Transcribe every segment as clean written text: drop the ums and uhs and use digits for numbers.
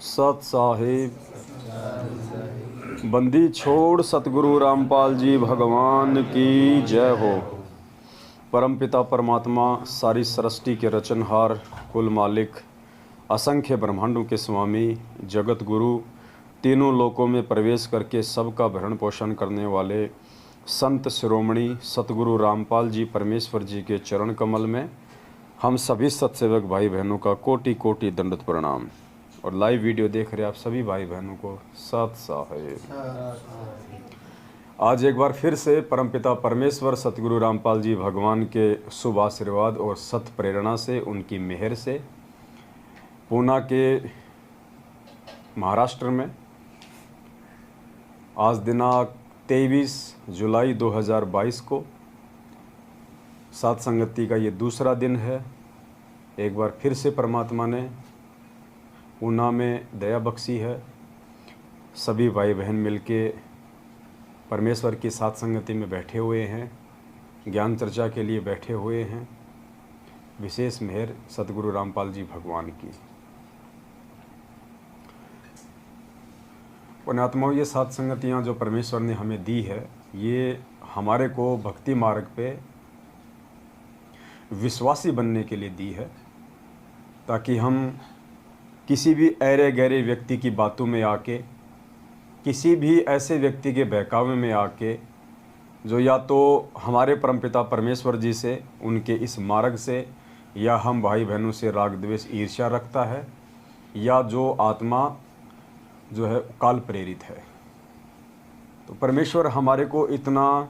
सत साहिब बंदी छोड़ सतगुरु रामपाल जी भगवान की जय हो। परमपिता परमात्मा सारी सृष्टि के रचनहार, कुल मालिक, असंख्य ब्रह्मांडों के स्वामी, जगत गुरु, तीनों लोकों में प्रवेश करके सबका भरण पोषण करने वाले संत शिरोमणि सतगुरु रामपाल जी परमेश्वर जी के चरण कमल में हम सभी सत्सेवक भाई बहनों का कोटि कोटि दंडवत प्रणाम। और लाइव वीडियो देख रहे आप सभी भाई बहनों को सत साहिब। आज एक बार फिर से परमपिता परमेश्वर सतगुरु रामपाल जी भगवान के शुभ आशीर्वाद और सत प्रेरणा से, उनकी मेहर से पूना के महाराष्ट्र में आज दिनांक 23 जुलाई 2022 को सात संगति का ये दूसरा दिन है। एक बार फिर से परमात्मा ने पूना में दया बख्शी है। सभी भाई बहन मिलके परमेश्वर की सात संगति में बैठे हुए हैं, ज्ञान चर्चा के लिए बैठे हुए हैं। विशेष मेहर सतगुरु रामपाल जी भगवान की। पुण्यात्माओं, ये सात संगतियाँ जो परमेश्वर ने हमें दी है, ये हमारे को भक्ति मार्ग पे विश्वासी बनने के लिए दी है, ताकि हम किसी भी ऐरे गहरे व्यक्ति की बातों में आके, किसी भी ऐसे व्यक्ति के बहकावे में आके जो या तो हमारे परमपिता परमेश्वर जी से, उनके इस मार्ग से, या हम भाई बहनों से राग द्वेष ईर्ष्या रखता है, या जो आत्मा जो है काल प्रेरित है। तो परमेश्वर हमारे को इतना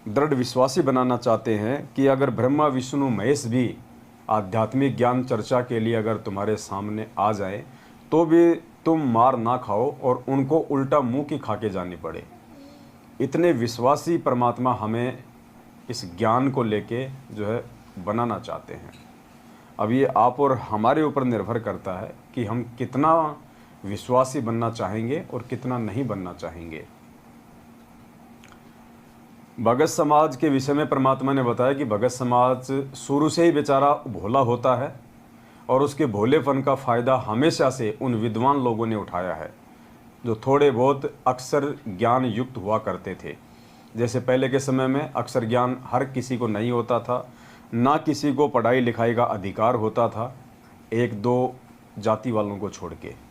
दृढ़ विश्वासी बनाना चाहते हैं कि अगर ब्रह्मा विष्णु महेश भी आध्यात्मिक ज्ञान चर्चा के लिए अगर तुम्हारे सामने आ जाए तो भी तुम मार ना खाओ और उनको उल्टा मुंह की खा के जानी पड़े। इतने विश्वासी परमात्मा हमें इस ज्ञान को लेके जो है बनाना चाहते हैं। अब ये आप और हमारे ऊपर निर्भर करता है कि हम कितना विश्वासी बनना चाहेंगे और कितना नहीं बनना चाहेंगे। भगत समाज के विषय में परमात्मा ने बताया कि भगत समाज शुरू से ही बेचारा भोला होता है और उसके भोलेपन का फ़ायदा हमेशा से उन विद्वान लोगों ने उठाया है जो थोड़े बहुत अक्षर ज्ञान युक्त हुआ करते थे। जैसे पहले के समय में अक्षर ज्ञान हर किसी को नहीं होता था, ना किसी को पढ़ाई लिखाई का अधिकार होता था, एक दो जाति वालों को छोड़ के।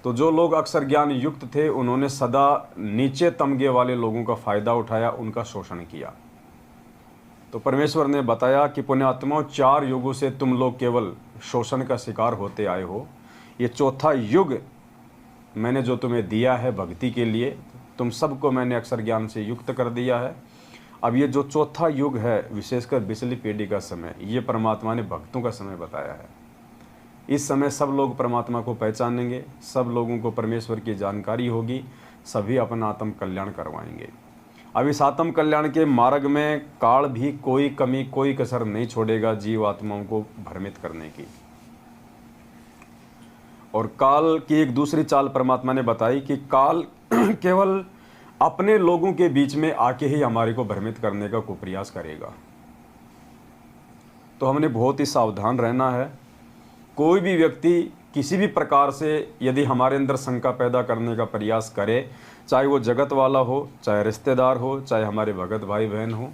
तो जो लोग अक्षर ज्ञान युक्त थे उन्होंने सदा नीचे तमगे वाले लोगों का फ़ायदा उठाया, उनका शोषण किया। तो परमेश्वर ने बताया कि पुण्यात्माओं, 4 युगों से तुम लोग केवल शोषण का शिकार होते आए हो। ये चौथा युग मैंने जो तुम्हें दिया है भक्ति के लिए, तुम सबको मैंने अक्षर ज्ञान से युक्त कर दिया है। अब ये जो चौथा युग है, विशेषकर बिचली पीढ़ी का समय, ये परमात्मा ने भक्तों का समय बताया है। इस समय सब लोग परमात्मा को पहचानेंगे, सब लोगों को परमेश्वर की जानकारी होगी, सभी अपना आत्म कल्याण करवाएंगे। अब इस आत्म कल्याण के मार्ग में काल भी कोई कमी, कोई कसर नहीं छोड़ेगा जीव आत्माओं को भ्रमित करने की। और काल की एक दूसरी चाल परमात्मा ने बताई कि काल केवल अपने लोगों के बीच में आके ही हमारे को भ्रमित करने का कुप्रयास करेगा। तो हमने बहुत ही सावधान रहना है। कोई भी व्यक्ति किसी भी प्रकार से यदि हमारे अंदर शंका पैदा करने का प्रयास करे, चाहे वो जगत वाला हो, चाहे रिश्तेदार हो, चाहे हमारे भगत भाई बहन हो।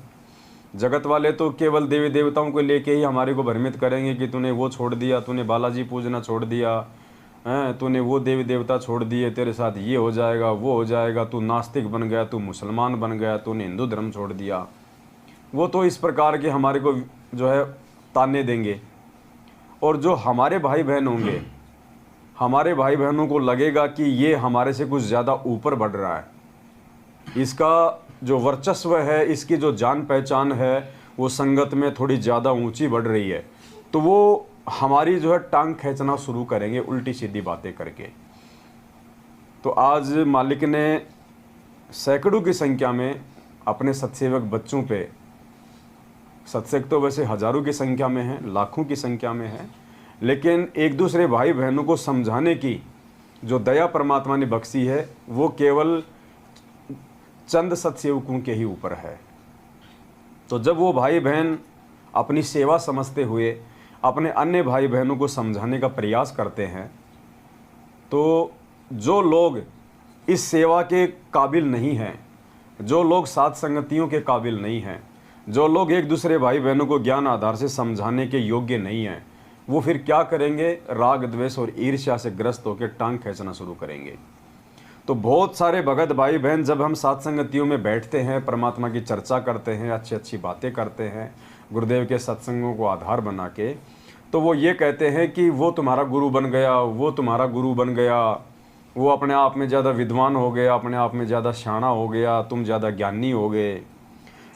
जगत वाले तो केवल देवी देवताओं को लेके ही हमारे को भ्रमित करेंगे कि तूने वो छोड़ दिया, तूने बालाजी पूजना छोड़ दिया, तूने वो देवी देवता छोड़ दिए, तेरे साथ ये हो जाएगा, वो हो जाएगा, तू नास्तिक बन गया, तू मुसलमान बन गया, तूने हिंदू धर्म छोड़ दिया। वो तो इस प्रकार के हमारे को जो है ताने देंगे। और जो हमारे भाई बहन होंगे, हमारे भाई बहनों को लगेगा कि ये हमारे से कुछ ज़्यादा ऊपर बढ़ रहा है, इसका जो वर्चस्व है, इसकी जो जान पहचान है, वो संगत में थोड़ी ज़्यादा ऊंची बढ़ रही है, तो वो हमारी जो है टांग खींचना शुरू करेंगे उल्टी सीधी बातें करके। तो आज मालिक ने सैकड़ों की संख्या में अपने सत्सेवक बच्चों पे, सत्संग तो वैसे हजारों की संख्या में है, लाखों की संख्या में है, लेकिन एक दूसरे भाई बहनों को समझाने की जो दया परमात्मा ने बख्शी है, वो केवल चंद सत्सेवकों के ही ऊपर है। तो जब वो भाई बहन अपनी सेवा समझते हुए अपने अन्य भाई बहनों को समझाने का प्रयास करते हैं, तो जो लोग इस सेवा के काबिल नहीं हैं, जो लोग साथ संगतियों के काबिल नहीं हैं, जो लोग एक दूसरे भाई बहनों को ज्ञान आधार से समझाने के योग्य नहीं हैं, वो फिर क्या करेंगे? राग द्वेष और ईर्ष्या से ग्रस्त होकर टांग खींचना शुरू करेंगे। तो बहुत सारे भगत भाई बहन जब हम साथ संगतियों में बैठते हैं, परमात्मा की चर्चा करते हैं, अच्छी अच्छी बातें करते हैं, गुरुदेव के सत्संगों को आधार बना के, तो वो ये कहते हैं कि वो तुम्हारा गुरु बन गया, वो तुम्हारा गुरु बन गया, वो अपने आप में ज़्यादा विद्वान हो गया, अपने आप में ज़्यादा शाना हो गया, तुम ज़्यादा ज्ञानी हो गए।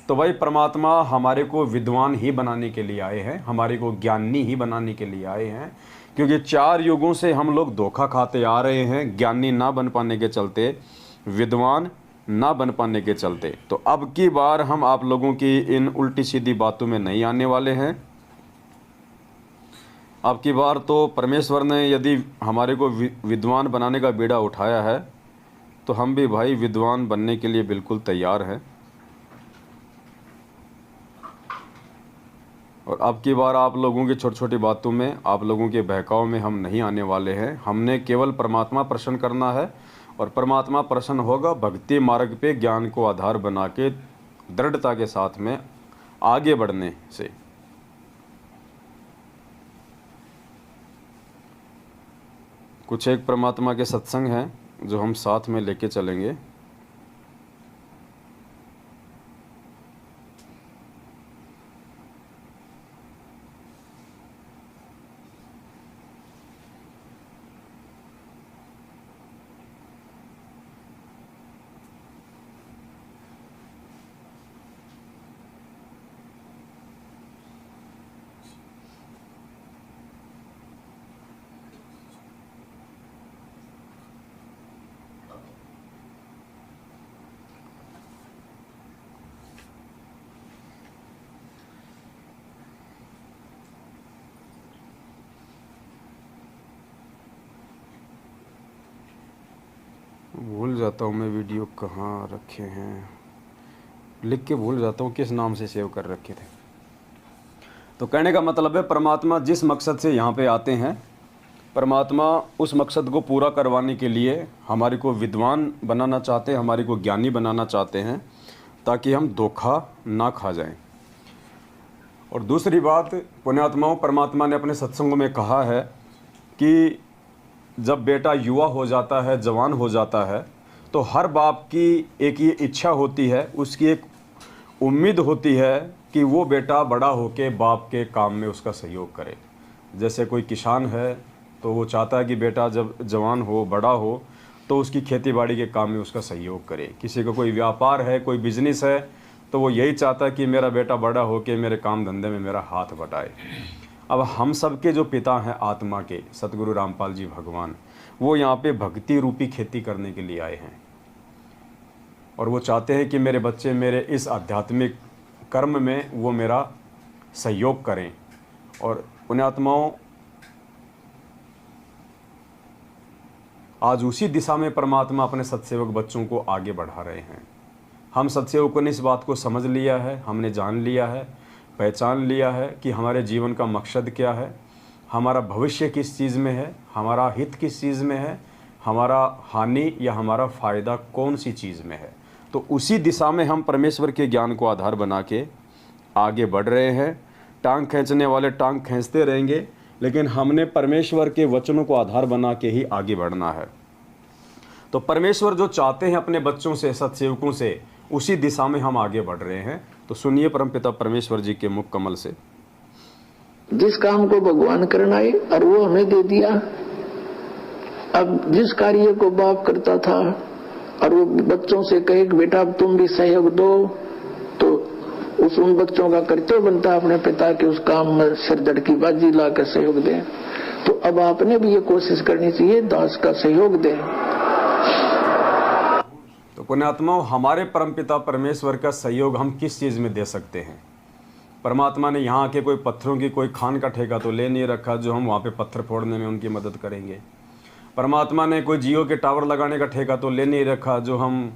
तो भाई परमात्मा हमारे को विद्वान ही बनाने के लिए आए हैं, हमारे को ज्ञानी ही बनाने के लिए आए हैं, क्योंकि 4 युगों से हम लोग धोखा खाते आ रहे हैं, ज्ञानी ना बन पाने के चलते, विद्वान ना बन पाने के चलते। तो अब की बार हम आप लोगों की इन उल्टी सीधी बातों में नहीं आने वाले हैं। अब की बार तो परमेश्वर ने यदि हमारे को विद्वान बनाने का बीड़ा उठाया है, तो हम भी भाई विद्वान बनने के लिए बिल्कुल तैयार हैं। और अब की बार आप लोगों की छोटी छोटी बातों में, आप लोगों के बहकाव में हम नहीं आने वाले हैं। हमने केवल परमात्मा प्रसन्न करना है, और परमात्मा प्रसन्न होगा भक्ति मार्ग पे ज्ञान को आधार बना के दृढ़ता के साथ में आगे बढ़ने से। कुछ एक परमात्मा के सत्संग हैं जो हम साथ में लेके चलेंगे। भूल जाता हूँ मैं वीडियो कहाँ रखे हैं, लिख के भूल जाता हूँ किस नाम से सेव कर रखे थे। तो कहने का मतलब है परमात्मा जिस मकसद से यहाँ पे आते हैं, परमात्मा उस मकसद को पूरा करवाने के लिए हमारे को विद्वान बनाना चाहते हैं, हमारे को ज्ञानी बनाना चाहते हैं, ताकि हम धोखा ना खा जाएं। और दूसरी बात, पुण्यात्माओं, परमात्मा ने अपने सत्संगों में कहा है कि जब बेटा युवा हो जाता है, जवान हो जाता है, तो हर बाप की एक ये इच्छा होती है, उसकी एक उम्मीद होती है कि वो बेटा बड़ा होके बाप के काम में उसका सहयोग करे। जैसे कोई किसान है तो वो चाहता है कि बेटा जब जवान हो, बड़ा हो, तो उसकी खेती बाड़ी के काम में उसका सहयोग करे। किसी को कोई व्यापार है, कोई बिजनेस है, तो वो यही चाहता है कि मेरा बेटा बड़ा होके मेरे काम धंधे में मेरा हाथ बटाए। अब हम सब के जो पिता हैं आत्मा के, सतगुरु रामपाल जी भगवान, वो यहाँ पे भक्ति रूपी खेती करने के लिए आए हैं, और वो चाहते हैं कि मेरे बच्चे मेरे इस आध्यात्मिक कर्म में वो मेरा सहयोग करें। और पुण्यात्माओं, आज उसी दिशा में परमात्मा अपने सत्सेवक बच्चों को आगे बढ़ा रहे हैं। हम सत्सेवकों ने इस बात को समझ लिया है, हमने जान लिया है, पहचान लिया है कि हमारे जीवन का मकसद क्या है, हमारा भविष्य किस चीज़ में है, हमारा हित किस चीज़ में है, हमारा हानि या हमारा फ़ायदा कौन सी चीज़ में है। तो उसी दिशा में हम परमेश्वर के ज्ञान को आधार बना के आगे बढ़ रहे हैं। टांग खींचने वाले टांग खींचते रहेंगे, लेकिन हमने परमेश्वर के वचनों को आधार बना के ही आगे बढ़ना है। तो परमेश्वर जो चाहते हैं अपने बच्चों से, सत्सेवकों से, उसी दिशा में हम आगे बढ़ रहे हैं। तो सुनिए परमपिता परमेश्वर जी के मुख कमल से। जिस काम को भगवान करना है और वो हमें दे दिया। अब जिस कार्य को बाप करता था और वो बच्चों से कहे कि बेटा अब तुम भी सहयोग दो, तो उन बच्चों का कर्तव्य बनता है अपने पिता के उस काम में सिर धड़की बाजी ला कर सहयोग दें। तो अब आपने भी ये कोशिश करनी चाहिए दास का सहयोग दें। तो पुण्यात्माओं, हमारे परमपिता परमेश्वर का सहयोग हम किस चीज़ में दे सकते हैं? परमात्मा ने यहाँ के कोई पत्थरों की कोई खान का ठेका तो ले नहीं रखा जो हम वहाँ पे पत्थर फोड़ने में उनकी मदद करेंगे। परमात्मा ने कोई जियो के टावर लगाने का ठेका तो ले नहीं रखा जो हम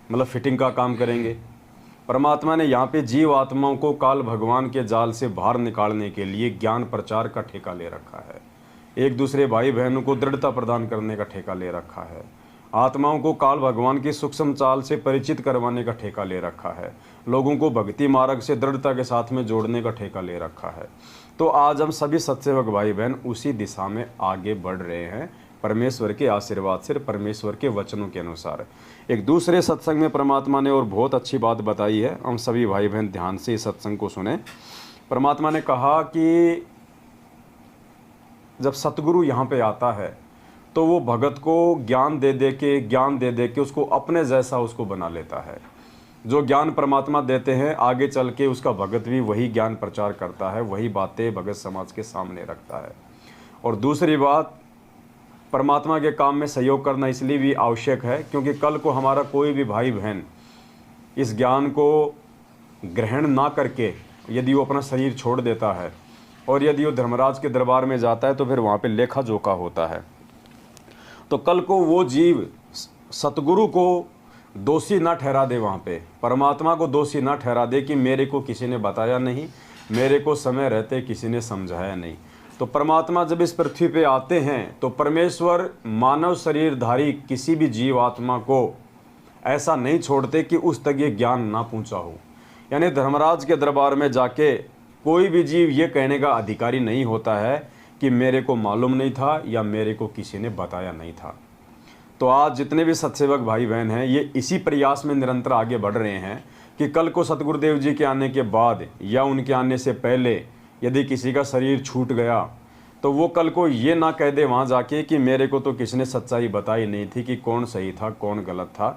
मतलब फिटिंग का काम करेंगे। परमात्मा ने यहाँ पे जीव आत्माओं को काल भगवान के जाल से बाहर निकालने के लिए ज्ञान प्रचार का ठेका ले रखा है। एक दूसरे भाई बहनों को दृढ़ता प्रदान करने का ठेका ले रखा है, आत्माओं को काल भगवान की सूक्ष्म चाल से परिचित करवाने का ठेका ले रखा है, लोगों को भक्ति मार्ग से दृढ़ता के साथ में जोड़ने का ठेका ले रखा है। तो आज हम सभी सत्सेवक भाई बहन उसी दिशा में आगे बढ़ रहे हैं, परमेश्वर के आशीर्वाद से, परमेश्वर के वचनों के अनुसार। एक दूसरे सत्संग में परमात्मा ने और बहुत अच्छी बात बताई है, हम सभी भाई बहन ध्यान से इस सत्संग को सुने। परमात्मा ने कहा कि जब सतगुरु यहाँ पे आता है तो वो भगत को ज्ञान दे दे के उसको अपने जैसा उसको बना लेता है। जो ज्ञान परमात्मा देते हैं आगे चल के उसका भगत भी वही ज्ञान प्रचार करता है, वही बातें भगत समाज के सामने रखता है। और दूसरी बात, परमात्मा के काम में सहयोग करना इसलिए भी आवश्यक है क्योंकि कल को हमारा कोई भी भाई बहन इस ज्ञान को ग्रहण ना करके यदि वो अपना शरीर छोड़ देता है और यदि वो धर्मराज के दरबार में जाता है तो फिर वहाँ पे लेखा जोखा होता है। तो कल को वो जीव सतगुरु को दोषी ना ठहरा दे, वहाँ पे परमात्मा को दोषी ना ठहरा दे कि मेरे को किसी ने बताया नहीं, मेरे को समय रहते किसी ने समझाया नहीं। तो परमात्मा जब इस पृथ्वी पे आते हैं तो परमेश्वर मानव शरीरधारी किसी भी जीव आत्मा को ऐसा नहीं छोड़ते कि उस तक ये ज्ञान ना पहुँचा हो। यानी धर्मराज के दरबार में जाके कोई भी जीव ये कहने का अधिकारी नहीं होता है कि मेरे को मालूम नहीं था या मेरे को किसी ने बताया नहीं था। तो आज जितने भी सत्सेवक भाई बहन हैं ये इसी प्रयास में निरंतर आगे बढ़ रहे हैं कि कल को सतगुरुदेव जी के आने के बाद या उनके आने से पहले यदि किसी का शरीर छूट गया तो वो कल को ये ना कह दे वहाँ जाके कि मेरे को तो किसी ने सच्चाई बताई नहीं थी कि कौन सही था कौन गलत था,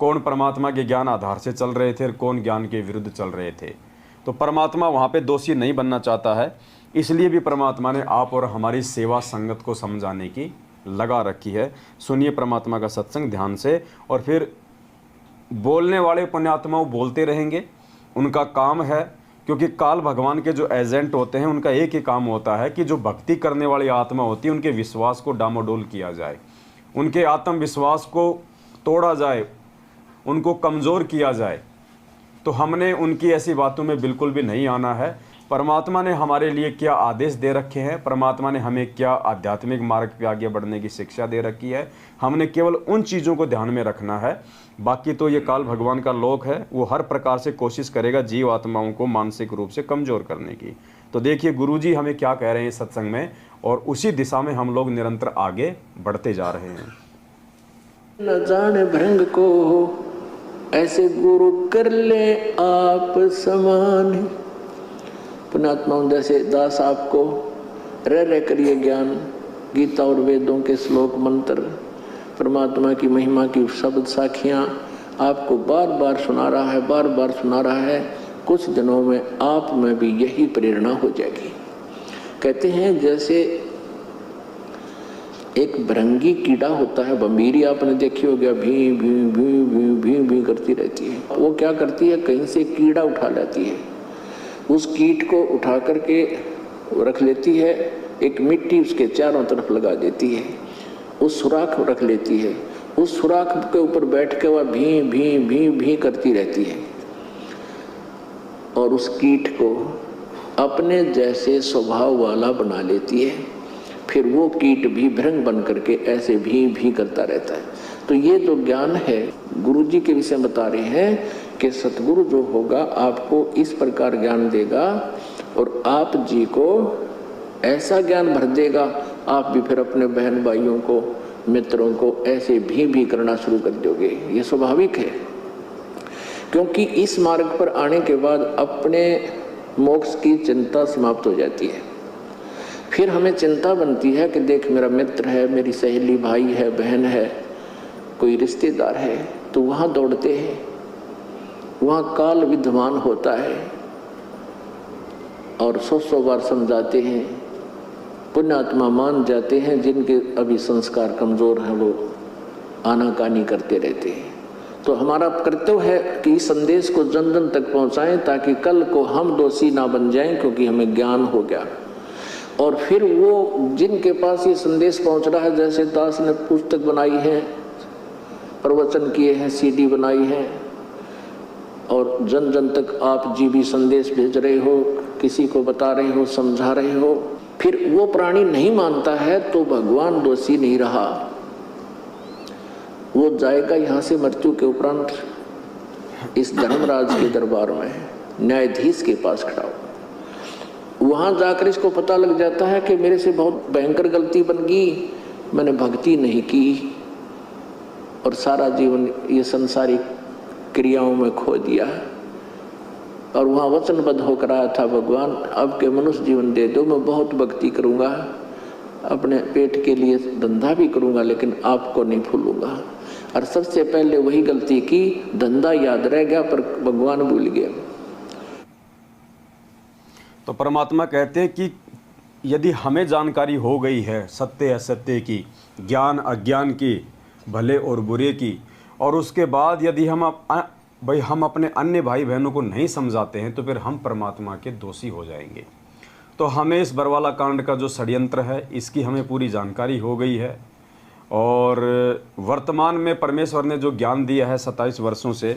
कौन परमात्मा के ज्ञान आधार से चल रहे थे और कौन ज्ञान के विरुद्ध चल रहे थे। तो परमात्मा वहाँ पे दोषी नहीं बनना चाहता है, इसलिए भी परमात्मा ने आप और हमारी सेवा संगत को समझाने की लगा रखी है। सुनिए परमात्मा का सत्संग ध्यान से, और फिर बोलने वाले पुण्यात्मा बोलते रहेंगे, उनका काम है, क्योंकि काल भगवान के जो एजेंट होते हैं उनका एक ही काम होता है कि जो भक्ति करने वाली आत्मा होती है उनके विश्वास को डामाडोल किया जाए, उनके आत्मविश्वास को तोड़ा जाए, उनको कमज़ोर किया जाए। तो हमने उनकी ऐसी बातों में बिल्कुल भी नहीं आना है। परमात्मा ने हमारे लिए क्या आदेश दे रखे हैं, परमात्मा ने हमें क्या आध्यात्मिक मार्ग पे आगे बढ़ने की शिक्षा दे रखी है, हमने केवल उन चीज़ों को ध्यान में रखना है। बाकी तो ये काल भगवान का लोक है, वो हर प्रकार से कोशिश करेगा जीव आत्माओं को मानसिक रूप से कमज़ोर करने की। तो देखिए गुरुजी हमें क्या कह रहे हैं सत्संग में, और उसी दिशा में हम लोग निरंतर आगे बढ़ते जा रहे हैं। न जाने भृंग को ऐसे गुरु कर ले आप समान। पुण्यात्माओं जैसे दास आपको रह कर ये ज्ञान, गीता और वेदों के श्लोक मंत्र, परमात्मा की महिमा की शब्द साखियाँ आपको बार बार सुना रहा है। कुछ दिनों में आप में भी यही प्रेरणा हो जाएगी। कहते हैं जैसे एक भृंगी कीड़ा होता है, बंबीरी आपने देखी हो गया, भी भी भी भी भी भी करती रहती है। वो क्या करती है, कहीं से कीड़ा उठा लेती है, उस कीट को उठा करके रख लेती है, एक मिट्टी उसके चारों तरफ लगा देती है, उस सुराख रख लेती है, उस सुराख के ऊपर बैठ के वह भी भी भी भी करती रहती है और उस कीट को अपने जैसे स्वभाव वाला बना लेती है। फिर वो कीट भी भृंग बन करके ऐसे भी करता रहता है। तो ये जो ज्ञान है गुरुजी के विषय बता रहे हैं कि सतगुरु जो होगा आपको इस प्रकार ज्ञान देगा और आप जी को ऐसा ज्ञान भर देगा, आप भी फिर अपने बहन भाइयों को, मित्रों को ऐसे भी करना शुरू कर दोगे। ये स्वाभाविक है, क्योंकि इस मार्ग पर आने के बाद अपने मोक्ष की चिंता समाप्त हो जाती है। फिर हमें चिंता बनती है कि देख मेरा मित्र है, मेरी सहेली, भाई है, बहन है, कोई रिश्तेदार है, तो वहाँ दौड़ते हैं, वहाँ काल विद्यमान होता है और 100 बार समझाते हैं, पुण्यात्मा मान जाते हैं, जिनके अभी संस्कार कमज़ोर हैं वो आनाकानी करते रहते हैं। तो हमारा कर्तव्य है कि इस संदेश को जन जन तक पहुँचाएं ताकि कल को हम दोषी ना बन जाएं, क्योंकि हमें ज्ञान हो गया। और फिर वो जिनके पास ये संदेश पहुंच रहा है, जैसे दास ने पुस्तक बनाई है, प्रवचन किए हैं, CD बनाई है, और जन जन तक आप जी भी संदेश भेज रहे हो, किसी को बता रहे हो, समझा रहे हो, फिर वो प्राणी नहीं मानता है तो भगवान दोषी नहीं रहा, वो जाएगा यहाँ से मृत्यु के उपरांत इस धर्मराज के दरबार में, न्यायाधीश के पास खड़ा हो। वहां जाकर इसको पता लग जाता है कि मेरे से बहुत भयंकर गलती बन गई, मैंने भक्ति नहीं की और सारा जीवन ये संसारिक क्रियाओं में खो दिया। और वहां वचनबद्ध होकर आया था, भगवान अब के मनुष्य जीवन दे दो, मैं बहुत भक्ति करूंगा, अपने पेट के लिए धंधा भी करूंगा, लेकिन आपको नहीं भूलूंगा। और सबसे पहले वही गलती की, धंधा याद रह गया पर भगवान भूल गया। तो परमात्मा कहते हैं कि यदि हमें जानकारी हो गई है सत्य असत्य की, ज्ञान अज्ञान की, भले और बुरे की, और उसके बाद यदि हम अपने अन्य भाई बहनों को नहीं समझाते हैं तो फिर हम परमात्मा के दोषी हो जाएंगे। तो हमें इस बरवाला कांड का जो षड्यंत्र है इसकी हमें पूरी जानकारी हो गई है, और वर्तमान में परमेश्वर ने जो ज्ञान दिया है 27 वर्षों से,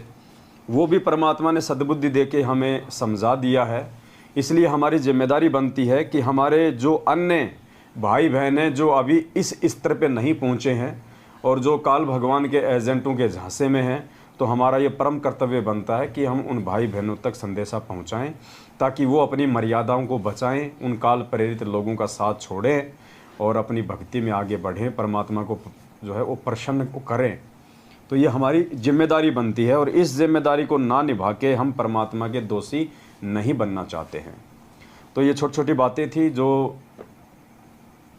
वो भी परमात्मा ने सद्बुद्धि दे के हमें समझा दिया है। इसलिए हमारी जिम्मेदारी बनती है कि हमारे जो अन्य भाई बहन हैं जो अभी इस स्तर पे नहीं पहुँचे हैं और जो काल भगवान के एजेंटों के झांसे में हैं, तो हमारा ये परम कर्तव्य बनता है कि हम उन भाई बहनों तक संदेशा पहुंचाएं ताकि वो अपनी मर्यादाओं को बचाएं, उन काल प्रेरित लोगों का साथ छोड़ें और अपनी भक्ति में आगे बढ़ें, परमात्मा को जो है वो प्रसन्न करें। तो ये हमारी जिम्मेदारी बनती है और इस जिम्मेदारी को ना निभा के हम परमात्मा के दोषी नहीं बनना चाहते हैं। तो ये छोटी छोटी बातें थी जो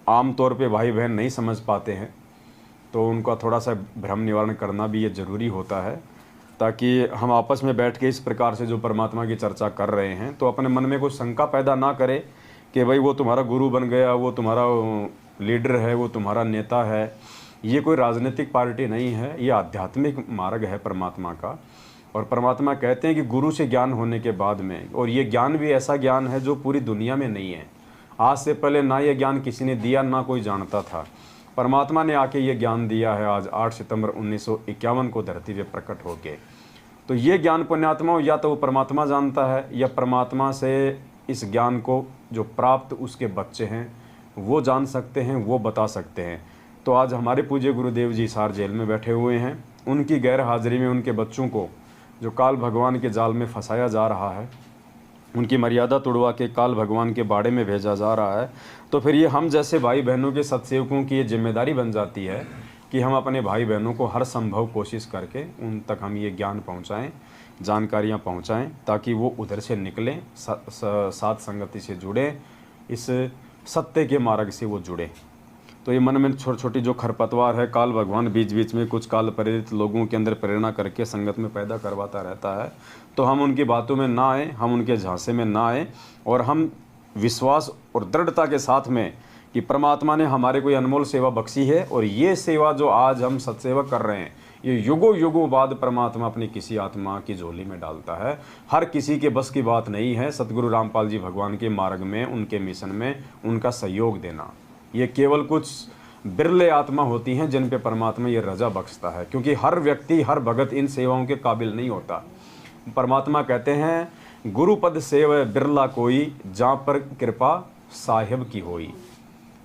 आम तौर पे भाई बहन नहीं समझ पाते हैं, तो उनका थोड़ा सा भ्रम निवारण करना भी ये ज़रूरी होता है, ताकि हम आपस में बैठ के इस प्रकार से जो परमात्मा की चर्चा कर रहे हैं तो अपने मन में कोई शंका पैदा ना करे कि भाई वो तुम्हारा गुरु बन गया, वो तुम्हारा लीडर है, वो तुम्हारा नेता है। ये कोई राजनीतिक पार्टी नहीं है, ये आध्यात्मिक मार्ग है परमात्मा का। और परमात्मा कहते हैं कि गुरु से ज्ञान होने के बाद में, और ये ज्ञान भी ऐसा ज्ञान है जो पूरी दुनिया में नहीं है, आज से पहले ना ये ज्ञान किसी ने दिया ना कोई जानता था। परमात्मा ने आके ये ज्ञान दिया है आज 8 सितंबर 1951 को धरती पे प्रकट होके। तो ये ज्ञान पुण्यात्मा या तो वो परमात्मा जानता है या परमात्मा से इस ज्ञान को जो प्राप्त उसके बच्चे हैं वो जान सकते हैं, वो बता सकते हैं। तो आज हमारे पूज्य गुरुदेव जी हिसार जेल में बैठे हुए हैं, उनकी गैर हाजिरी में उनके बच्चों को जो काल भगवान के जाल में फंसाया जा रहा है, उनकी मर्यादा तोड़वा के काल भगवान के बाड़े में भेजा जा रहा है। तो फिर ये हम जैसे भाई बहनों के सत्सेवकों की ये जिम्मेदारी बन जाती है कि हम अपने भाई बहनों को हर संभव कोशिश करके उन तक हम ये ज्ञान पहुंचाएं, जानकारियां पहुंचाएं, ताकि वो उधर से निकलें, साथ संगति से जुड़ें, इस सत्य के मार्ग से वो जुड़े। तो ये मन में छोटी छोटी जो खरपतवार है, काल भगवान बीच बीच में कुछ काल प्रेरित लोगों के अंदर प्रेरणा करके संगत में पैदा करवाता रहता है, तो हम उनकी बातों में ना आए, हम उनके झांसे में ना आए, और हम विश्वास और दृढ़ता के साथ में कि परमात्मा ने हमारे कोई अनमोल सेवा बख्शी है, और ये सेवा जो आज हम सत्सेवा कर रहे हैं ये युगों युगों बाद परमात्मा अपनी किसी आत्मा की झोली में डालता है। हर किसी के बस की बात नहीं है सतगुरु रामपाल जी भगवान के मार्ग में, उनके मिशन में उनका सहयोग देना। ये केवल कुछ बिरले आत्मा होती हैं जिन पे परमात्मा ये रजा बख्शता है, क्योंकि हर व्यक्ति हर भगत इन सेवाओं के काबिल नहीं होता। परमात्मा कहते हैं गुरुपद सेव बिरला कोई, जहाँ पर कृपा साहिब की होई।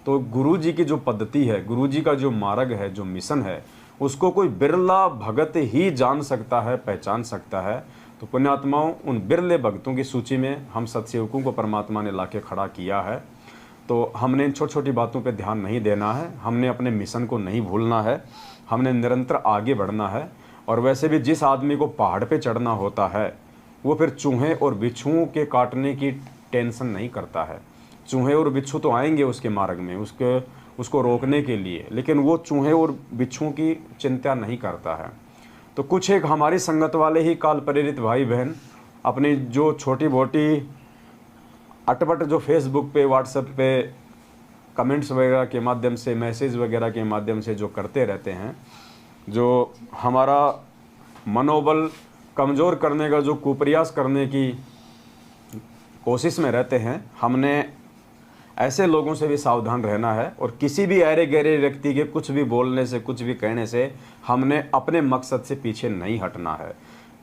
तो गुरु जी की जो पद्धति है, गुरु जी का जो मार्ग है, जो मिशन है, उसको कोई बिरला भगत ही जान सकता है, पहचान सकता है। तो पुण्यात्माओं, उन बिरले भक्तों की सूची में हम सत्सेवकों को परमात्मा ने लाके खड़ा किया है। तो हमने इन छोटी छोटी बातों पे ध्यान नहीं देना है, हमने अपने मिशन को नहीं भूलना है, हमने निरंतर आगे बढ़ना है। और वैसे भी जिस आदमी को पहाड़ पे चढ़ना होता है वो फिर चूहे और बिच्छुओं के काटने की टेंशन नहीं करता है। चूहे और बिच्छू तो आएंगे उसके मार्ग में उसको रोकने के लिए, लेकिन वो चूहे और बिच्छुओं की चिंता नहीं करता है। तो कुछ एक हमारी संगत वाले ही काल प्रेरित भाई बहन अपनी जो छोटी मोटी अटपट जो फेसबुक पे, व्हाट्सएप पे कमेंट्स वगैरह के माध्यम से, मैसेज वगैरह के माध्यम से जो करते रहते हैं, जो हमारा मनोबल कमज़ोर करने का जो कुप्रयास करने की कोशिश में रहते हैं, हमने ऐसे लोगों से भी सावधान रहना है। और किसी भी अरे गहरे व्यक्ति के कुछ भी बोलने से, कुछ भी कहने से हमने अपने मकसद से पीछे नहीं हटना है।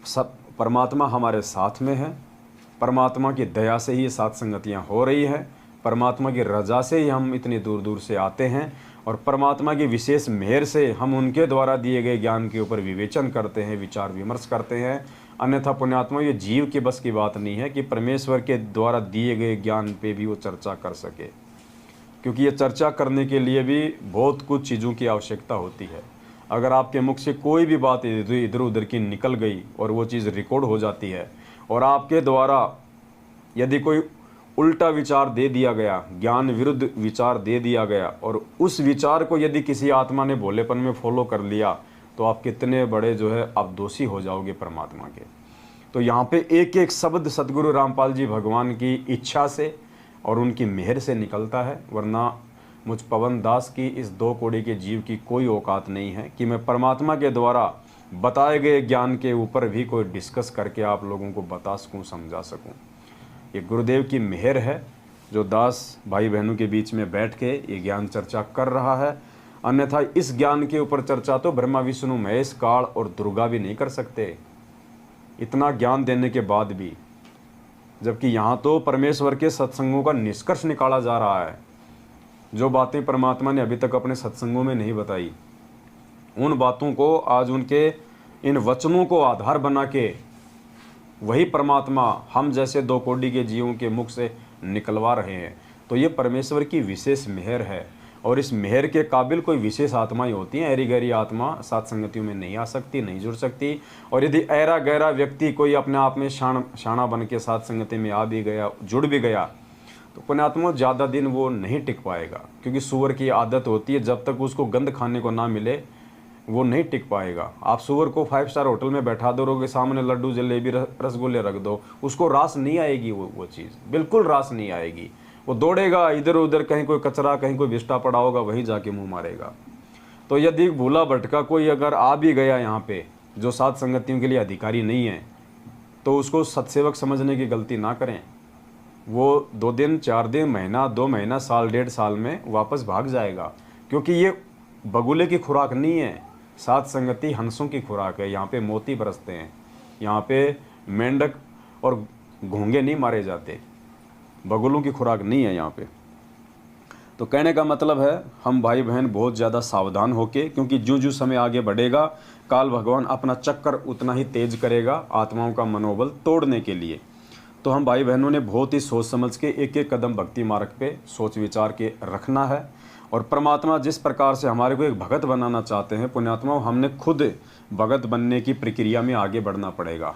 सब परमात्मा हमारे साथ में है, परमात्मा की दया से ही ये साथ संगतियाँ हो रही है। परमात्मा की रज़ा से ही हम इतनी दूर दूर से आते हैं और परमात्मा की विशेष मेहर से हम उनके द्वारा दिए गए ज्ञान के ऊपर विवेचन करते हैं, विचार विमर्श करते हैं। अन्यथा पुण्यात्मा, ये जीव के बस की बात नहीं है कि परमेश्वर के द्वारा दिए गए ज्ञान पे भी वो चर्चा कर सके, क्योंकि ये चर्चा करने के लिए भी बहुत कुछ चीज़ों की आवश्यकता होती है। अगर आपके मुख से कोई भी बात इधर उधर की निकल गई और वो चीज़ रिकॉर्ड हो जाती है और आपके द्वारा यदि कोई उल्टा विचार दे दिया गया, ज्ञान विरुद्ध विचार दे दिया गया और उस विचार को यदि किसी आत्मा ने भोलेपन में फॉलो कर लिया, तो आप कितने बड़े जो है आप दोषी हो जाओगे परमात्मा के। तो यहाँ पे एक एक शब्द सदगुरु रामपाल जी भगवान की इच्छा से और उनकी मेहर से निकलता है, वरना मुझ पवन दास की इस 2 कौड़ी के जीव की कोई औकात नहीं है कि मैं परमात्मा के द्वारा बताए गए ज्ञान के ऊपर भी कोई डिस्कस करके आप लोगों को बता सकूं, समझा सकूं। ये गुरुदेव की मेहर है जो दास भाई बहनों के बीच में बैठ के ये ज्ञान चर्चा कर रहा है। अन्यथा इस ज्ञान के ऊपर चर्चा तो ब्रह्मा विष्णु महेश काल और दुर्गा भी नहीं कर सकते, इतना ज्ञान देने के बाद भी। जबकि यहाँ तो परमेश्वर के सत्संगों का निष्कर्ष निकाला जा रहा है। जो बातें परमात्मा ने अभी तक अपने सत्संगों में नहीं बताई, उन बातों को आज उनके इन वचनों को आधार बना के वही परमात्मा हम जैसे 2 कौड़ी के जीवों के मुख से निकलवा रहे हैं। तो ये परमेश्वर की विशेष मेहर है और इस मेहर के काबिल कोई विशेष आत्मा ही होती है। ऐरी गैरी आत्मा साथ संगतियों में नहीं आ सकती, नहीं जुड़ सकती। और यदि ऐरा गहरा व्यक्ति कोई अपने आप में शाना बन के साथ संगति में आ भी गया, जुड़ भी गया, तो पुण्यात्मा ज़्यादा दिन वो नहीं टिक पाएगा, क्योंकि सूअर की आदत होती है जब तक उसको गंद खाने को ना मिले वो नहीं टिक पाएगा। आप सूअर को 5 स्टार होटल में बैठा दोगे, सामने लड्डू जलेबी रसगुल्ले रख दो, उसको रास नहीं आएगी, वो चीज़ बिल्कुल रास नहीं आएगी। वो दौड़ेगा इधर उधर, कहीं कोई कचरा कहीं कोई विष्टा पड़ा होगा वहीं जाके मुंह मारेगा। तो यदि भूला भटका कोई अगर आ भी गया यहाँ पे जो साथ संगतियों के लिए अधिकारी नहीं है, तो उसको सत्सेवक समझने की गलती ना करें। वो 2 दिन 4 दिन, महीना 2 महीना, साल 1.5 साल में वापस भाग जाएगा, क्योंकि ये बगुले की खुराक नहीं है। साथ संगति हंसों की खुराक है। यहाँ पे मोती बरसते हैं, यहाँ पे मेंढक और घोंगे नहीं मारे जाते, बगुलों की खुराक नहीं है यहाँ पे। तो कहने का मतलब है हम भाई बहन बहुत ज़्यादा सावधान होके, क्योंकि जो जो समय आगे बढ़ेगा काल भगवान अपना चक्कर उतना ही तेज करेगा आत्माओं का मनोबल तोड़ने के लिए। तो हम भाई बहनों ने बहुत ही सोच समझ के एक एक कदम भक्ति मार्ग पे सोच विचार के रखना है। और परमात्मा जिस प्रकार से हमारे को एक भगत बनाना चाहते हैं पुण्यात्मा, हमने खुद भगत बनने की प्रक्रिया में आगे बढ़ना पड़ेगा।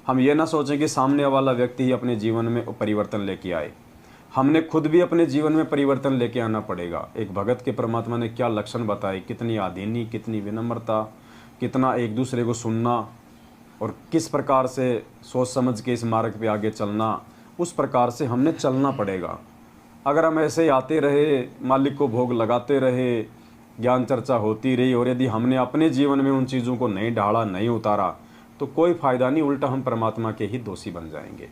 हम ये ना सोचें कि सामने वाला व्यक्ति ही अपने जीवन में परिवर्तन लेके आए, हमने खुद भी अपने जीवन में परिवर्तन लेके आना पड़ेगा। एक भगत के परमात्मा ने क्या लक्षण बताए, कितनी आधीनी, कितनी विनम्रता, कितना एक दूसरे को सुनना और किस प्रकार से सोच समझ के इस मार्ग पे आगे चलना, उस प्रकार से हमने चलना पड़ेगा। अगर हम ऐसे ही आते रहे, मालिक को भोग लगाते रहे, ज्ञान चर्चा होती रही और यदि हमने अपने जीवन में उन चीज़ों को नहीं ढाला, नहीं उतारा, तो कोई फ़ायदा नहीं, उल्टा हम परमात्मा के ही दोषी बन जाएंगे।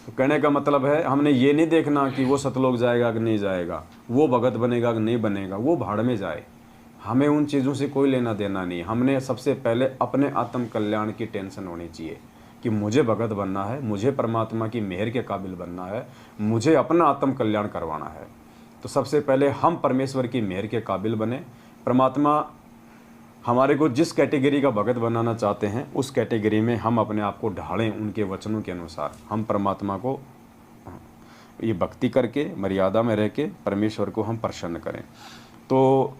तो कहने का मतलब है हमने ये नहीं देखना कि वो सतलोक जाएगा कि नहीं जाएगा, वो भगत बनेगा कि नहीं बनेगा, वो भाड़ में जाए, हमें उन चीज़ों से कोई लेना देना नहीं। हमने सबसे पहले अपने आत्म कल्याण की टेंशन होनी चाहिए कि मुझे भगत बनना है, मुझे परमात्मा की मेहर के काबिल बनना है, मुझे अपना आत्म कल्याण करवाना है। तो सबसे पहले हम परमेश्वर की मेहर के काबिल बने। परमात्मा हमारे को जिस कैटेगरी का भगत बनाना चाहते हैं उस कैटेगरी में हम अपने आप को ढालें, उनके वचनों के अनुसार हम परमात्मा को ये भक्ति करके मर्यादा में रह के परमेश्वर को हम प्रसन्न करें। तो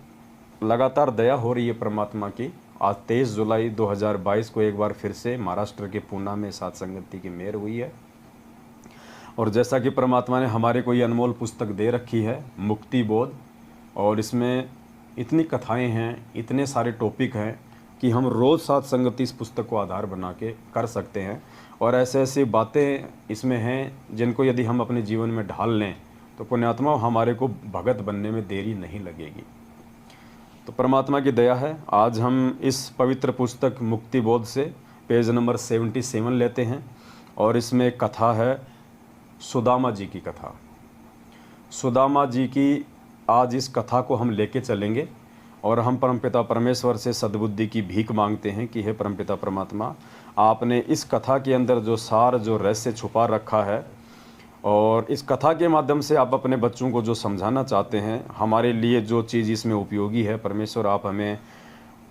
लगातार दया हो रही है परमात्मा की। आज 23 जुलाई 2022 को एक बार फिर से महाराष्ट्र के पूना में साथ संगति की मेहर हुई है। और जैसा कि परमात्मा ने हमारे को ये अनमोल पुस्तक दे रखी है मुक्ति बोध, और इसमें इतनी कथाएं हैं, इतने सारे टॉपिक हैं कि हम रोज़ साथ संगति इस पुस्तक को आधार बना के कर सकते हैं। और ऐसे ऐसी बातें इसमें हैं जिनको यदि हम अपने जीवन में ढाल लें तो पुण्यात्मा हमारे को भगत बनने में देरी नहीं लगेगी। तो परमात्मा की दया है, आज हम इस पवित्र पुस्तक मुक्ति बोध से पेज नंबर 77 लेते हैं और इसमें एक कथा है सुदामा जी की कथा। सुदामा जी की आज इस कथा को हम लेके चलेंगे और हम परमपिता परमेश्वर से सद्बुद्धि की भीख मांगते हैं कि हे परमपिता परमात्मा, आपने इस कथा के अंदर जो सार, जो रहस्य छुपा रखा है, और इस कथा के माध्यम से आप अपने बच्चों को जो समझाना चाहते हैं, हमारे लिए जो चीज़ इसमें उपयोगी है, परमेश्वर आप हमें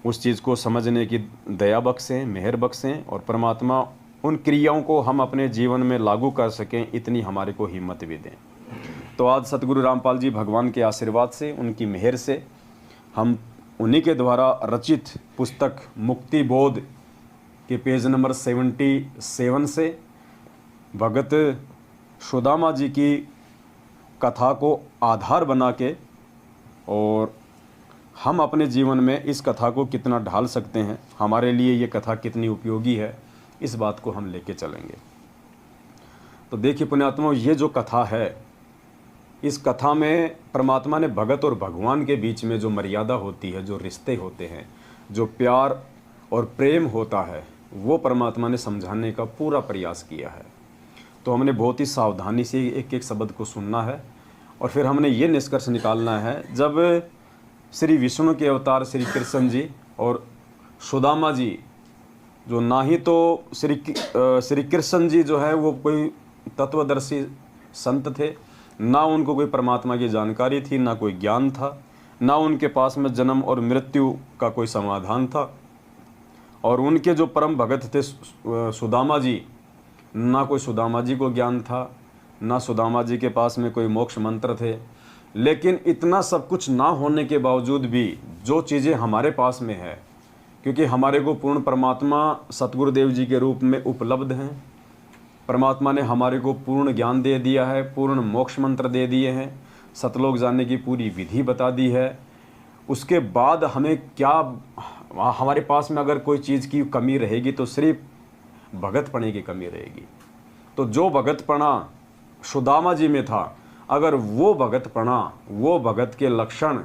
उस चीज़ को समझने की दया बख्शें, मेहर बख्शें, और परमात्मा उन क्रियाओं को हम अपने जीवन में लागू कर सकें, इतनी हमारे को हिम्मत भी दें। तो आज सतगुरु रामपाल जी भगवान के आशीर्वाद से, उनकी मेहर से, हम उन्हीं के द्वारा रचित पुस्तक मुक्ति बोध के पेज नंबर 77 से भगत सुदामा जी की कथा को आधार बना के, और हम अपने जीवन में इस कथा को कितना ढाल सकते हैं, हमारे लिए ये कथा कितनी उपयोगी है, इस बात को हम लेके चलेंगे। तो देखिए पुण्यात्माओं, ये जो कथा है, इस कथा में परमात्मा ने भगत और भगवान के बीच में जो मर्यादा होती है, जो रिश्ते होते हैं, जो प्यार और प्रेम होता है, वो परमात्मा ने समझाने का पूरा प्रयास किया है। तो हमने बहुत ही सावधानी से एक एक शब्द को सुनना है, और फिर हमने ये निष्कर्ष निकालना है, जब श्री विष्णु के अवतार श्री कृष्ण जी और सुदामा जी, जो ना ही तो श्री कृष्ण जी जो है वो कोई तत्वदर्शी संत थे, ना उनको कोई परमात्मा की जानकारी थी, ना कोई ज्ञान था, ना उनके पास में जन्म और मृत्यु का कोई समाधान था, और उनके जो परम भगत थे सुदामा जी, ना कोई सुदामा जी को ज्ञान था, ना सुदामा जी के पास में कोई मोक्ष मंत्र थे। लेकिन इतना सब कुछ ना होने के बावजूद भी जो चीज़ें हमारे पास में है, क्योंकि हमारे को पूर्ण परमात्मा सतगुरुदेव जी के रूप में उपलब्ध हैं, परमात्मा ने हमारे को पूर्ण ज्ञान दे दिया है, पूर्ण मोक्ष मंत्र दे दिए हैं, सतलोक जाने की पूरी विधि बता दी है। उसके बाद हमें क्या, हमारे पास में अगर कोई चीज़ की कमी रहेगी तो सिर्फ भगतपने की कमी रहेगी। तो जो भगतपना सुदामा जी में था, अगर वो भगतपना, वो भगत के लक्षण,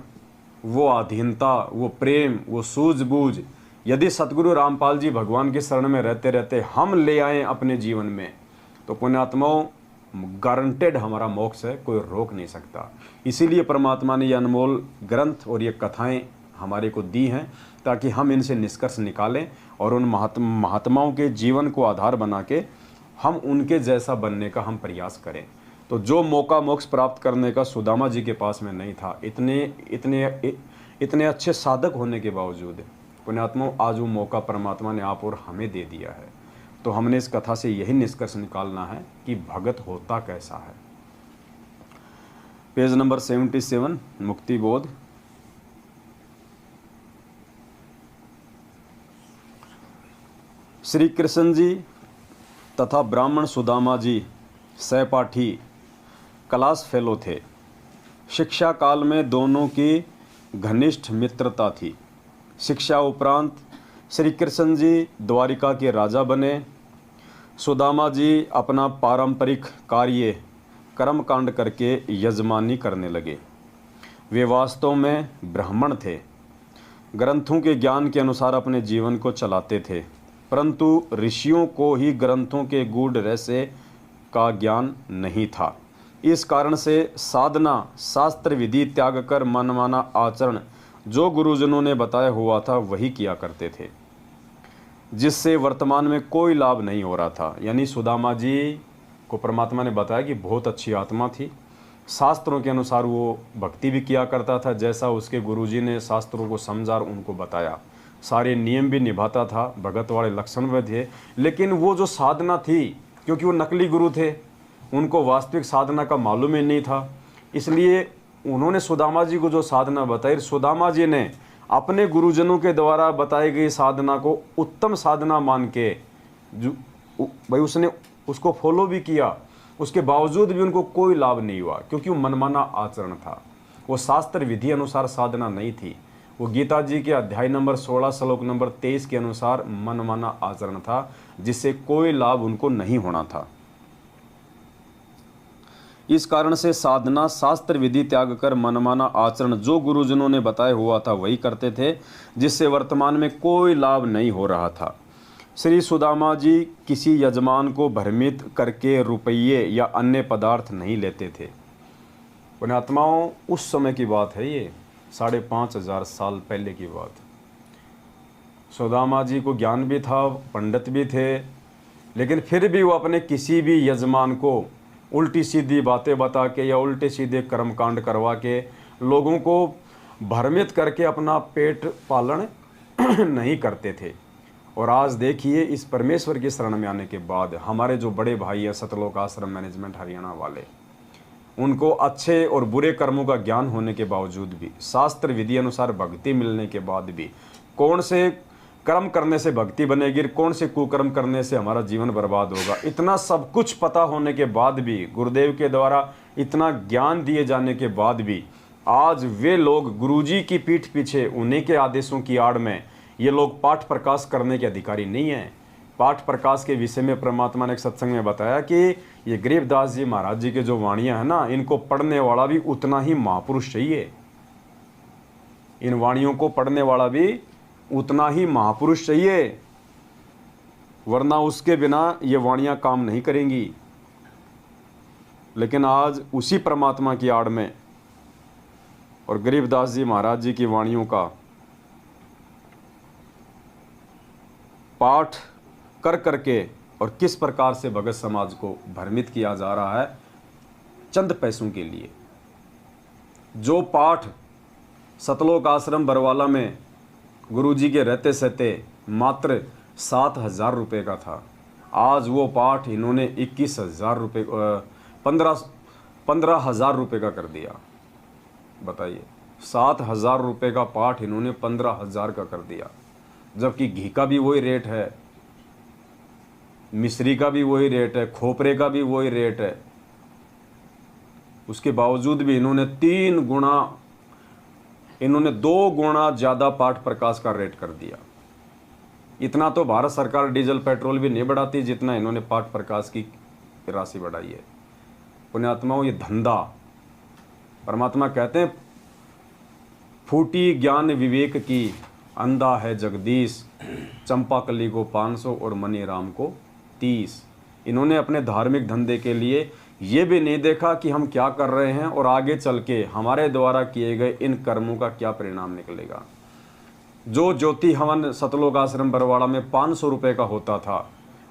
वो अधीनता, वो प्रेम, वो सूझबूझ, यदि सतगुरु रामपाल जी भगवान के शरण में रहते रहते हम ले आएँ अपने जीवन में, तो पुण्यात्माओं गारंटेड हमारा मोक्ष है, कोई रोक नहीं सकता। इसीलिए परमात्मा ने ये अनमोल ग्रंथ और ये कथाएं हमारे को दी हैं, ताकि हम इनसे निष्कर्ष निकालें और उन महात्माओं के जीवन को आधार बना के हम उनके जैसा बनने का हम प्रयास करें। तो जो मौका मोक्ष प्राप्त करने का सुदामा जी के पास में नहीं था, इतने अच्छे साधक होने के बावजूद, पुण्यात्माओं आज वो मौका परमात्मा ने आप और हमें दे दिया है। तो हमने इस कथा से यही निष्कर्ष निकालना है कि भगत होता कैसा है। पेज नंबर 77 मुक्ति बोध। श्री कृष्ण जी तथा ब्राह्मण सुदामा जी सहपाठी क्लास फेलो थे। शिक्षा काल में दोनों की घनिष्ठ मित्रता थी। शिक्षा उपरांत श्री कृष्ण जी द्वारिका के राजा बने। सुदामा जी अपना पारंपरिक कार्य कर्मकांड करके यजमानी करने लगे। वे वास्तव में ब्राह्मण थे, ग्रंथों के ज्ञान के अनुसार अपने जीवन को चलाते थे, परंतु ऋषियों को ही ग्रंथों के गूढ़ रहस्य का ज्ञान नहीं था। इस कारण से साधना, शास्त्र विधि त्याग कर मनमाना आचरण जो गुरुजनों ने बताया हुआ था वही किया करते थे, जिससे वर्तमान में कोई लाभ नहीं हो रहा था। यानी सुदामा जी को परमात्मा ने बताया कि बहुत अच्छी आत्मा थी, शास्त्रों के अनुसार वो भक्ति भी किया करता था, जैसा उसके गुरुजी ने शास्त्रों को समझा और उनको बताया, सारे नियम भी निभाता था, भगत वाले लक्षण भी थे। लेकिन वो जो साधना थी, क्योंकि वो नकली गुरु थे, उनको वास्तविक साधना का मालूम ही नहीं था, इसलिए उन्होंने सुदामा जी को जो साधना बताई, सुदामा जी ने अपने गुरुजनों के द्वारा बताई गई साधना को उत्तम साधना मान के जो भाई उसने उसको फॉलो भी किया, उसके बावजूद भी उनको कोई लाभ नहीं हुआ, क्योंकि वो मनमाना आचरण था, वो शास्त्र विधि अनुसार साधना नहीं थी, वो गीता जी के अध्याय नंबर 16 श्लोक नंबर 23 के अनुसार मनमाना आचरण था, जिससे कोई लाभ उनको नहीं होना था। इस कारण से साधना, शास्त्र विधि त्याग कर मनमाना आचरण जो गुरुजनों ने बताया हुआ था वही करते थे, जिससे वर्तमान में कोई लाभ नहीं हो रहा था। श्री सुदामा जी किसी यजमान को भ्रमित करके रुपये या अन्य पदार्थ नहीं लेते थे। पुण्यात्माओं, उस समय की बात है, ये 5,500 साल पहले की बात। सुदामा जी को ज्ञान भी था, पंडित भी थे, लेकिन फिर भी वो अपने किसी भी यजमान को उल्टी सीधी बातें बता के या उल्टे सीधे कर्मकांड करवा के लोगों को भ्रमित करके अपना पेट पालन नहीं करते थे। और आज देखिए, इस परमेश्वर की शरण में आने के बाद हमारे जो बड़े भाई हैं सतलोक आश्रम मैनेजमेंट हरियाणा वाले, उनको अच्छे और बुरे कर्मों का ज्ञान होने के बावजूद भी, शास्त्र विधि अनुसार भक्ति मिलने के बाद भी, कौन से कर्म करने से भक्ति बनेगी, कौन से कुकर्म करने से हमारा जीवन बर्बाद होगा, इतना सब कुछ पता होने के बाद भी, गुरुदेव के द्वारा इतना ज्ञान दिए जाने के बाद भी, आज वे लोग गुरुजी की पीठ पीछे उन्हीं के आदेशों की आड़ में ये लोग पाठ प्रकाश करने के अधिकारी नहीं हैं। पाठ प्रकाश के विषय में परमात्मा ने एक सत्संग में बताया कि ये गरीबदास जी महाराज जी के जो वाणियाँ हैं ना, इनको पढ़ने वाला भी उतना ही महापुरुष चाहिए। इन वाणियों को पढ़ने वाला भी उतना ही महापुरुष चाहिए, वरना उसके बिना ये वाणियाँ काम नहीं करेंगी। लेकिन आज उसी परमात्मा की आड़ में और गरीबदास जी महाराज जी की वाणियों का पाठ कर करके और किस प्रकार से भगत समाज को भ्रमित किया जा रहा है चंद पैसों के लिए। जो पाठ सतलोक आश्रम बरवाला में गुरुजी के रहते सहते मात्र 7,000 रुपये का था, आज वो पाठ इन्होंने 21,000 रुपये 15,000 रुपये का कर दिया। बताइए, 7,000 रुपये का पाठ इन्होंने 15,000 का कर दिया, जबकि घी का भी वही रेट है, मिश्री का भी वही रेट है, खोपरे का भी वही रेट है। उसके बावजूद भी इन्होंने 2 गुना ज़्यादा पाठ प्रकाश का रेट कर दिया। इतना तो भारत सरकार डीजल पेट्रोल भी नहीं बढ़ाती जितना इन्होंने पाठ प्रकाश की राशि बढ़ाई है। पुण्यात्माओं, ये धंधा, परमात्मा कहते हैं फूटी ज्ञान विवेक की, अंधा है जगदीश, चंपाकली को 500 और मनी राम को 30। इन्होंने अपने धार्मिक धंधे के लिए ये भी नहीं देखा कि हम क्या कर रहे हैं और आगे चल के हमारे द्वारा किए गए इन कर्मों का क्या परिणाम निकलेगा। जो ज्योति हवन सतलोक आश्रम बरवाड़ा में 500 रुपये का होता था,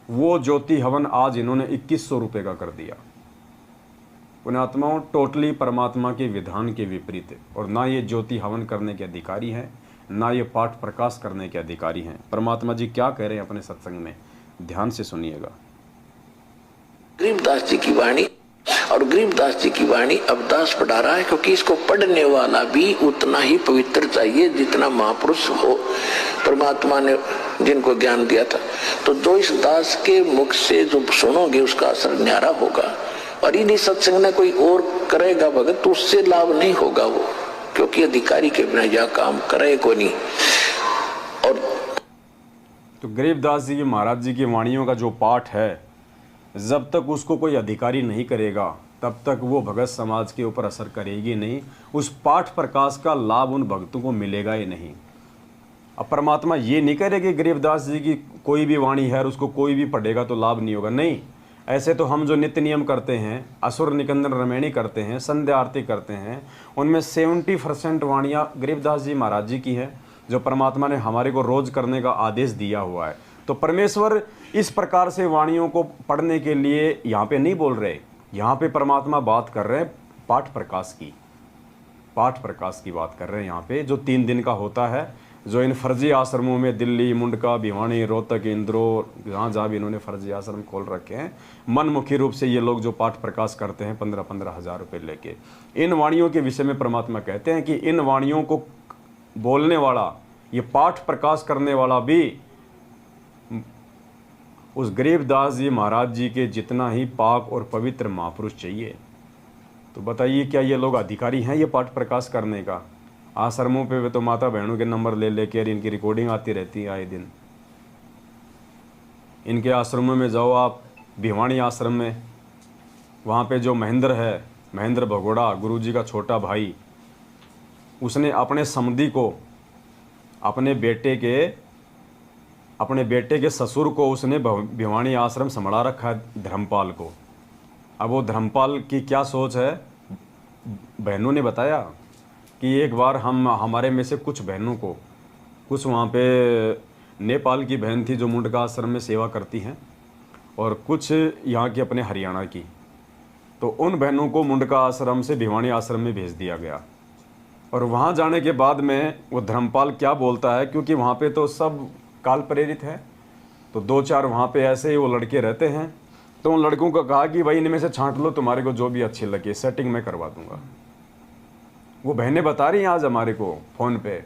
वो ज्योति हवन आज इन्होंने 2100 रुपये का कर दिया। पुण्यात्माओं, टोटली परमात्मा के विधान के विपरीत, और ना ये ज्योति हवन करने के अधिकारी हैं, ना ये पाठ प्रकाश करने के अधिकारी हैं। परमात्मा जी क्या कह रहे हैं अपने सत्संग में, ध्यान से सुनिएगा। गरीबदास जी की वाणी, और गरीबदास जी की वाणी अब दास पढ़ा रहा है, क्योंकि इसको पढ़ने वाला भी उतना ही पवित्र चाहिए जितना महापुरुष हो परमात्मा ने जिनको ज्ञान दिया था। तो जो इस दास के मुख से जो सुनोगे उसका असर न्यारा होगा, और इन्हीं सत्संग में कोई और करेगा भगत तो उससे लाभ नहीं होगा वो, क्योंकि अधिकारी के बिना यह काम करे को नहीं। और तो गरीबदास जी की महाराज जी की वाणियों का जो पाठ है, जब तक उसको कोई अधिकारी नहीं करेगा तब तक वो भगत समाज के ऊपर असर करेगी नहीं, उस पाठ प्रकाश का लाभ उन भक्तों को मिलेगा ही नहीं। अब परमात्मा ये नहीं करेगी गरीबदास जी की कोई भी वाणी है और उसको कोई भी पढ़ेगा तो लाभ नहीं होगा, नहीं। ऐसे तो हम जो नित्य नियम करते हैं, असुर निकंदन रमैणी करते हैं, संध्या आरती करते हैं, उनमें 70% वाणियाँ गरीबदास जी महाराज जी की हैं, जो परमात्मा ने हमारे को रोज करने का आदेश दिया हुआ है। तो परमेश्वर इस प्रकार से वाणियों को पढ़ने के लिए यहाँ पे नहीं बोल रहे, यहाँ पे परमात्मा बात कर रहे हैं पाठ प्रकाश की, पाठ प्रकाश की बात कर रहे हैं यहाँ पे, जो 3 दिन का होता है, जो इन फर्जी आश्रमों में दिल्ली, मुंडका, भिवानी, रोहतक, इंदौर, जहाँ भी इन्होंने फर्जी आश्रम खोल रखे हैं, मनमुखी रूप से ये लोग जो पाठ प्रकाश करते हैं 15-15 हज़ार रुपये लेके। इन वाणियों के विषय में परमात्मा कहते हैं कि इन वाणियों को बोलने वाला, ये पाठ प्रकाश करने वाला भी उस गरीबदास जी महाराज जी के जितना ही पाक और पवित्र महापुरुष चाहिए। तो बताइए, क्या ये लोग अधिकारी हैं ये पाठ प्रकाश करने का? आश्रमों पे तो माता बहनों के नंबर ले लेकर इनकी रिकॉर्डिंग आती रहती है आए दिन। इनके आश्रमों में जाओ आप, भिवानी आश्रम में, वहाँ पे जो महेंद्र है, महेंद्र भगोड़ा, गुरुजी का छोटा भाई, उसने अपने समधी को, अपने बेटे के ससुर को उसने भिवानी आश्रम संभाला रखा है, धर्मपाल को। अब वो धर्मपाल की क्या सोच है, बहनों ने बताया कि एक बार हमारे में से कुछ बहनों को, कुछ वहाँ पे नेपाल की बहन थी जो मुंडका आश्रम में सेवा करती हैं, और कुछ यहाँ की अपने हरियाणा की, तो उन बहनों को मुंडका आश्रम से भिवानी आश्रम में भेज दिया गया। और वहाँ जाने के बाद में वो धर्मपाल क्या बोलता है, क्योंकि वहाँ पे तो सब काल प्रेरित है, तो 2-4 वहाँ पे ऐसे ही वो लड़के रहते हैं, तो उन लड़कों को कहा कि भाई इनमें से छांट लो, तुम्हारे को जो भी अच्छी लगे, सेटिंग मैं करवा दूंगा। वो बहनें बता रही हैं आज हमारे को फ़ोन पे,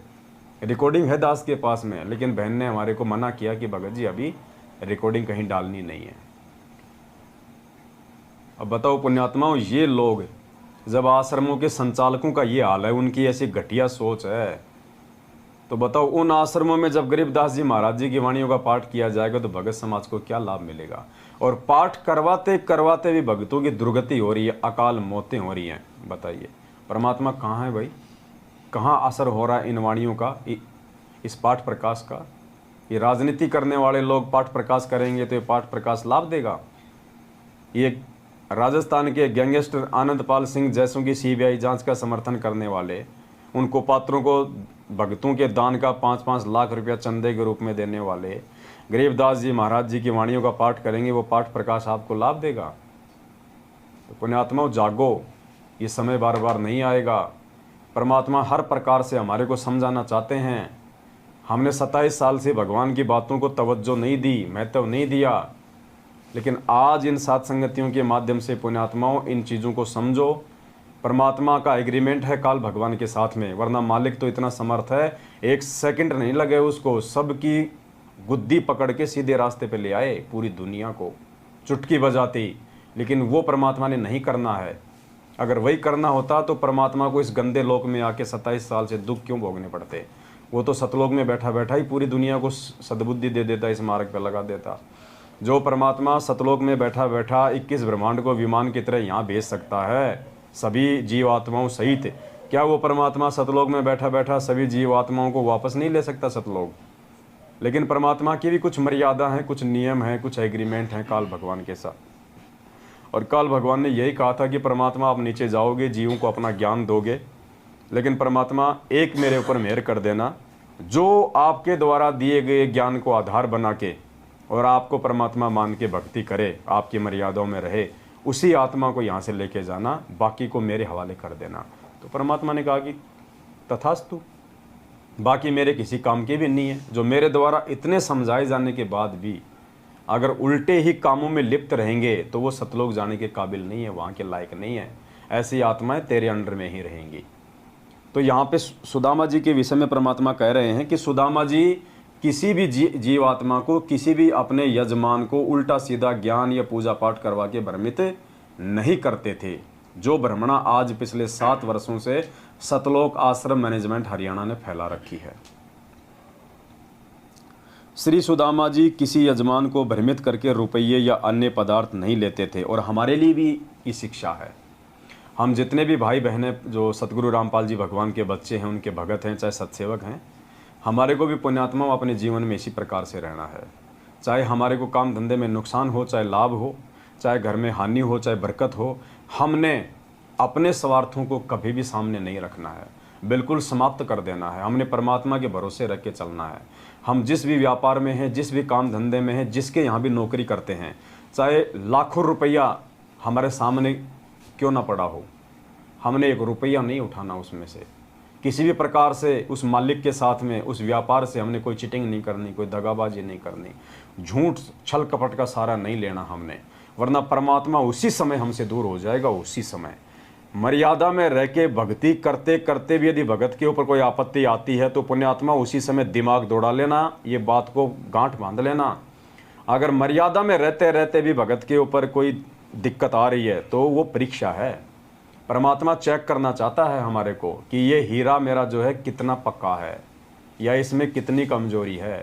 रिकॉर्डिंग है दास के पास में, लेकिन बहन ने हमारे को मना किया कि भगत जी अभी रिकॉर्डिंग कहीं डालनी नहीं है। अब बताओ पुण्यात्माओं, ये लोग जब आश्रमों के संचालकों का ये हाल है, उनकी ऐसी घटिया सोच है, तो बताओ उन आश्रमों में जब गरीबदास जी महाराज जी की वाणियों का पाठ किया जाएगा तो भगत समाज को क्या लाभ मिलेगा। और पाठ करवाते करवाते भी भक्तों की दुर्गति हो रही है, अकाल मौतें हो रही हैं। बताइए परमात्मा कहाँ है भाई, कहाँ असर हो रहा है इन वाणियों का, इस पाठ प्रकाश का। ये राजनीति करने वाले लोग पाठ प्रकाश करेंगे तो ये पाठ प्रकाश लाभ देगा। ये राजस्थान के गैंगस्टर आनंदपाल सिंह जैसों की सीबीआई जांच का समर्थन करने वाले, उनको पात्रों को भक्तों के दान का 5-5 लाख रुपया चंदे के रूप में देने वाले गरीबदास जी महाराज जी की वाणियों का पाठ करेंगे, वो पाठ प्रकाश आपको लाभ देगा। तो पुण्यात्माओं जागो, ये समय बार बार नहीं आएगा। परमात्मा हर प्रकार से हमारे को समझाना चाहते हैं। हमने 27 साल से भगवान की बातों को तवज्जो नहीं दी, महत्व नहीं दिया, लेकिन आज इन सात संगतियों के माध्यम से पुण्यात्माओं इन चीज़ों को समझो। परमात्मा का एग्रीमेंट है काल भगवान के साथ में, वरना मालिक तो इतना समर्थ है, 1 सेकंड नहीं लगे उसको सबकी गुद्दी पकड़ के सीधे रास्ते पे ले आए, पूरी दुनिया को चुटकी बजाती। लेकिन वो परमात्मा ने नहीं करना है। अगर वही करना होता तो परमात्मा को इस गंदे लोक में आके 27 साल से दुख क्यों भोगने पड़ते। वो तो सतलोक में बैठा बैठा ही पूरी दुनिया को सद्बुद्धि दे देता, इस मार्ग पर लगा देता। जो परमात्मा सतलोक में बैठा बैठा 21 ब्रह्मांड को विमान की तरह यहाँ भेज सकता है सभी जीवात्माओं सहित, क्या वो परमात्मा सतलोक में बैठा बैठा सभी जीवात्माओं को वापस नहीं ले सकता सतलोक। लेकिन परमात्मा की भी कुछ मर्यादा है, कुछ नियम है, कुछ एग्रीमेंट है काल भगवान के साथ। और काल भगवान ने यही कहा था कि परमात्मा आप नीचे जाओगे, जीवों को अपना ज्ञान दोगे, लेकिन परमात्मा एक मेरे ऊपर मेहर कर देना, जो आपके द्वारा दिए गए ज्ञान को आधार बना के और आपको परमात्मा मान के भक्ति करे, आपकी मर्यादाओं में रहे, उसी आत्मा को यहाँ से लेके जाना, बाकी को मेरे हवाले कर देना। तो परमात्मा ने कहा कि तथास्तु, बाकी मेरे किसी काम के भी नहीं है। जो मेरे द्वारा इतने समझाए जाने के बाद भी अगर उल्टे ही कामों में लिप्त रहेंगे तो वो सतलोक जाने के काबिल नहीं है, वहाँ के लायक नहीं है। ऐसी आत्माएं तेरे अंडर में ही रहेंगी। तो यहाँ पे सुदामा जी के विषय में परमात्मा कह रहे हैं कि सुदामा जी किसी भी जीवात्मा को, किसी भी अपने यजमान को उल्टा सीधा ज्ञान या पूजा पाठ करवा के भ्रमित नहीं करते थे। जो भ्रमणा आज पिछले 7 वर्षों से सतलोक आश्रम मैनेजमेंट हरियाणा ने फैला रखी है। श्री सुदामा जी किसी यजमान को भ्रमित करके रुपये या अन्य पदार्थ नहीं लेते थे। और हमारे लिए भी ये शिक्षा है। हम जितने भी भाई बहनें जो सतगुरु रामपाल जी भगवान के बच्चे हैं, उनके भगत हैं, चाहे सत्सेवक हैं, हमारे को भी पुण्यात्मा अपने जीवन में इसी प्रकार से रहना है। चाहे हमारे को काम धंधे में नुकसान हो, चाहे लाभ हो, चाहे घर में हानि हो, चाहे बरकत हो, हमने अपने स्वार्थों को कभी भी सामने नहीं रखना है, बिल्कुल समाप्त कर देना है। हमने परमात्मा के भरोसे रख के चलना है। हम जिस भी व्यापार में हैं, जिस भी काम धंधे में हैं, जिसके यहाँ भी नौकरी करते हैं, चाहे लाखों रुपया हमारे सामने क्यों ना पड़ा हो, हमने 1 रुपया नहीं उठाना उसमें से। किसी भी प्रकार से उस मालिक के साथ में, उस व्यापार से हमने कोई चिटिंग नहीं करनी, कोई दगाबाजी नहीं करनी, झूठ छल कपट का सारा नहीं लेना हमने, वरना परमात्मा उसी समय हमसे दूर हो जाएगा। उसी समय मर्यादा में रह के भक्ति करते करते भी यदि भगत के ऊपर कोई आपत्ति आती है तो पुण्यात्मा उसी समय दिमाग दौड़ा लेना, ये बात को गांठ बांध लेना। अगर मर्यादा में रहते रहते भी भगत के ऊपर कोई दिक्कत आ रही है तो वो परीक्षा है। परमात्मा चेक करना चाहता है हमारे को कि ये हीरा मेरा जो है कितना पक्का है या इसमें कितनी कमजोरी है,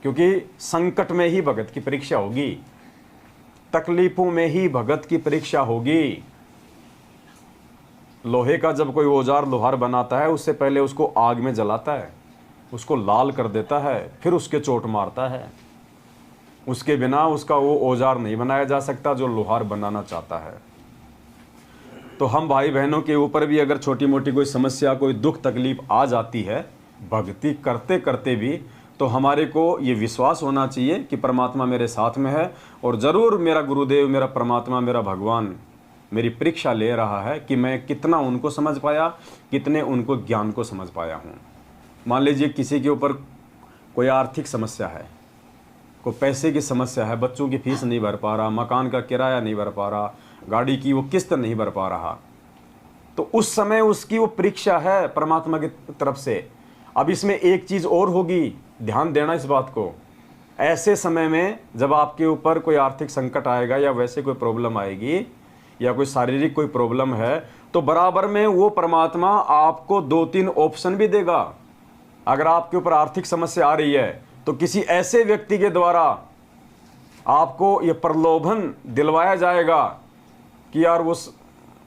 क्योंकि संकट में ही भगत की परीक्षा होगी, तकलीफों में ही भगत की परीक्षा होगी। लोहे का जब कोई औजार लोहार बनाता है, उससे पहले उसको आग में जलाता है, उसको लाल कर देता है, फिर उसके चोट मारता है। उसके बिना उसका वो औजार नहीं बनाया जा सकता जो लोहार बनाना चाहता है। तो हम भाई बहनों के ऊपर भी अगर छोटी मोटी कोई समस्या, कोई दुख तकलीफ आ जाती है भक्ति करते करते भी, तो हमारे को ये विश्वास होना चाहिए कि परमात्मा मेरे साथ में है और ज़रूर मेरा गुरुदेव, मेरा परमात्मा, मेरा भगवान मेरी परीक्षा ले रहा है कि मैं कितना उनको समझ पाया, कितने उनको ज्ञान को समझ पाया हूँ। मान लीजिए किसी के ऊपर कोई आर्थिक समस्या है, कोई पैसे की समस्या है, बच्चों की फीस नहीं भर पा रहा, मकान का किराया नहीं भर पा रहा, गाड़ी की वो किस्त नहीं भर पा रहा, तो उस समय उसकी वो परीक्षा है परमात्मा की तरफ से। अब इसमें एक चीज़ और होगी, ध्यान देना इस बात को। ऐसे समय में जब आपके ऊपर कोई आर्थिक संकट आएगा या वैसे कोई प्रॉब्लम आएगी या कोई शारीरिक कोई प्रॉब्लम है, तो बराबर में वो परमात्मा आपको 2-3 ऑप्शन भी देगा। अगर आपके ऊपर आर्थिक समस्या आ रही है तो किसी ऐसे व्यक्ति के द्वारा आपको ये प्रलोभन दिलवाया जाएगा कि यार वो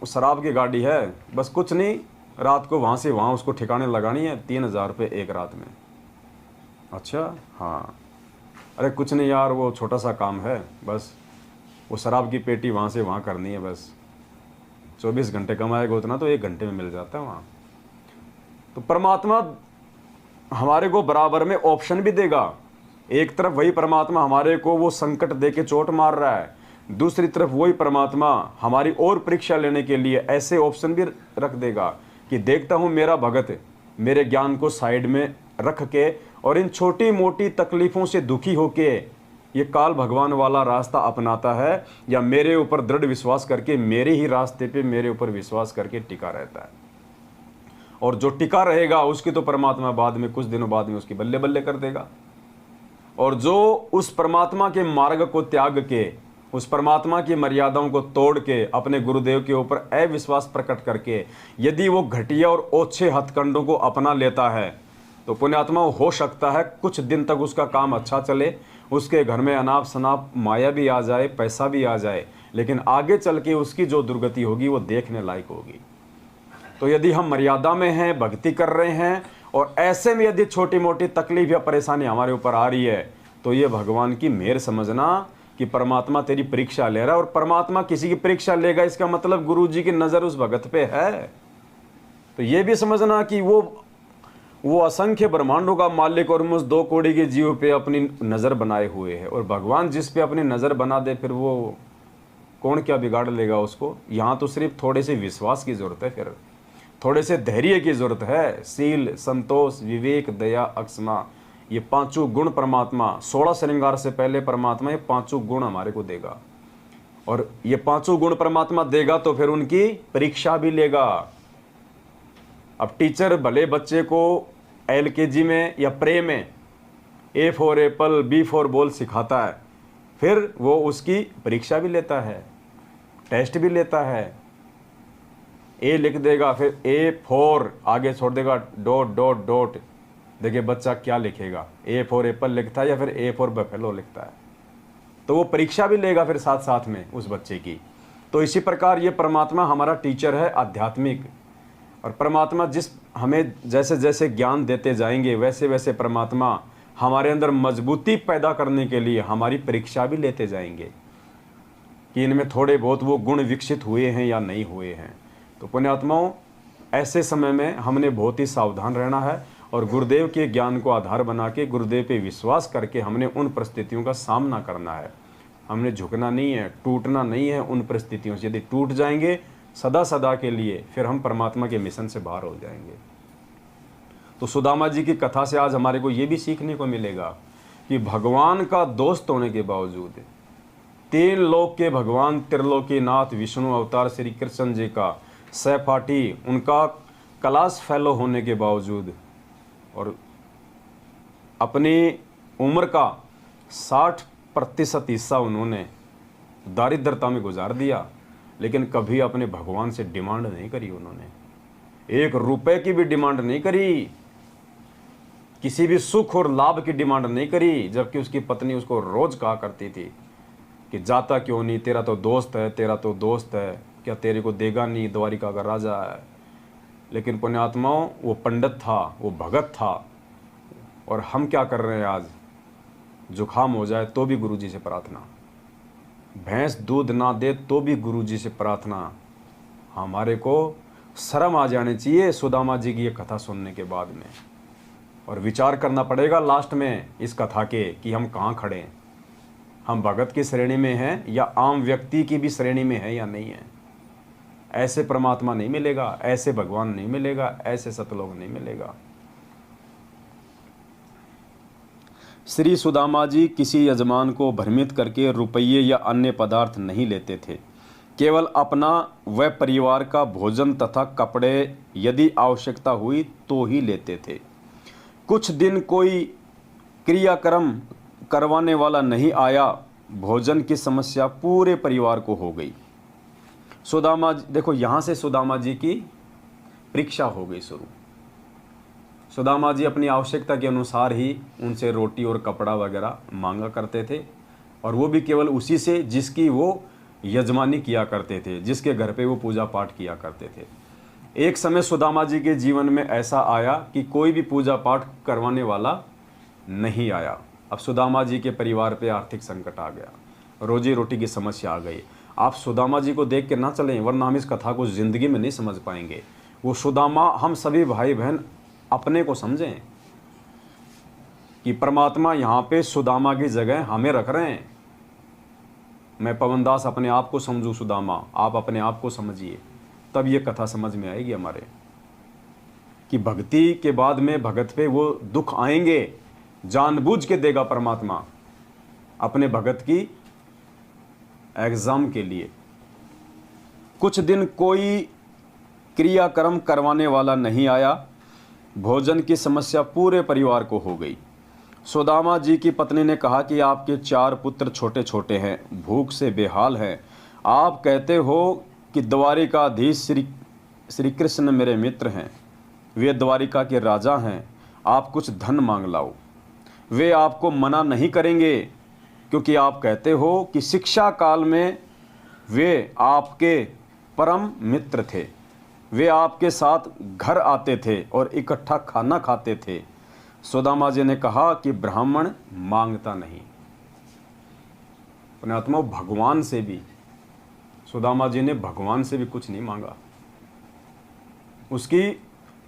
शराब की गाड़ी है, बस कुछ नहीं, रात को वहाँ से वहाँ उसको ठिकाने लगानी है, 3,000 रुपये एक रात में। अच्छा, हाँ, अरे कुछ नहीं यार, वो छोटा सा काम है, बस वो शराब की पेटी वहाँ से वहाँ करनी है, बस 24 घंटे कमाएगा उतना तो 1 घंटे में मिल जाता है वहाँ। तो परमात्मा हमारे को बराबर में ऑप्शन भी देगा। एक तरफ वही परमात्मा हमारे को वो संकट दे के चोट मार रहा है, दूसरी तरफ वही परमात्मा हमारी और परीक्षा लेने के लिए ऐसे ऑप्शन भी रख देगा कि देखता हूँ मेरा भगत मेरे ज्ञान को साइड में रख के और इन छोटी मोटी तकलीफ़ों से दुखी होके ये काल भगवान वाला रास्ता अपनाता है, या मेरे ऊपर दृढ़ विश्वास करके मेरे ही रास्ते पे मेरे ऊपर विश्वास करके टिका रहता है। और जो टिका रहेगा उसकी तो परमात्मा बाद में कुछ दिनों बाद में उसकी बल्ले बल्ले कर देगा। और जो उस परमात्मा के मार्ग को त्याग के, उस परमात्मा की मर्यादाओं को तोड़ के अपने गुरुदेव के ऊपर अविश्वास प्रकट करके यदि वो घटिया और ओछे हथकंडों को अपना लेता है, तो पुण्यात्मा हो सकता है कुछ दिन तक उसका काम अच्छा चले, उसके घर में अनाप शनाप माया भी आ जाए, पैसा भी आ जाए, लेकिन आगे चल के उसकी जो दुर्गति होगी वो देखने लायक होगी। तो यदि हम मर्यादा में हैं, भक्ति कर रहे हैं, और ऐसे में यदि छोटी मोटी तकलीफ या परेशानी हमारे ऊपर आ रही है, तो ये भगवान की मेहर समझना कि परमात्मा तेरी परीक्षा ले रहा है। और परमात्मा किसी की परीक्षा लेगा इसका मतलब गुरु जी की नज़र उस भगत पे है। तो ये भी समझना कि वो असंख्य ब्रह्मांडों का मालिक और मुझ 2 कौड़ी के जीव पे अपनी नज़र बनाए हुए है, और भगवान जिस पे अपनी नज़र बना दे फिर वो कौन क्या बिगाड़ लेगा उसको। यहाँ तो सिर्फ थोड़े से विश्वास की ज़रूरत है, फिर थोड़े से धैर्य की ज़रूरत है। शील, संतोष, विवेक, दया, अक्षमा, ये 5 गुण परमात्मा 16 श्रृंगार से पहले परमात्मा ये 5 गुण हमारे को देगा, और ये 5 गुण परमात्मा देगा तो फिर उनकी परीक्षा भी लेगा। अब टीचर भले बच्चे को LKG में या प्रे में A for Apple, B for ball सिखाता है, फिर वो उसकी परीक्षा भी लेता है, टेस्ट भी लेता है। A लिख देगा, फिर A फॉर आगे छोड़ देगा डॉट डॉट डॉट, देखिए बच्चा क्या लिखेगा, A फॉर एप्पल लिखता है या फिर A फॉर बफेलो लिखता है, तो वो परीक्षा भी लेगा फिर साथ साथ में उस बच्चे की। तो इसी प्रकार ये परमात्मा हमारा टीचर है आध्यात्मिक, और परमात्मा जिस हमें जैसे जैसे ज्ञान देते जाएंगे वैसे वैसे परमात्मा हमारे अंदर मजबूती पैदा करने के लिए हमारी परीक्षा भी लेते जाएंगे कि इनमें थोड़े बहुत वो गुण विकसित हुए हैं या नहीं हुए हैं। तो पुण्यात्माओं, ऐसे समय में हमने बहुत ही सावधान रहना है, और गुरुदेव के ज्ञान को आधार बना के गुरुदेव पे विश्वास करके हमने उन परिस्थितियों का सामना करना है। हमने झुकना नहीं है, टूटना नहीं है उन परिस्थितियों से। यदि टूट जाएंगे सदा सदा के लिए, फिर हम परमात्मा के मिशन से बाहर हो जाएंगे। तो सुदामा जी की कथा से आज हमारे को ये भी सीखने को मिलेगा कि भगवान का दोस्त होने के बावजूद, 3 लोक के भगवान त्रिलोकीनाथ विष्णु अवतार श्री कृष्ण जी का सहपाठी, उनका क्लास फेलो होने के बावजूद, और अपनी उम्र का 60% हिस्सा उन्होंने दारिद्रता में गुजार दिया, लेकिन कभी अपने भगवान से डिमांड नहीं करी। उन्होंने 1 रुपए की भी डिमांड नहीं करी, किसी भी सुख और लाभ की डिमांड नहीं करी, जबकि उसकी पत्नी उसको रोज कहा करती थी कि जाता क्यों नहीं, तेरा तो दोस्त है, तेरा तो दोस्त है, क्या तेरे को देगा नहीं, द्वारिका का राजा है। लेकिन पुण्यात्माओं, वो पंडित था, वो भगत था, और हम क्या कर रहे हैं आज? जुखाम हो जाए तो भी गुरुजी से प्रार्थना, भैंस दूध ना दे तो भी गुरुजी से प्रार्थना। हमारे को शर्म आ जानी चाहिए सुदामा जी की ये कथा सुनने के बाद में, और विचार करना पड़ेगा लास्ट में इस कथा के कि हम कहाँ खड़े हैं। हम भगत की श्रेणी में हैं या आम व्यक्ति की भी श्रेणी में हैं या नहीं है। ऐसे परमात्मा नहीं मिलेगा, ऐसे भगवान नहीं मिलेगा, ऐसे सतलोक नहीं मिलेगा। श्री सुदामा जी किसी यजमान को भ्रमित करके रुपये या अन्य पदार्थ नहीं लेते थे। केवल अपना व परिवार का भोजन तथा कपड़े यदि आवश्यकता हुई तो ही लेते थे। कुछ दिन कोई क्रियाक्रम करवाने वाला नहीं आया, भोजन की समस्या पूरे परिवार को हो गई। सुदामा देखो, यहाँ से सुदामा जी की परीक्षा हो गई शुरू। सुदामा जी अपनी आवश्यकता के अनुसार ही उनसे रोटी और कपड़ा वगैरह मांगा करते थे, और वो भी केवल उसी से जिसकी वो यजमानी किया करते थे, जिसके घर पे वो पूजा पाठ किया करते थे। एक समय सुदामा जी के जीवन में ऐसा आया कि कोई भी पूजा पाठ करवाने वाला नहीं आया। अब सुदामा जी के परिवार पे आर्थिक संकट आ गया, रोजी रोटी की समस्या आ गई। आप सुदामा जी को देख के ना चलें, वरना हम इस कथा को ज़िंदगी में नहीं समझ पाएंगे। वो सुदामा, हम सभी भाई बहन अपने को समझें कि परमात्मा यहाँ पे सुदामा की जगह हमें रख रहे हैं। मैं पवनदास अपने आप को समझूं, सुदामा आप अपने आप को समझिए, तब ये कथा समझ में आएगी हमारे, कि भक्ति के बाद में भगत पे वो दुख आएंगे, जानबूझ के देगा परमात्मा अपने भगत की एग्जाम के लिए। कुछ दिन कोई क्रियाक्रम करवाने वाला नहीं आया, भोजन की समस्या पूरे परिवार को हो गई। सुदामा जी की पत्नी ने कहा कि आपके 4 पुत्र छोटे छोटे हैं, भूख से बेहाल हैं। आप कहते हो कि द्वारिकाधीश श्री कृष्ण मेरे मित्र हैं, वे द्वारिका के राजा हैं, आप कुछ धन मांग लाओ। वे आपको मना नहीं करेंगे, क्योंकि आप कहते हो कि शिक्षा काल में वे आपके परम मित्र थे। वे आपके साथ घर आते थे और इकट्ठा खाना खाते थे। सुदामा जी ने कहा कि ब्राह्मण मांगता नहीं। पुण्यात्मा, भगवान से भी सुदामा जी ने भगवान से भी कुछ नहीं मांगा। उसकी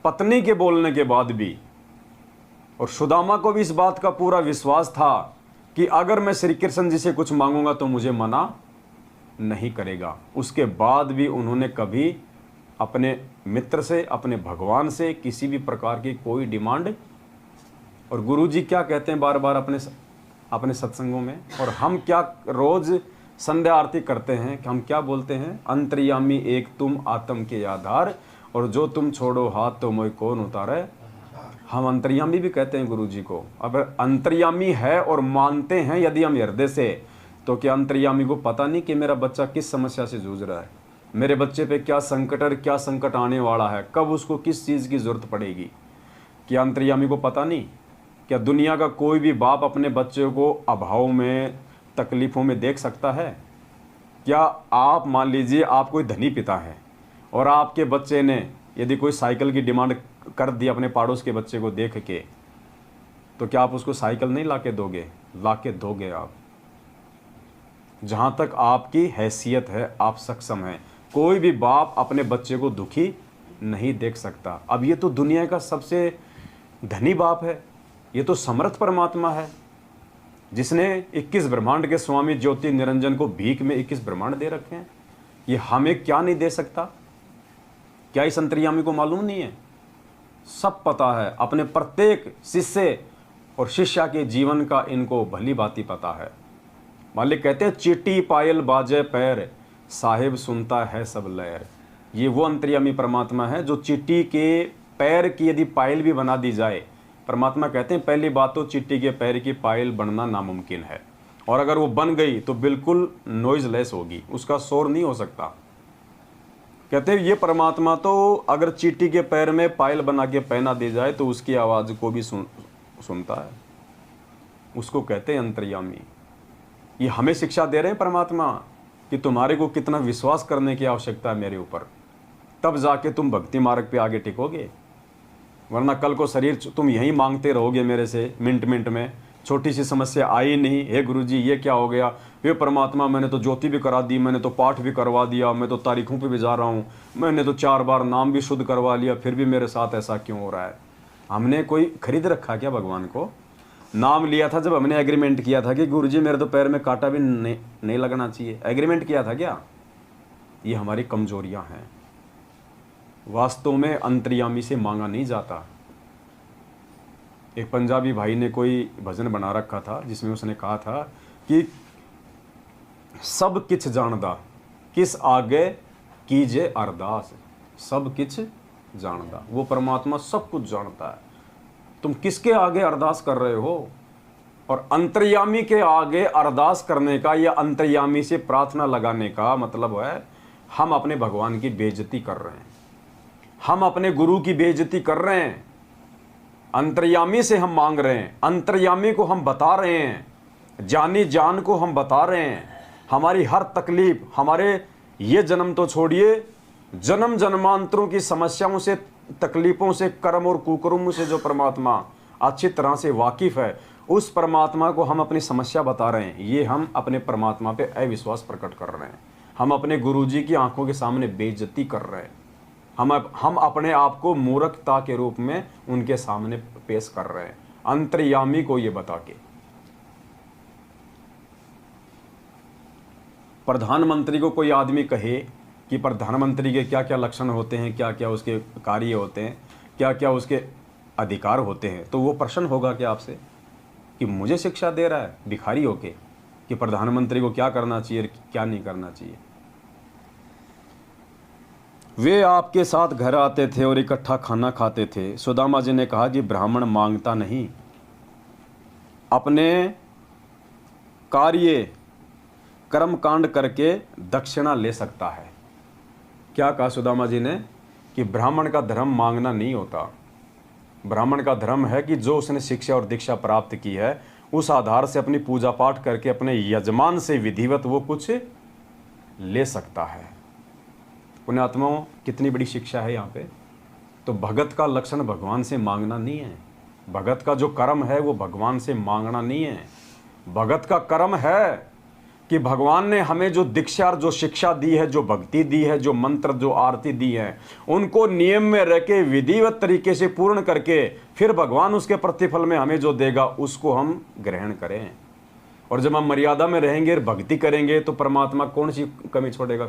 पत्नी के बोलने के बाद भी, और सुदामा को भी इस बात का पूरा विश्वास था कि अगर मैं श्री कृष्ण जी से कुछ मांगूंगा तो मुझे मना नहीं करेगा। उसके बाद भी उन्होंने कभी अपने मित्र से, अपने भगवान से किसी भी प्रकार की कोई डिमांड। और गुरुजी क्या कहते हैं बार बार अपने सत्संगों में, और हम क्या रोज संध्या आरती करते हैं कि हम क्या बोलते हैं, अंतर्यामी एक तुम आत्म के आधार, और जो तुम छोड़ो हाथ तो मोह कौन उतारे। हम अंतर्यामी भी कहते हैं गुरुजी को। अब अंतर्यामी है और मानते हैं यदि हम हृदय से, तो क्या अंतर्यामी को पता नहीं कि मेरा बच्चा किस समस्या से जूझ रहा है, मेरे बच्चे पे क्या संकट आने वाला है, कब उसको किस चीज़ की ज़रूरत पड़ेगी? क्या अंतर्यामी को पता नहीं? क्या दुनिया का कोई भी बाप अपने बच्चे को अभाव में, तकलीफ़ों में देख सकता है? क्या आप मान लीजिए आप कोई धनी पिता है और आपके बच्चे ने यदि कोई साइकिल की डिमांड कर दी अपने पड़ोस के बच्चे को देख के, तो क्या आप उसको साइकिल नहीं लाके दोगे? लाके दोगे आप। जहाँ तक आपकी हैसियत है, आप सक्षम हैं। कोई भी बाप अपने बच्चे को दुखी नहीं देख सकता। अब ये तो दुनिया का सबसे धनी बाप है, ये तो समर्थ परमात्मा है, जिसने 21 ब्रह्मांड के स्वामी ज्योति निरंजन को भीख में 21 ब्रह्मांड दे रखे हैं। ये हमें क्या नहीं दे सकता? क्या इस अंतर्यामी को मालूम नहीं है? सब पता है। अपने प्रत्येक शिष्य और शिष्या के जीवन का इनको भली भांति पता है। मालिक कहते हैं चीटी पायल बाजे पैर, साहिब सुनता है सब लहर। ये वो अंतर्यामी परमात्मा है जो चीटी के पैर की यदि पायल भी बना दी जाए, परमात्मा कहते हैं पहली बात तो चीटी के पैर की पायल बनना नामुमकिन है, और अगर वो बन गई तो बिल्कुल नॉइजलेस होगी, उसका शोर नहीं हो सकता। कहते हैं ये परमात्मा तो अगर चीटी के पैर में पायल बना के पहना दी जाए तो उसकी आवाज़ को भी सुनता है। उसको कहते हैं अंतर्यामी। ये हमें शिक्षा दे रहे हैं परमात्मा कि तुम्हारे को कितना विश्वास करने की आवश्यकता है मेरे ऊपर, तब जाके तुम भक्ति मार्ग पे आगे टिकोगे। वरना कल को शरीर तुम यहीं मांगते रहोगे मेरे से मिनट मिनट में, छोटी सी समस्या आई नहीं, हे गुरुजी ये क्या हो गया, ये परमात्मा मैंने तो ज्योति भी करा दी, मैंने तो पाठ भी करवा दिया, मैं तो तारीखों पे भी जा रहा हूँ, मैंने तो 4 बार नाम भी शुद्ध करवा लिया, फिर भी मेरे साथ ऐसा क्यों हो रहा है? हमने कोई खरीद रखा क्या भगवान को? नाम लिया था जब हमने एग्रीमेंट किया था कि गुरुजी मेरे तो पैर में कांटा भी नहीं लगना चाहिए, एग्रीमेंट किया था क्या? ये हमारी कमजोरियां हैं। वास्तव में अंतर्यामी से मांगा नहीं जाता। एक पंजाबी भाई ने कोई भजन बना रखा था जिसमें उसने कहा था कि सब किछ जानदा किस आगे कीजे अरदास। सब किछ जानदा, वो परमात्मा सब कुछ जानता है, तुम किसके आगे अरदास कर रहे हो। और अंतर्यामी के आगे अरदास करने का या अंतर्यामी से प्रार्थना लगाने का मतलब है हम अपने भगवान की बेइज्जती कर रहे हैं, हम अपने गुरु की बेइज्जती कर रहे हैं। अंतर्यामी से हम मांग रहे हैं, अंतर्यामी को हम बता रहे हैं, जानी जान को हम बता रहे हैं, हमारी हर तकलीफ, हमारे ये जन्म तो छोड़िए, जन्म जन्मांतरों की समस्याओं से, तकलीफों से, कर्म और कुकर्मों से जो परमात्मा अच्छी तरह से वाकिफ है, उस परमात्मा को हम अपनी समस्या बता रहे हैं। ये हम अपने परमात्मा पे अविश्वास प्रकट कर रहे हैं, हम अपने गुरुजी की आंखों के सामने बेइज्जती कर रहे हैं, हम अपने आप को मूर्खता के रूप में उनके सामने पेश कर रहे हैं अंतर्यामी को ये बता के। प्रधानमंत्री को कोई आदमी कहे कि प्रधानमंत्री के क्या क्या लक्षण होते हैं, क्या क्या उसके कार्य होते हैं, क्या क्या उसके अधिकार होते हैं, तो वो प्रश्न होगा कि आपसे कि मुझे शिक्षा दे रहा है भिखारी होके कि प्रधानमंत्री को क्या करना चाहिए, क्या नहीं करना चाहिए। वे आपके साथ घर आते थे और इकट्ठा खाना खाते थे। सुदामा जी ने कहा कि ब्राह्मण मांगता नहीं, अपने कार्य कर्म कांड करके दक्षिणा ले सकता है। क्या कहा सुदामा जी ने कि ब्राह्मण का धर्म मांगना नहीं होता। ब्राह्मण का धर्म है कि जो उसने शिक्षा और दीक्षा प्राप्त की है उस आधार से अपनी पूजा पाठ करके अपने यजमान से विधिवत वो कुछ ले सकता है। पुण्यात्माओं, कितनी बड़ी शिक्षा है यहाँ पे। तो भगत का लक्षण भगवान से मांगना नहीं है, भगत का जो कर्म है वो भगवान से मांगना नहीं है। भगत का कर्म है कि भगवान ने हमें जो दीक्षा और जो शिक्षा दी है, जो भक्ति दी है, जो मंत्र, जो आरती दी है, उनको नियम में रह के विधिवत तरीके से पूर्ण करके फिर भगवान उसके प्रतिफल में हमें जो देगा उसको हम ग्रहण करें। और जब हम मर्यादा में रहेंगे, भक्ति करेंगे, तो परमात्मा कौन सी कमी छोड़ेगा?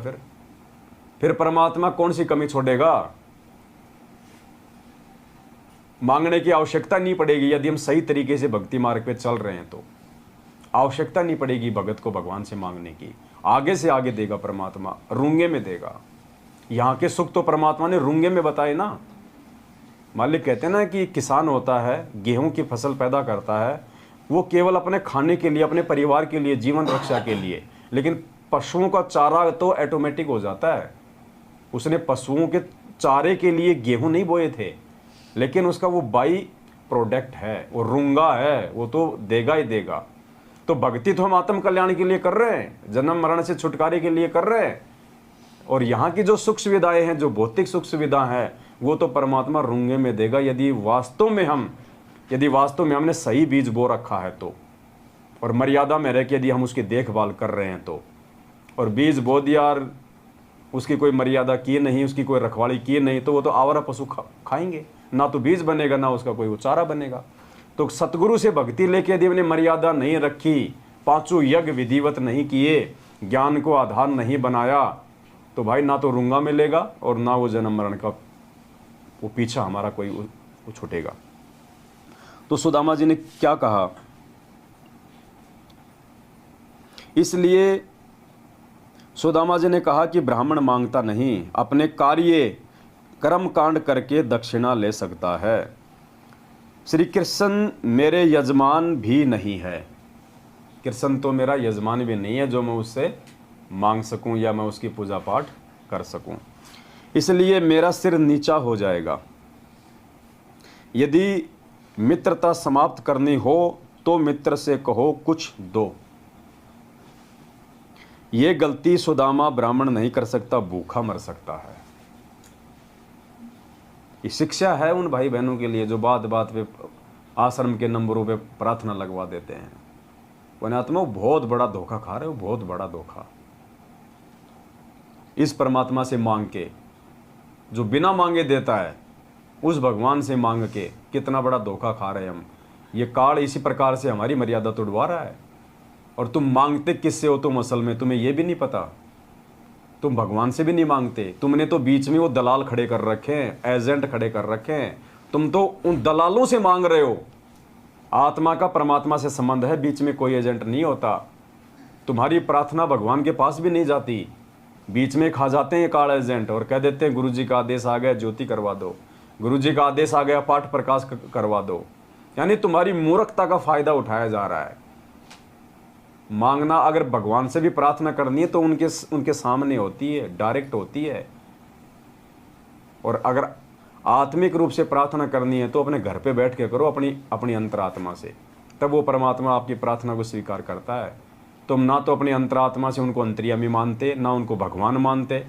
फिर परमात्मा कौन सी कमी छोड़ेगा? मांगने की आवश्यकता नहीं पड़ेगी। यदि हम सही तरीके से भक्ति मार्ग पे चल रहे हैं तो आवश्यकता नहीं पड़ेगी भगत को भगवान से मांगने की। आगे से आगे देगा परमात्मा, रूंगे में देगा। यहाँ के सुख तो परमात्मा ने रूंगे में बताए ना। मालिक कहते हैं ना कि किसान होता है, गेहूं की फसल पैदा करता है, वो केवल अपने खाने के लिए, अपने परिवार के लिए, जीवन रक्षा के लिए, लेकिन पशुओं का चारा तो ऑटोमेटिक हो जाता है। उसने पशुओं के चारे के लिए गेहूं नहीं बोए थे, लेकिन उसका वो बाई प्रोडक्ट है, वो रूंगा है, वो तो देगा ही देगा। तो भक्ति तो हम आत्म कल्याण के लिए कर रहे हैं, जन्म मरण से छुटकारे के लिए कर रहे हैं। और यहाँ की जो सुख सुविधाएं हैं, जो भौतिक सुख सुविधा है, वो तो परमात्मा रूंगे में देगा यदि वास्तव में हमने सही बीज बो रखा है तो, और मर्यादा में रह के यदि हम उसकी देखभाल कर रहे हैं तो। और बीज बो दिया और उसकी कोई मर्यादा की नहीं, उसकी कोई रखवाली की नहीं, तो वो तो आवारा पशु खाएंगे, ना तो बीज बनेगा, ना उसका कोई चारा बनेगा। तो सतगुरु से भक्ति लेके यदि हमने मर्यादा नहीं रखी, पांचों यज्ञ विधिवत नहीं किए, ज्ञान को आधार नहीं बनाया, तो भाई ना तो रूंगा मिलेगा और ना वो जन्म मरण का वो पीछा हमारा कोई वो छूटेगा। तो सुदामा जी ने क्या कहा? इसलिए सुदामा जी ने कहा कि ब्राह्मण मांगता नहीं, अपने कार्य कर्म कांड करके दक्षिणा ले सकता है। श्री कृष्ण मेरे यजमान भी नहीं है। कृष्ण तो मेरा यजमान भी नहीं है जो मैं उससे मांग सकूं या मैं उसकी पूजा पाठ कर सकूं। इसलिए मेरा सिर नीचा हो जाएगा। यदि मित्रता समाप्त करनी हो तो मित्र से कहो कुछ दो। ये गलती सुदामा ब्राह्मण नहीं कर सकता, भूखा मर सकता है। ये शिक्षा है उन भाई बहनों के लिए जो बात बात पे आश्रम के नंबरों पे प्रार्थना लगवा देते हैं। पुण्यात्मा बहुत बड़ा धोखा खा रहे हो, बहुत बड़ा धोखा। इस परमात्मा से मांग के, जो बिना मांगे देता है, उस भगवान से मांग के कितना बड़ा धोखा खा रहे हैं हम। ये काल इसी प्रकार से हमारी मर्यादा तोड़वा रहा है। और तुम मांगते किससे हो? तुम असल में तुम्हें यह भी नहीं पता। तुम भगवान से भी नहीं मांगते। तुमने तो बीच में वो दलाल खड़े कर रखे हैं, एजेंट खड़े कर रखे हैं, तुम तो उन दलालों से मांग रहे हो। आत्मा का परमात्मा से संबंध है, बीच में कोई एजेंट नहीं होता। तुम्हारी प्रार्थना भगवान के पास भी नहीं जाती, बीच में खा जाते हैं कार्ड एजेंट और कह देते हैं गुरु जी का आदेश आ गया, ज्योति करवा दो, गुरु जी का आदेश आ गया, पाठ प्रकाश करवा दो। यानी तुम्हारी मूर्खता का फायदा उठाया जा रहा है। मांगना अगर भगवान से भी प्रार्थना करनी है तो उनके सामने होती है, डायरेक्ट होती है। और अगर आत्मिक रूप से प्रार्थना करनी है तो अपने घर पे बैठ के करो, अपनी अंतरात्मा से, तब वो परमात्मा आपकी प्रार्थना को स्वीकार करता है। तुम ना तो अपनी अंतरात्मा से उनको अंतर्यामी मानते, ना उनको भगवान मानते,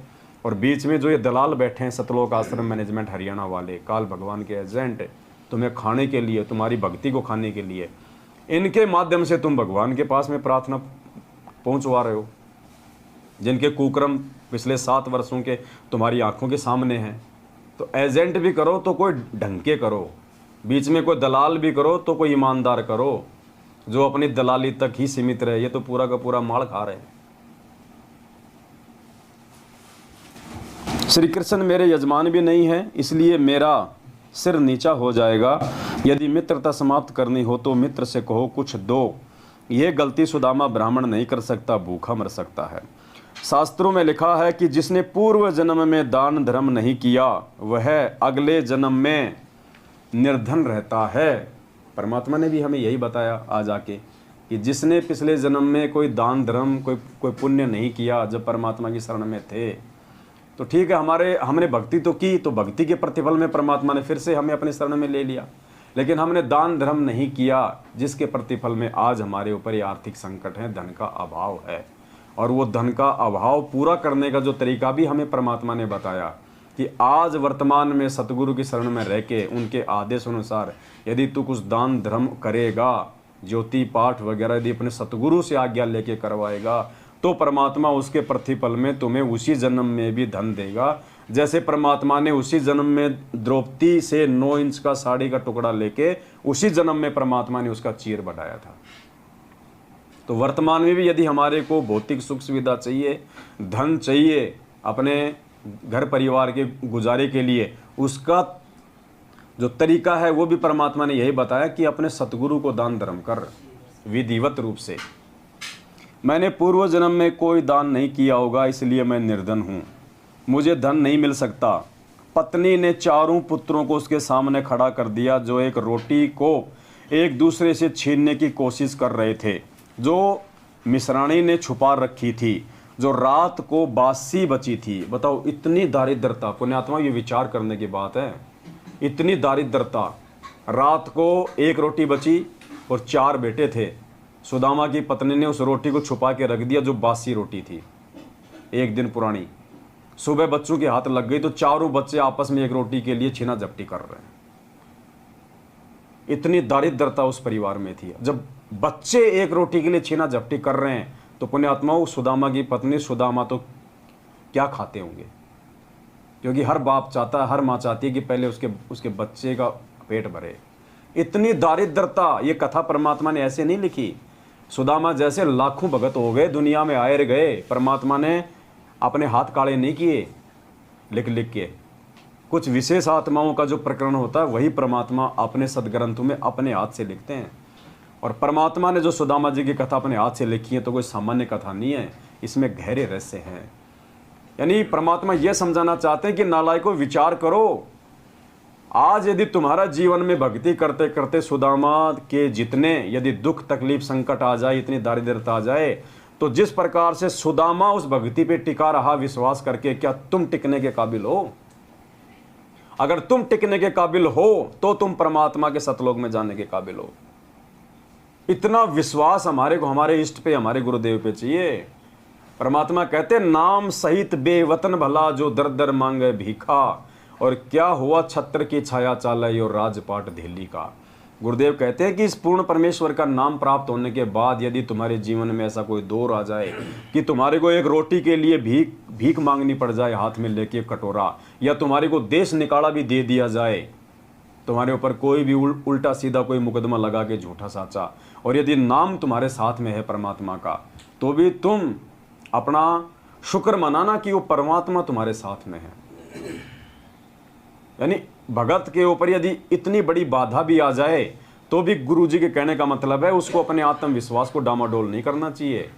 और बीच में जो ये दलाल बैठे हैं सतलोक आश्रम मैनेजमेंट हरियाणा वाले, काल भगवान के एजेंट, तुम्हें खाने के लिए, तुम्हारी भक्ति को खाने के लिए, इनके माध्यम से तुम भगवान के पास में प्रार्थना पहुंचवा रहे हो, जिनके कुकर्म पिछले 7 वर्षों के तुम्हारी आंखों के सामने हैं। तो एजेंट भी करो तो कोई ढंग के करो, बीच में कोई दलाल भी करो तो कोई ईमानदार करो, जो अपनी दलाली तक ही सीमित रहे। ये तो पूरा का पूरा माल खा रहे हैं। श्री कृष्ण मेरे यजमान भी नहीं है, इसलिए मेरा सिर नीचा हो जाएगा। यदि मित्रता समाप्त करनी हो तो मित्र से कहो कुछ दो। यह गलती सुदामा ब्राह्मण नहीं कर सकता, भूखा मर सकता है। शास्त्रों में लिखा है कि जिसने पूर्व जन्म में दान धर्म नहीं किया वह अगले जन्म में निर्धन रहता है। परमात्मा ने भी हमें यही बताया आज आके कि जिसने पिछले जन्म में कोई दान धर्म, कोई पुण्य नहीं किया, जब परमात्मा की शरण में थे, तो ठीक है, हमने भक्ति तो की, तो भक्ति के प्रतिफल में परमात्मा ने फिर से हमें अपनी शरण में ले लिया। लेकिन हमने दान धर्म नहीं किया, जिसके प्रतिफल में आज हमारे ऊपर ये आर्थिक संकट है, धन का अभाव है। और वो धन का अभाव पूरा करने का जो तरीका भी हमें परमात्मा ने बताया कि आज वर्तमान में सतगुरु की शरण में रह के उनके आदेश अनुसार यदि तू कुछ दान धर्म करेगा, ज्योति पाठ वगैरह यदि अपने सतगुरु से आज्ञा लेके करवाएगा, तो परमात्मा उसके प्रतिफल में तुम्हें उसी जन्म में भी धन देगा। जैसे परमात्मा ने उसी जन्म में द्रौपदी से 9 इंच का साड़ी का टुकड़ा लेके उसी जन्म में परमात्मा ने उसका चीर बढ़ाया था। तो वर्तमान में भी यदि हमारे को भौतिक सुख सुविधा चाहिए, धन चाहिए अपने घर परिवार के गुजारे के लिए, उसका जो तरीका है वो भी परमात्मा ने यही बताया कि अपने सतगुरु को दान धर्म कर विधिवत रूप से। मैंने पूर्व जन्म में कोई दान नहीं किया होगा, इसलिए मैं निर्धन हूँ, मुझे धन नहीं मिल सकता। पत्नी ने 4 पुत्रों को उसके सामने खड़ा कर दिया, जो एक रोटी को एक दूसरे से छीनने की कोशिश कर रहे थे, जो मिश्राणी ने छुपा रखी थी, जो रात को बासी बची थी। बताओ, इतनी दारिद्रता, पुण्यात्मा, ये विचार करने की बात है। इतनी दारिद्रता, रात को 1 रोटी बची और 4 बेटे थे। सुदामा की पत्नी ने उस रोटी को छुपा के रख दिया, जो बासी रोटी थी, 1 दिन पुरानी। सुबह बच्चों के हाथ लग गई तो 4 बच्चे आपस में 1 रोटी के लिए छीना झपटी कर रहे हैं। इतनी दारिद्रता उस परिवार में थी। जब बच्चे 1 रोटी के लिए छीना झपटी कर रहे हैं तो पुण्यात्माओं, सुदामा की पत्नी सुदामा तो क्या खाते होंगे, क्योंकि हर बाप चाहता है, हर माँ चाहती है कि पहले उसके बच्चे का पेट भरे। इतनी दारिद्रता, ये कथा परमात्मा ने ऐसे नहीं लिखी। सुदामा जैसे लाखों भगत हो गए, दुनिया में आए गए, परमात्मा ने अपने हाथ काले नहीं किए लिख के। कुछ विशेष आत्माओं का जो प्रकरण होता है वही परमात्मा अपने सदग्रंथों में अपने हाथ से लिखते हैं। और परमात्मा ने जो सुदामा जी की कथा अपने हाथ से लिखी है तो कोई सामान्य कथा नहीं है, इसमें गहरे रहस्य हैं। यानी परमात्मा यह समझाना चाहते हैं कि नालायकों, विचार करो। आज यदि तुम्हारा जीवन में भक्ति करते करते सुदामा के जितने यदि दुख तकलीफ संकट आ जाए, इतनी दारिद्रता आ जाए, तो जिस प्रकार से सुदामा उस भक्ति पे टिका रहा विश्वास करके, क्या तुम टिकने के काबिल हो? अगर तुम टिकने के काबिल हो तो तुम परमात्मा के सतलोक में जाने के काबिल हो। इतना विश्वास हमारे को हमारे इष्ट पे, हमारे गुरुदेव पे चाहिए। परमात्मा कहते नाम सहित बेवतन भला, जो दर दर मांगे भीखा, और क्या हुआ छत्र की छाया चालय और राजपाट दिल्ली का। गुरुदेव कहते हैं कि इस पूर्ण परमेश्वर का नाम प्राप्त होने के बाद यदि तुम्हारे जीवन में ऐसा कोई दौर आ जाए कि तुम्हारे को 1 रोटी के लिए भीख मांगनी पड़ जाए हाथ में लेके कटोरा, या तुम्हारे को देश निकाला भी दे दिया जाए, तुम्हारे ऊपर कोई भी उल्टा सीधा कोई मुकदमा लगा के झूठा साचा, और यदि नाम तुम्हारे साथ में है परमात्मा का, तो भी तुम अपना शुक्र मनाना कि वो परमात्मा तुम्हारे साथ में है। यानी भगत के ऊपर यदि इतनी बड़ी बाधा भी आ जाए तो भी गुरु जी के कहने का मतलब है उसको अपने आत्मविश्वास को डामाडोल नहीं करना चाहिए,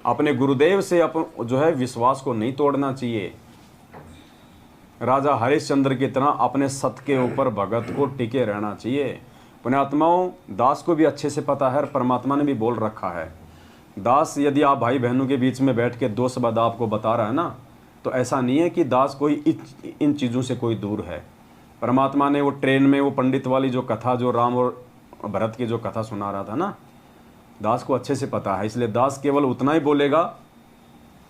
अपने गुरुदेव से जो है विश्वास को नहीं तोड़ना चाहिए। राजा हरिश्चंद्र की तरह अपने सत्य के ऊपर भगत को टिके रहना चाहिए। पुण्यात्माओं, दास को भी अच्छे से पता है और परमात्मा ने भी बोल रखा है। दास यदि आप भाई बहनों के बीच में बैठ के दो शब्द आपको बता रहा है ना, तो ऐसा नहीं है कि दास कोई इन चीज़ों से कोई दूर है। परमात्मा ने वो ट्रेन में वो पंडित वाली जो कथा, जो राम और भरत की जो कथा सुना रहा था ना, दास को अच्छे से पता है। इसलिए दास केवल उतना ही बोलेगा,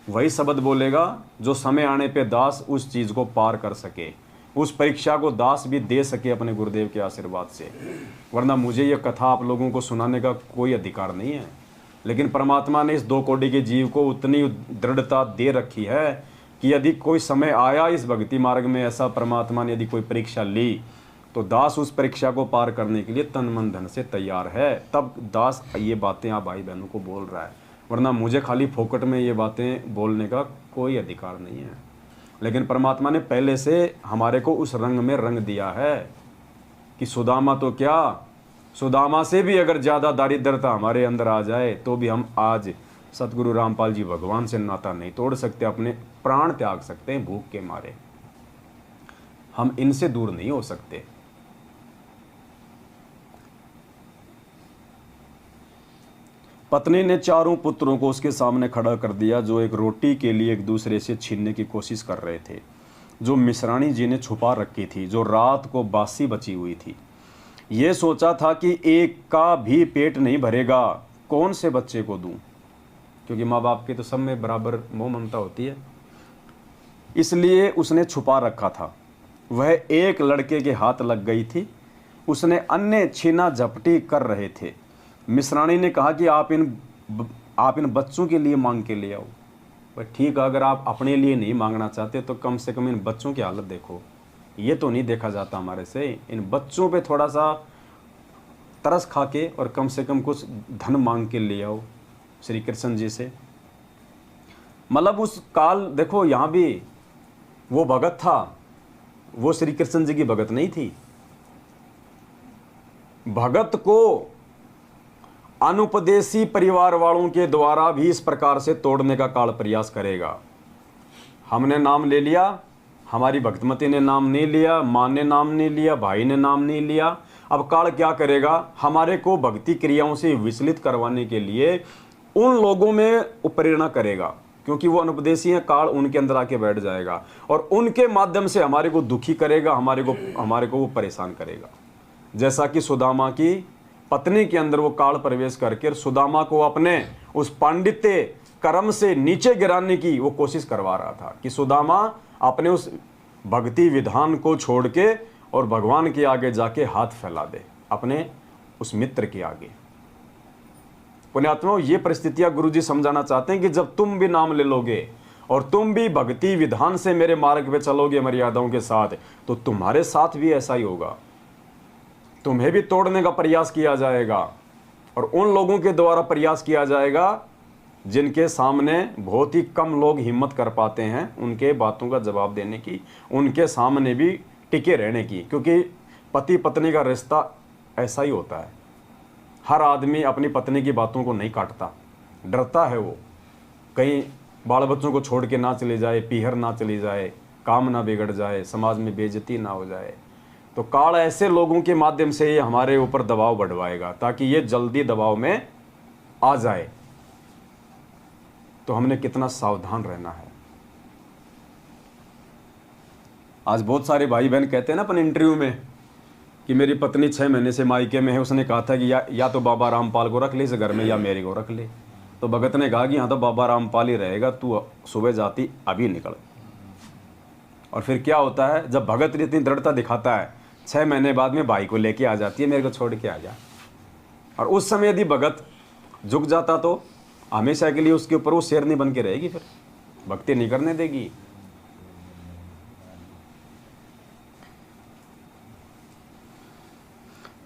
वही शब्द बोलेगा जो समय आने पे दास उस चीज़ को पार कर सके, उस परीक्षा को दास भी दे सके अपने गुरुदेव के आशीर्वाद से। वरना मुझे ये कथा आप लोगों को सुनाने का कोई अधिकार नहीं है। लेकिन परमात्मा ने इस दो कोटि के जीव को उतनी दृढ़ता दे रखी है कि यदि कोई समय आया इस भक्ति मार्ग में, ऐसा परमात्मा ने यदि कोई परीक्षा ली, तो दास उस परीक्षा को पार करने के लिए तन मन धन से तैयार है। तब दास ये बातें आप भाई बहनों को बोल रहा है, वरना मुझे खाली फोकट में ये बातें बोलने का कोई अधिकार नहीं है। लेकिन परमात्मा ने पहले से हमारे को उस रंग में रंग दिया है कि सुदामा तो क्या, सुदामा से भी अगर ज़्यादा दारिद्रता हमारे अंदर आ जाए तो भी हम आज सतगुरु रामपाल जी भगवान से नाता नहीं तोड़ सकते, अपने प्राण त्याग सकते हैं भूख के मारे। हम इनसे दूर नहीं हो सकते। पत्नी ने चारों पुत्रों को उसके सामने खड़ा कर दिया जो एक रोटी के लिए एक दूसरे से छीनने की कोशिश कर रहे थे, जो मिश्राणी जी ने छुपा रखी थी, जो रात को बासी बची हुई थी। ये सोचा था कि एक का भी पेट नहीं भरेगा, कौन से बच्चे को दूं, क्योंकि माँ बाप के तो सब में बराबर मोह ममता होती है, इसलिए उसने छुपा रखा था। वह एक लड़के के हाथ लग गई थी, उसने अन्य छीना झपटी कर रहे थे। मिश्राणी ने कहा कि आप इन बच्चों के लिए मांग के ले आओ। पर ठीक है, अगर आप अपने लिए नहीं मांगना चाहते तो कम से कम इन बच्चों की हालत देखो। ये तो नहीं देखा जाता हमारे से। इन बच्चों पे थोड़ा सा तरस खा के और कम से कम कुछ धन मांग के ले आओ श्री कृष्ण जी से। मतलब उस काल देखो, यहाँ भी वो भगत था, वो श्री कृष्ण जी की भगत नहीं थी। भगत को अनुपदेशी परिवार वालों के द्वारा भी इस प्रकार से तोड़ने का काल प्रयास करेगा। हमने नाम ले लिया, हमारी भक्तमती ने नाम नहीं लिया, माँ ने नाम नहीं लिया, भाई ने नाम नहीं लिया। अब काल क्या करेगा, हमारे को भक्ति क्रियाओं से विचलित करवाने के लिए उन लोगों में प्रेरणा करेगा, क्योंकि वो अनुपदेशी हैं। काल उनके अंदर आके बैठ जाएगा और उनके माध्यम से हमारे को दुखी करेगा, हमारे को वो परेशान करेगा। जैसा कि सुदामा की पत्नी के अंदर वो काल प्रवेश करके सुदामा को अपने उस पांडित्य कर्म से नीचे गिराने की वो कोशिश करवा रहा था कि सुदामा अपने उस भक्ति विधान को छोड़ के और भगवान के आगे जाके हाथ फैला दे, अपने उस मित्र के आगे। पुण्यात्माओं, ये परिस्थितियां गुरुजी समझाना चाहते हैं कि जब तुम भी नाम ले लोगे और तुम भी भक्ति विधान से मेरे मार्ग पे चलोगे मर्यादाओं के साथ, तो तुम्हारे साथ भी ऐसा ही होगा। तुम्हें भी तोड़ने का प्रयास किया जाएगा और उन लोगों के द्वारा प्रयास किया जाएगा जिनके सामने बहुत ही कम लोग हिम्मत कर पाते हैं उनके बातों का जवाब देने की, उनके सामने भी टिके रहने की। क्योंकि पति पत्नी का रिश्ता ऐसा ही होता है। हर आदमी अपनी पत्नी की बातों को नहीं काटता, डरता है वो कहीं बाल बच्चों को छोड़ के ना चले जाए, पीहर ना चली जाए, काम ना बिगड़ जाए, समाज में बेइज्जती ना हो जाए। तो काल ऐसे लोगों के माध्यम से ये हमारे ऊपर दबाव बढ़वाएगा ताकि ये जल्दी दबाव में आ जाए। तो हमने कितना सावधान रहना है। आज बहुत सारे भाई बहन कहते हैं ना अपन इंटरव्यू में कि मेरी पत्नी 6 महीने से मायके में है, उसने कहा था कि या तो बाबा रामपाल को रख ले इस घर में या मेरे को रख ले। तो भगत ने कहा कि हाँ तो बाबा रामपाल ही रहेगा, तू सुबह जाती अभी निकल। और फिर क्या होता है, जब भगत इतनी दृढ़ता दिखाता है 6 महीने बाद में भाई को लेके आ जाती है, मेरे को छोड़ के आ जा। और उस समय यदि भगत झुक जाता तो हमेशा के लिए उसके ऊपर वो शेरनी बन के रहेगी, फिर भक्ति नहीं करने देगी।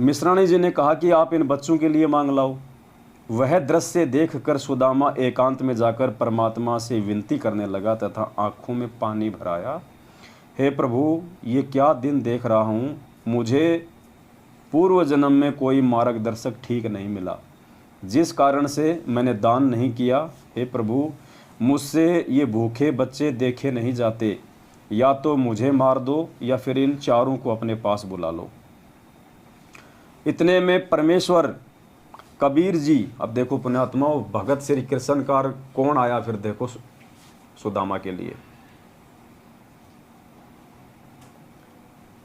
मिश्राणी जी ने कहा कि आप इन बच्चों के लिए मांग लाओ। वह दृश्य देखकर सुदामा एकांत में जाकर परमात्मा से विनती करने लगा तथा आंखों में पानी भराया। हे प्रभु, ये क्या दिन देख रहा हूँ। मुझे पूर्व जन्म में कोई मार्गदर्शक ठीक नहीं मिला, जिस कारण से मैंने दान नहीं किया। हे प्रभु, मुझसे ये भूखे बच्चे देखे नहीं जाते। या तो मुझे मार दो या फिर इन चारों को अपने पास बुला लो। इतने में परमेश्वर कबीर जी, अब देखो पुण्यात्मा, भगत श्री कृष्ण का कौन आया फिर देखो सुदामा के लिए।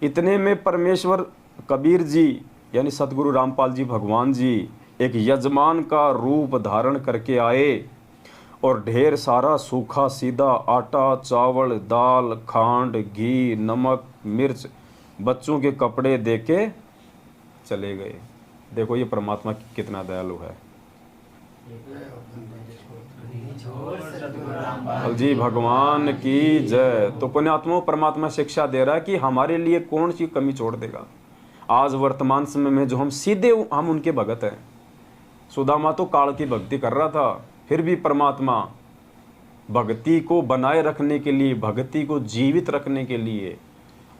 इतने में परमेश्वर कबीर जी यानी सतगुरु रामपाल जी भगवान जी एक यजमान का रूप धारण करके आए और ढेर सारा सूखा सीधा आटा, चावल, दाल, खांड, घी, नमक, मिर्च, बच्चों के कपड़े देके चले गए। देखो ये परमात्मा कितना दयालु है। जी भगवान की जय। तो पुण्यात्माओं, परमात्मा शिक्षा दे रहा है कि हमारे लिए कौन सी कमी छोड़ देगा। आज वर्तमान समय में जो हम सीधे हम उनके भगत हैं। सुदामा तो काल की भक्ति कर रहा था, फिर भी परमात्मा भक्ति को बनाए रखने के लिए, भक्ति को जीवित रखने के लिए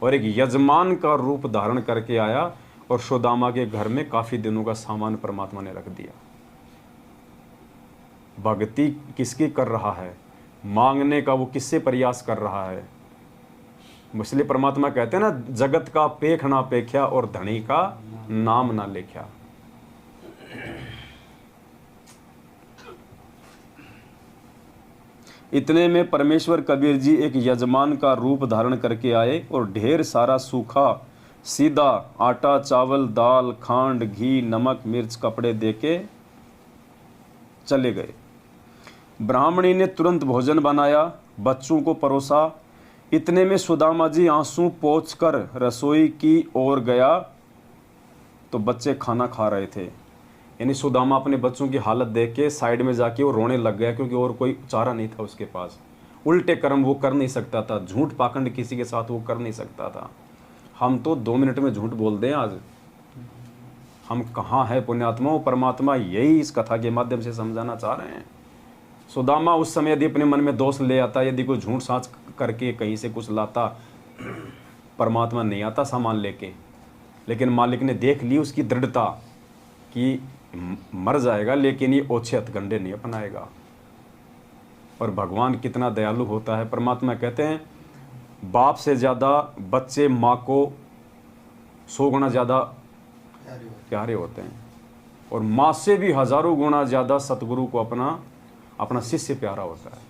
और एक यजमान का रूप धारण करके आया और सुदामा के घर में काफी दिनों का सामान परमात्मा ने रख दिया। भक्ति किसकी कर रहा है, मांगने का वो किससे प्रयास कर रहा है। इसलिए परमात्मा कहते हैं ना, जगत का पेख ना पेख्या और धनी का नाम ना लेख्या। इतने में परमेश्वर कबीर जी एक यजमान का रूप धारण करके आए और ढेर सारा सूखा सीधा आटा, चावल, दाल, खांड, घी, नमक, मिर्च, कपड़े देके चले गए। ब्राह्मणी ने तुरंत भोजन बनाया, बच्चों को परोसा। इतने में सुदामा जी आंसू पोंछकर रसोई की ओर गया तो बच्चे खाना खा रहे थे। यानी सुदामा अपने बच्चों की हालत देख के साइड में जाके वो रोने लग गया, क्योंकि और कोई चारा नहीं था उसके पास। उल्टे कर्म वो कर नहीं सकता था, झूठ पाखंड किसी के साथ वो कर नहीं सकता था। हम तो 2 मिनट में झूठ बोल दें आज, हम कहाँ हैं पुण्यात्मा। परमात्मा यही इस कथा के माध्यम से समझाना चाह रहे हैं। सुदामा उस समय यदि अपने मन में दोष ले आता, यदि कोई झूठ साँच करके कहीं से कुछ लाता, परमात्मा नहीं आता सामान लेके, लेकिन मालिक ने देख ली उसकी दृढ़ता कि मर जाएगा लेकिन ये ओछे हथकंडे नहीं अपनाएगा। और भगवान कितना दयालु होता है। परमात्मा कहते हैं, बाप से ज़्यादा बच्चे माँ को 100 गुना ज़्यादा प्यारे होते हैं, और माँ से भी हजारों गुना ज़्यादा सतगुरु को अपना शिष्य प्यारा होता है।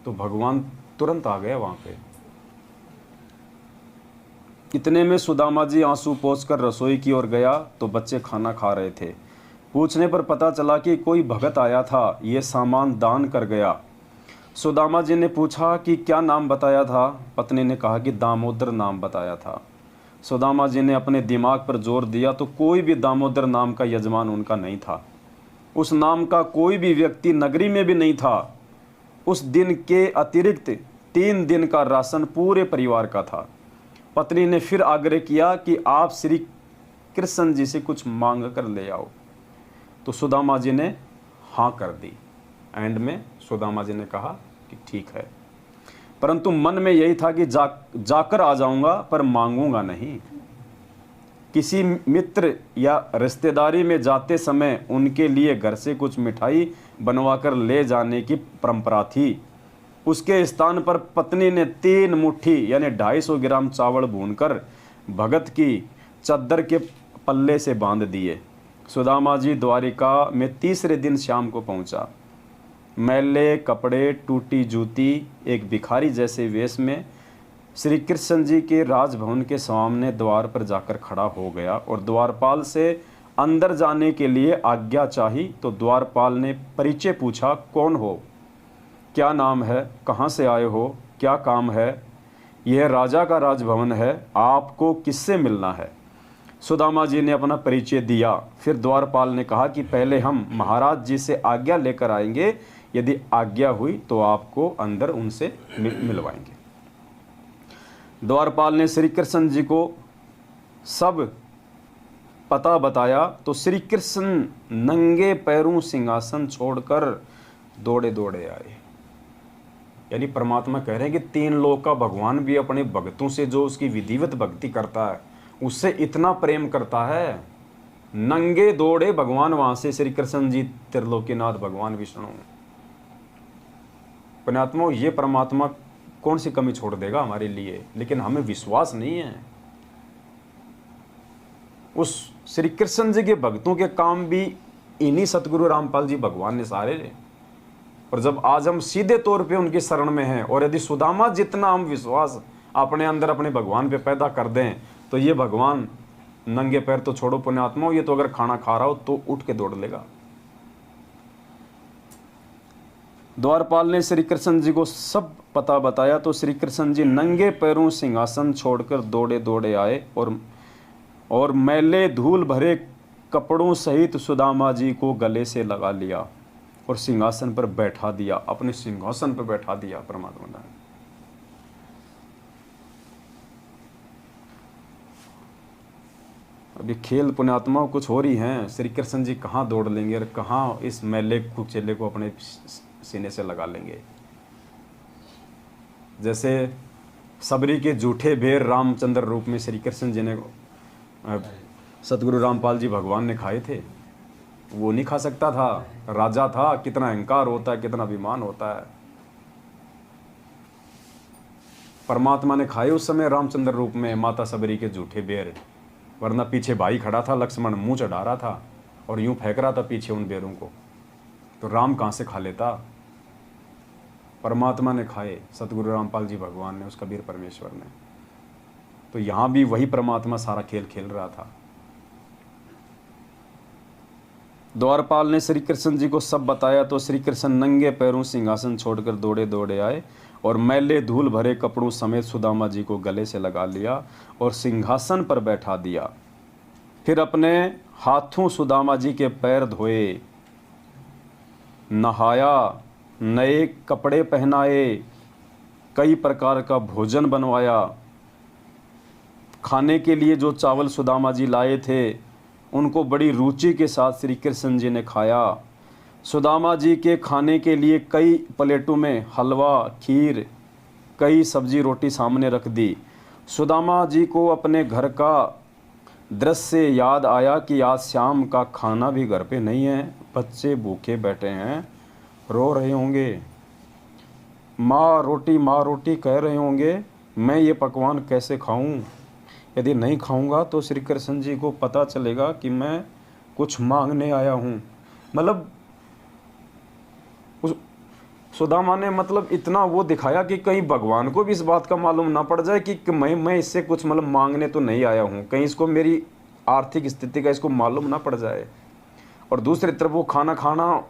तो भगवान तुरंत आ गया वहाँ पे। इतने में सुदामा जी आंसू पोंछकर रसोई की ओर गया तो बच्चे खाना खा रहे थे। पूछने पर पता चला कि कोई भगत आया था, ये सामान दान कर गया। सुदामा जी ने पूछा कि क्या नाम बताया था। पत्नी ने कहा कि दामोदर नाम बताया था। सुदामा जी ने अपने दिमाग पर जोर दिया तो कोई भी दामोदर नाम का यजमान उनका नहीं था। उस नाम का कोई भी व्यक्ति नगरी में भी नहीं था। उस दिन के अतिरिक्त 3 दिन का राशन पूरे परिवार का था। पत्नी ने फिर आग्रह किया कि आप श्री कृष्ण जी से कुछ मांग कर ले आओ। तो सुदामा जी ने हाँ कर दी। एंड में सुदामा जी ने कहा कि ठीक है, परंतु मन में यही था कि जाकर आ जाऊंगा पर मांगूंगा नहीं। किसी मित्र या रिश्तेदारी में जाते समय उनके लिए घर से कुछ मिठाई बनवाकर ले जाने की परंपरा थी। उसके स्थान पर पत्नी ने 3 मुट्ठी यानी 250 ग्राम चावल भूनकर भगत की चद्दर के पल्ले से बांध दिए। सुदामा जी द्वारिका में तीसरे दिन शाम को पहुंचा। मैले कपड़े, टूटी जूती, एक भिखारी जैसे वेश में श्री कृष्ण जी के राजभवन के सामने द्वार पर जाकर खड़ा हो गया और द्वारपाल से अंदर जाने के लिए आज्ञा चाही। तो द्वारपाल ने परिचय पूछा, कौन हो, क्या नाम है, कहाँ से आए हो, क्या काम है। यह राजा का राजभवन है, आपको किससे मिलना है। सुदामा जी ने अपना परिचय दिया। फिर द्वारपाल ने कहा कि पहले हम महाराज जी से आज्ञा लेकर आएंगे, यदि आज्ञा हुई तो आपको अंदर उनसे मिलवाएंगे। द्वारपाल ने श्री कृष्ण जी को सब पता बताया तो श्री कृष्ण नंगे पैरों सिंहासन छोड़कर दौड़े दौड़े आए। यानी परमात्मा कह रहे हैं कि 3 लोक का भगवान भी अपने भक्तों से, जो उसकी विधिवत भक्ति करता है, उससे इतना प्रेम करता है। नंगे दौड़े भगवान वहां से, श्री कृष्ण जी त्रिलोकीनाथ भगवान विष्णु। पुण्यात्मा, ये परमात्मा कौन सी कमी छोड़ देगा हमारे लिए, लेकिन हमें विश्वास नहीं है। उस श्री कृष्ण जी के भक्तों के काम भी इन्हीं सतगुरु रामपाल जी भगवान ने सारे। और जब आज हम सीधे तौर पे उनकी शरण में हैं, और यदि सुदामा जितना हम विश्वास अपने अंदर अपने भगवान पे पैदा कर दें, तो ये भगवान नंगे पैर तो छोड़ो पुण्यात्मा, ये तो अगर खाना खा रहा हो तो उठ के दौड़ लेगा। द्वारपाल ने श्री कृष्ण जी को सब पता बताया तो श्री कृष्ण जी नंगे पैरों सिंहासन छोड़कर दौड़े दौड़े आए और मैले धूल भरे कपड़ों सहित सुदामा जी को गले से लगा लिया और सिंहासन पर बैठा दिया, अपने सिंहासन पर बैठा दिया परमात्मा ने। अभी खेल पुण्यात्मा कुछ हो रही हैं। श्री कृष्ण जी कहाँ दौड़ लेंगे और कहाँ इस मैले कुचेले को अपने सीने से लगा लेंगे। जैसे सबरी के झूठे बेर रामचंद्र रूप में श्री कृष्ण जी ने सतगुरु रामपाल जी भगवान ने खाए थे, वो नहीं खा सकता था। राजा था, कितना अहंकार होता है, कितना अभिमान होता है। परमात्मा ने खाए उस समय रामचंद्र रूप में माता सबरी के झूठे बेर, वरना पीछे भाई खड़ा था, लक्ष्मण मुंह चढ़ा रहा था और यूं फेंक रहा था पीछे उन बेरों को, तो राम कहां से खा लेता। परमात्मा ने खाए, सतगुरु रामपाल जी भगवान ने, उस कबीर परमेश्वर ने। तो यहां भी वही परमात्मा सारा खेल खेल रहा था। द्वारपाल ने श्री कृष्ण जी को सब बताया तो श्री कृष्ण नंगे पैरों सिंहासन छोड़कर दौड़े दौड़े आए और मैले धूल भरे कपड़ों समेत सुदामा जी को गले से लगा लिया और सिंहासन पर बैठा दिया। फिर अपने हाथों सुदामा जी के पैर धोए, नहाया, नए कपड़े पहनाए, कई प्रकार का भोजन बनवाया। खाने के लिए जो चावल सुदामा जी लाए थे उनको बड़ी रुचि के साथ श्री कृष्ण जी ने खाया। सुदामा जी के खाने के लिए कई प्लेटों में हलवा, खीर, कई सब्जी रोटी सामने रख दी। सुदामा जी को अपने घर का दृश्य याद आया कि आज शाम का खाना भी घर पे नहीं है, बच्चे भूखे बैठे हैं, रो रहे होंगे, माँ रोटी कह रहे होंगे, मैं ये पकवान कैसे खाऊं? यदि नहीं खाऊंगा तो श्री कृष्ण जी को पता चलेगा कि मैं कुछ मांगने आया हूं। मतलब सुदामा ने मतलब इतना वो दिखाया कि कहीं भगवान को भी इस बात का मालूम ना पड़ जाए कि मैं इससे कुछ मतलब मांगने तो नहीं आया हूँ, कहीं इसको मेरी आर्थिक स्थिति का इसको मालूम ना पड़ जाए। और दूसरी तरफ वो खाना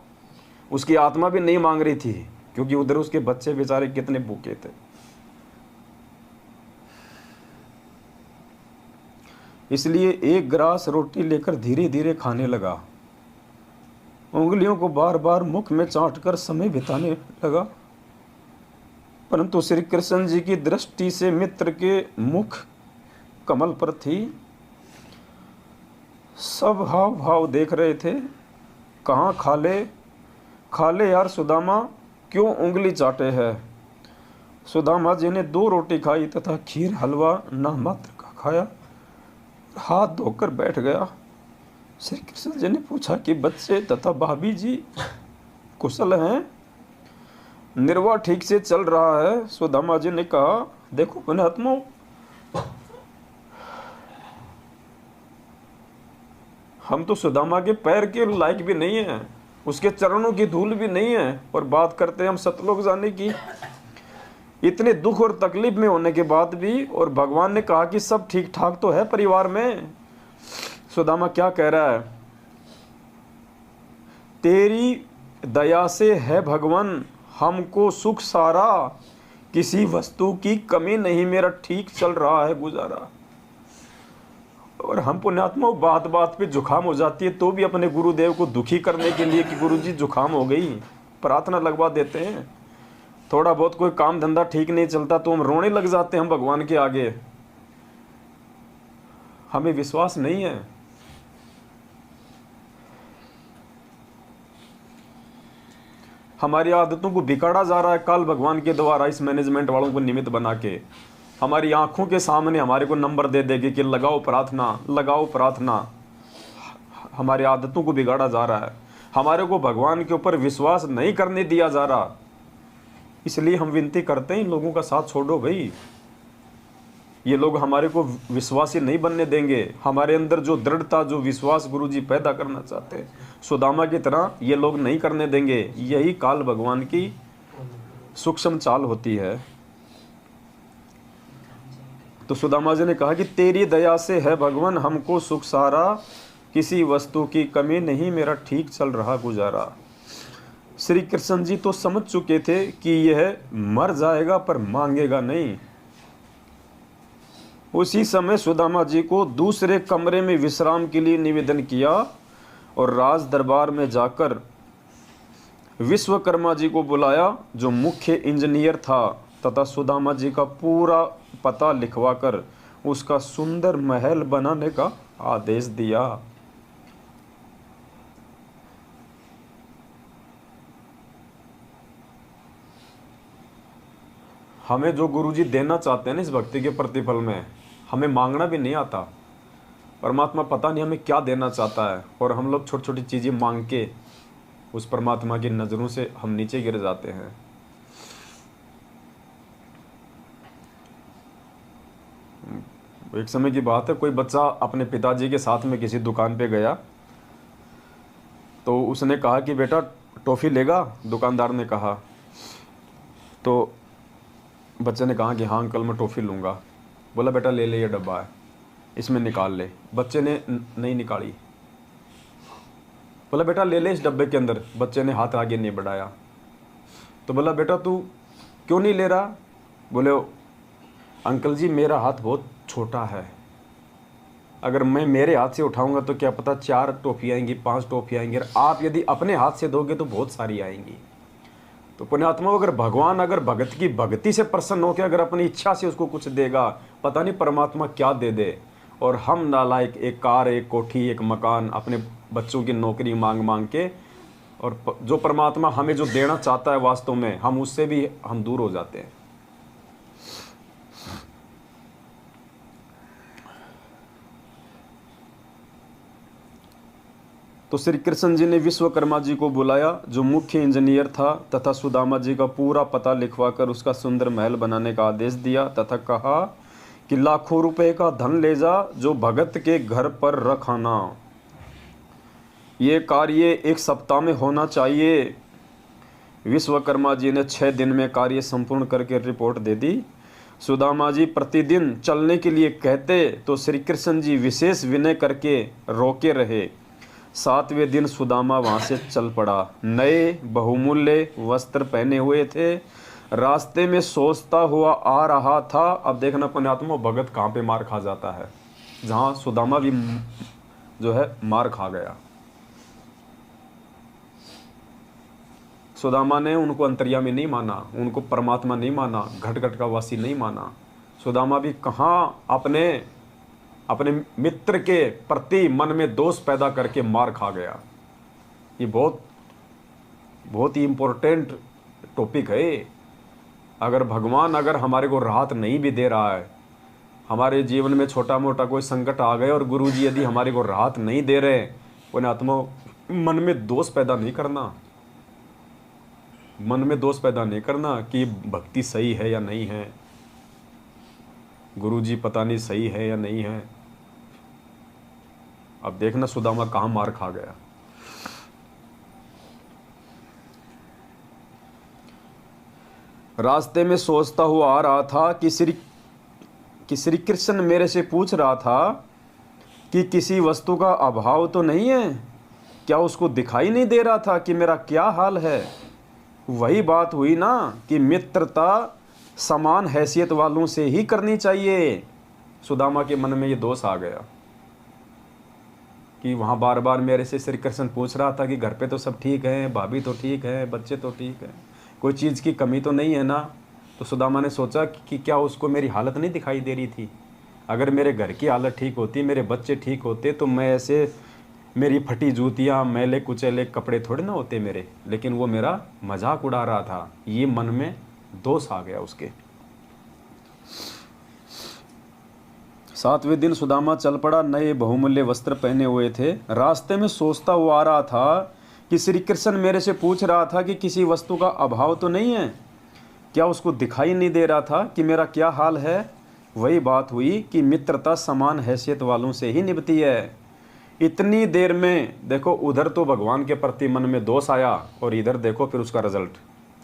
उसकी आत्मा भी नहीं मांग रही थी, क्योंकि उधर उसके बच्चे बेचारे कितने भूखे थे। इसलिए एक ग्रास रोटी लेकर धीरे धीरे खाने लगा, उंगलियों को बार बार मुख में चाटकर समय बिताने लगा। परंतु श्री कृष्ण जी की दृष्टि से मित्र के मुख कमल पर थी। सब हाव भाव देख रहे थे। कहाँ खा ले यार सुदामा, क्यों उंगली चाटे है। सुदामा जी ने 2 रोटी खाई तथा खीर हलवा ना मात्र का खाया, हाथ धोकर बैठ गया। श्री कृष्ण जी ने पूछा कि बच्चे तथा भाभी जी कुशल हैं, निर्वाह ठीक से चल रहा है। सुदामा जी ने कहा, देखो पुण्यात्मा, हम तो सुदामा के पैर के लायक भी नहीं है, उसके चरणों की धूल भी नहीं है, और बात करते हैं हम सतलोक जाने की। इतने दुख और तकलीफ में होने के बाद भी, और भगवान ने कहा कि सब ठीक ठाक तो है परिवार में। सुदामा क्या कह रहा है, तेरी दया से है भगवान हमको सुख सारा, किसी वस्तु की कमी नहीं, मेरा ठीक चल रहा है गुजारा। और हम पुण्यात्मा बात बात पे जुखाम हो जाती है तो भी अपने गुरुदेव को दुखी करने के लिए कि गुरुजी जुखाम हो गई, प्रार्थना लगवा देते हैं। थोड़ा बहुत कोई काम धंधा ठीक नहीं चलता तो हम रोने लग जाते हैं हम भगवान के आगे। हमें विश्वास नहीं है हमारी आदतों को बिगाड़ा जा रहा है काल भगवान के द्वारा, इस मैनेजमेंट वालों को निमित्त बना के हमारी आंखों के सामने हमारे को नंबर दे देंगे कि लगाओ प्रार्थना, लगाओ प्रार्थना। हमारी आदतों को बिगाड़ा जा रहा है, हमारे को भगवान के ऊपर विश्वास नहीं करने दिया जा रहा। इसलिए हम विनती करते हैं इन लोगों का साथ छोड़ो भाई, ये लोग हमारे को विश्वासी नहीं बनने देंगे। हमारे अंदर जो दृढ़ता, जो विश्वास गुरुजी पैदा करना चाहते हैं सुदामा की तरह, ये लोग नहीं करने देंगे। यही काल भगवान की सूक्ष्म चाल होती है। तो सुदामा जी ने कहा कि तेरी दया से है भगवान हमको सुख सारा, किसी वस्तु की कमी नहीं, मेरा ठीक चल रहा गुजारा। श्री कृष्ण जी तो समझ चुके थे कि यह मर जाएगा पर मांगेगा नहीं। उसी समय सुदामा जी को दूसरे कमरे में विश्राम के लिए निवेदन किया और राज दरबार में जाकर विश्वकर्मा जी को बुलाया, जो मुख्य इंजीनियर था, तथा सुदामा जी का पूरा पता लिखवाकर उसका सुंदर महल बनाने का आदेश दिया। हमें जो गुरुजी देना चाहते हैं ना इस भक्ति के प्रतिफल में, हमें मांगना भी नहीं आता। परमात्मा पता नहीं हमें क्या देना चाहता है, और हम लोग छोटी छोटी चीज़ें मांग के उस परमात्मा की नज़रों से हम नीचे गिर जाते हैं। एक समय की बात है, कोई बच्चा अपने पिताजी के साथ में किसी दुकान पे गया, तो उसने कहा कि बेटा टॉफ़ी लेगा? दुकानदार ने कहा। तो बच्चे ने कहा कि हाँ अंकल मैं टॉफ़ी लूँगा। बोला बेटा ले ले, ये डब्बा है, इसमें निकाल ले। बच्चे ने नहीं निकाली। बोला बेटा ले ले इस डब्बे के अंदर। बच्चे ने हाथ आगे नहीं बढ़ाया। तो बोला बेटा तू क्यों नहीं ले रहा? बोले अंकल जी मेरा हाथ बहुत छोटा है, अगर मैं मेरे हाथ से उठाऊंगा तो क्या पता 4 टॉफ़ी आएंगी, 5 टॉफ़ी आएंगी, और आप यदि अपने हाथ से दोगे तो बहुत सारी आएंगी। तो पुण्यात्मा अगर भगवान अगर भगत की भक्ति से प्रसन्न होकर अगर अपनी इच्छा से उसको कुछ देगा, पता नहीं परमात्मा क्या दे दे। और हम नालायक एक कार, एक कोठी, एक मकान, अपने बच्चों की नौकरी मांग मांग के, और जो परमात्मा हमें जो देना चाहता है वास्तव में, हम उससे भी हम दूर हो जाते हैं। तो श्री कृष्ण जी ने विश्वकर्मा जी को बुलाया, जो मुख्य इंजीनियर था, तथा सुदामा जी का पूरा पता लिखवाकर उसका सुंदर महल बनाने का आदेश दिया, तथा कहा कि लाखों रुपए का धन ले जा, जो भगत के घर पर रख आना। ये कार्य 1 सप्ताह में होना चाहिए। विश्वकर्मा जी ने 6 दिन में कार्य संपूर्ण करके रिपोर्ट दे दी। सुदामा जी प्रतिदिन चलने के लिए कहते तो श्री कृष्ण जी विशेष विनय करके रोके रहे। 7वें दिन सुदामा वहाँ से चल पड़ा। नए बहुमूल्य वस्त्र पहने हुए थे, रास्ते में सोचता हुआ आ रहा था। अब देखना पुण्यात्मा भगत कहाँ पे मार खा जाता है, जहाँ सुदामा भी जो है मार खा गया। सुदामा ने उनको अंतर्यामी नहीं माना, उनको परमात्मा नहीं माना, घट घट का वासी नहीं माना। सुदामा भी कहाँ अपने मित्र के प्रति मन में दोष पैदा करके मार खा गया। ये बहुत ही इम्पोर्टेंट टॉपिक है। अगर भगवान अगर हमारे को राहत नहीं भी दे रहा है, हमारे जीवन में छोटा मोटा कोई संकट आ गए और गुरुजी यदि हमारे को राहत नहीं दे रहे, उन्हें आत्मा मन में दोष पैदा नहीं करना, मन में दोष पैदा नहीं करना कि भक्ति सही है या नहीं है, गुरुजी पता नहीं सही है या नहीं है। अब देखना सुदामा कहाँ मार खा गया। रास्ते में सोचता हुआ आ रहा था कि श्री कृष्ण मेरे से पूछ रहा था कि किसी वस्तु का अभाव तो नहीं है, क्या उसको दिखाई नहीं दे रहा था कि मेरा क्या हाल है? वही बात हुई ना कि मित्रता समान हैसियत वालों से ही करनी चाहिए। सुदामा के मन में ये दोष आ गया कि वहाँ बार बार मेरे से श्री कृष्ण पूछ रहा था कि घर पे तो सब ठीक है, भाभी तो ठीक है, बच्चे तो ठीक है, कोई चीज़ की कमी तो नहीं है ना। तो सुदामा ने सोचा कि क्या उसको मेरी हालत नहीं दिखाई दे रही थी? अगर मेरे घर की हालत ठीक होती, मेरे बच्चे ठीक होते, तो मैं ऐसे मेरी फटी जूतियाँ, मैले कुचैले कपड़े थोड़े ना होते मेरे, लेकिन वो मेरा मजाक उड़ा रहा था। ये मन में दोष आ गया उसके। 7वें दिन सुदामा चल पड़ा। नए बहुमूल्य वस्त्र पहने हुए थे। रास्ते में सोचता हुआ आ रहा था कि श्री कृष्ण मेरे से पूछ रहा था कि किसी वस्तु का अभाव तो नहीं है। क्या उसको दिखाई नहीं दे रहा था कि मेरा क्या हाल है? वही बात हुई कि मित्रता समान हैसियत वालों से ही निभती है। इतनी देर में देखो, उधर तो भगवान के प्रति मन में दोष आया और इधर देखो फिर उसका रिजल्ट।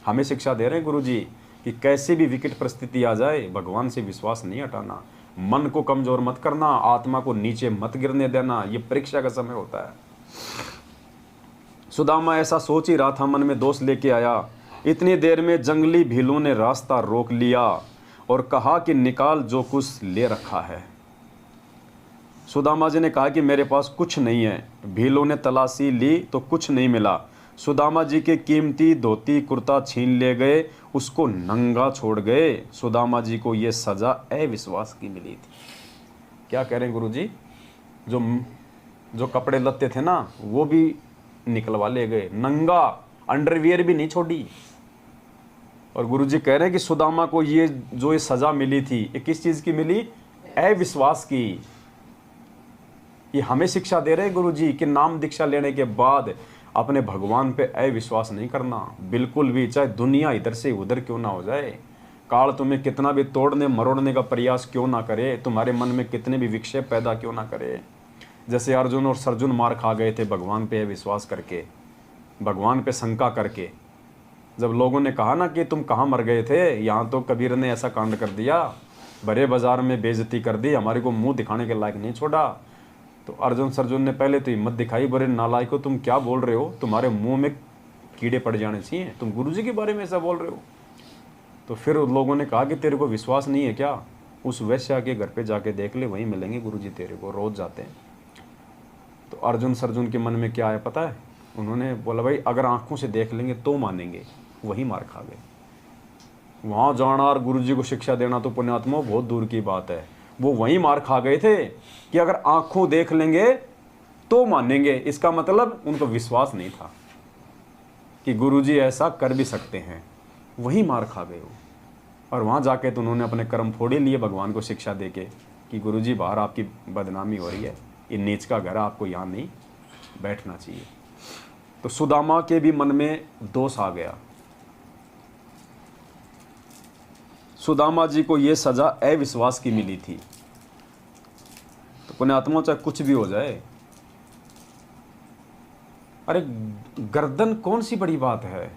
हमें शिक्षा दे रहे हैं गुरुजी कि कैसी भी विकट परिस्थिति आ जाए, भगवान से विश्वास नहीं हटाना, मन को कमजोर मत करना, आत्मा को नीचे मत गिरने देना। ये परीक्षा का समय होता है। सुदामा ऐसा सोच ही रहा था, मन में दोष लेके आया। इतनी देर में जंगली भीलों ने रास्ता रोक लिया और कहा कि निकाल जो कुछ ले रखा है। सुदामा जी ने कहा कि मेरे पास कुछ नहीं है। भीलों ने तलाशी ली तो कुछ नहीं मिला। सुदामा जी के कीमती धोती कुर्ता छीन ले गए, उसको नंगा छोड़ गए। सुदामा जी को ये सजा अविश्वास की मिली थी। क्या कह रहे हैं गुरुजी? जो कपड़े लत्ते थे ना, वो भी निकलवा ले गए, नंगा, अंडरवियर भी नहीं छोड़ी। और गुरुजी कह रहे हैं कि सुदामा को ये जो सजा मिली थी, ये किस चीज की मिली? अविश्वास की। ये हमें शिक्षा दे रहे हैं गुरुजी कि नाम दीक्षा लेने के बाद अपने भगवान पे अविश्वास नहीं करना बिल्कुल भी, चाहे दुनिया इधर से उधर क्यों ना हो जाए, काल तुम्हें कितना भी तोड़ने मरोड़ने का प्रयास क्यों ना करे, तुम्हारे मन में कितने भी विक्षेप पैदा क्यों ना करे। जैसे अर्जुन और सर्जुन मार खा गए थे भगवान पे अविश्वास करके, भगवान पे शंका करके। जब लोगों ने कहा ना कि तुम कहाँ मर गए थे, यहाँ तो कबीर ने ऐसा कांड कर दिया, बड़े बाजार में बेइज्जती कर दी, हमारे को मुंह दिखाने के लायक नहीं छोड़ा। तो अर्जुन सर्जुन ने पहले तो हिम्मत दिखाई, बड़े नालायको तुम क्या बोल रहे हो, तुम्हारे मुंह में कीड़े पड़ जाने चाहिए, तुम गुरुजी के बारे में ऐसा बोल रहे हो। तो फिर लोगों ने कहा कि तेरे को विश्वास नहीं है क्या, उस वैश्या के घर पे जाके देख ले, वहीं मिलेंगे गुरुजी तेरे को, रोज जाते हैं। तो अर्जुन सर्जुन के मन में क्या आया पता है? उन्होंने बोला भाई अगर आंखों से देख लेंगे तो मानेंगे। वही मार खा गए। वहाँ जाना और गुरुजी को शिक्षा देना तो पुण्यात्मा बहुत दूर की बात है। वो वहीं मार खा गए थे कि अगर आंखों देख लेंगे तो मानेंगे। इसका मतलब उनको विश्वास नहीं था कि गुरुजी ऐसा कर भी सकते हैं। वहीं मार खा गए वो। और वहाँ जाके तो उन्होंने अपने कर्म फोड़े लिए भगवान को शिक्षा देके कि गुरुजी बाहर आपकी बदनामी हो रही है, ये नीच का घर, आपको यहाँ नहीं बैठना चाहिए। तो सुदामा के भी मन में दोष आ गया। सुदामा जी को ये सजा अविश्वास की मिली थी। तो पुण्यात्मा चाहे कुछ भी हो जाए, अरे गर्दन कौन सी बड़ी बात है।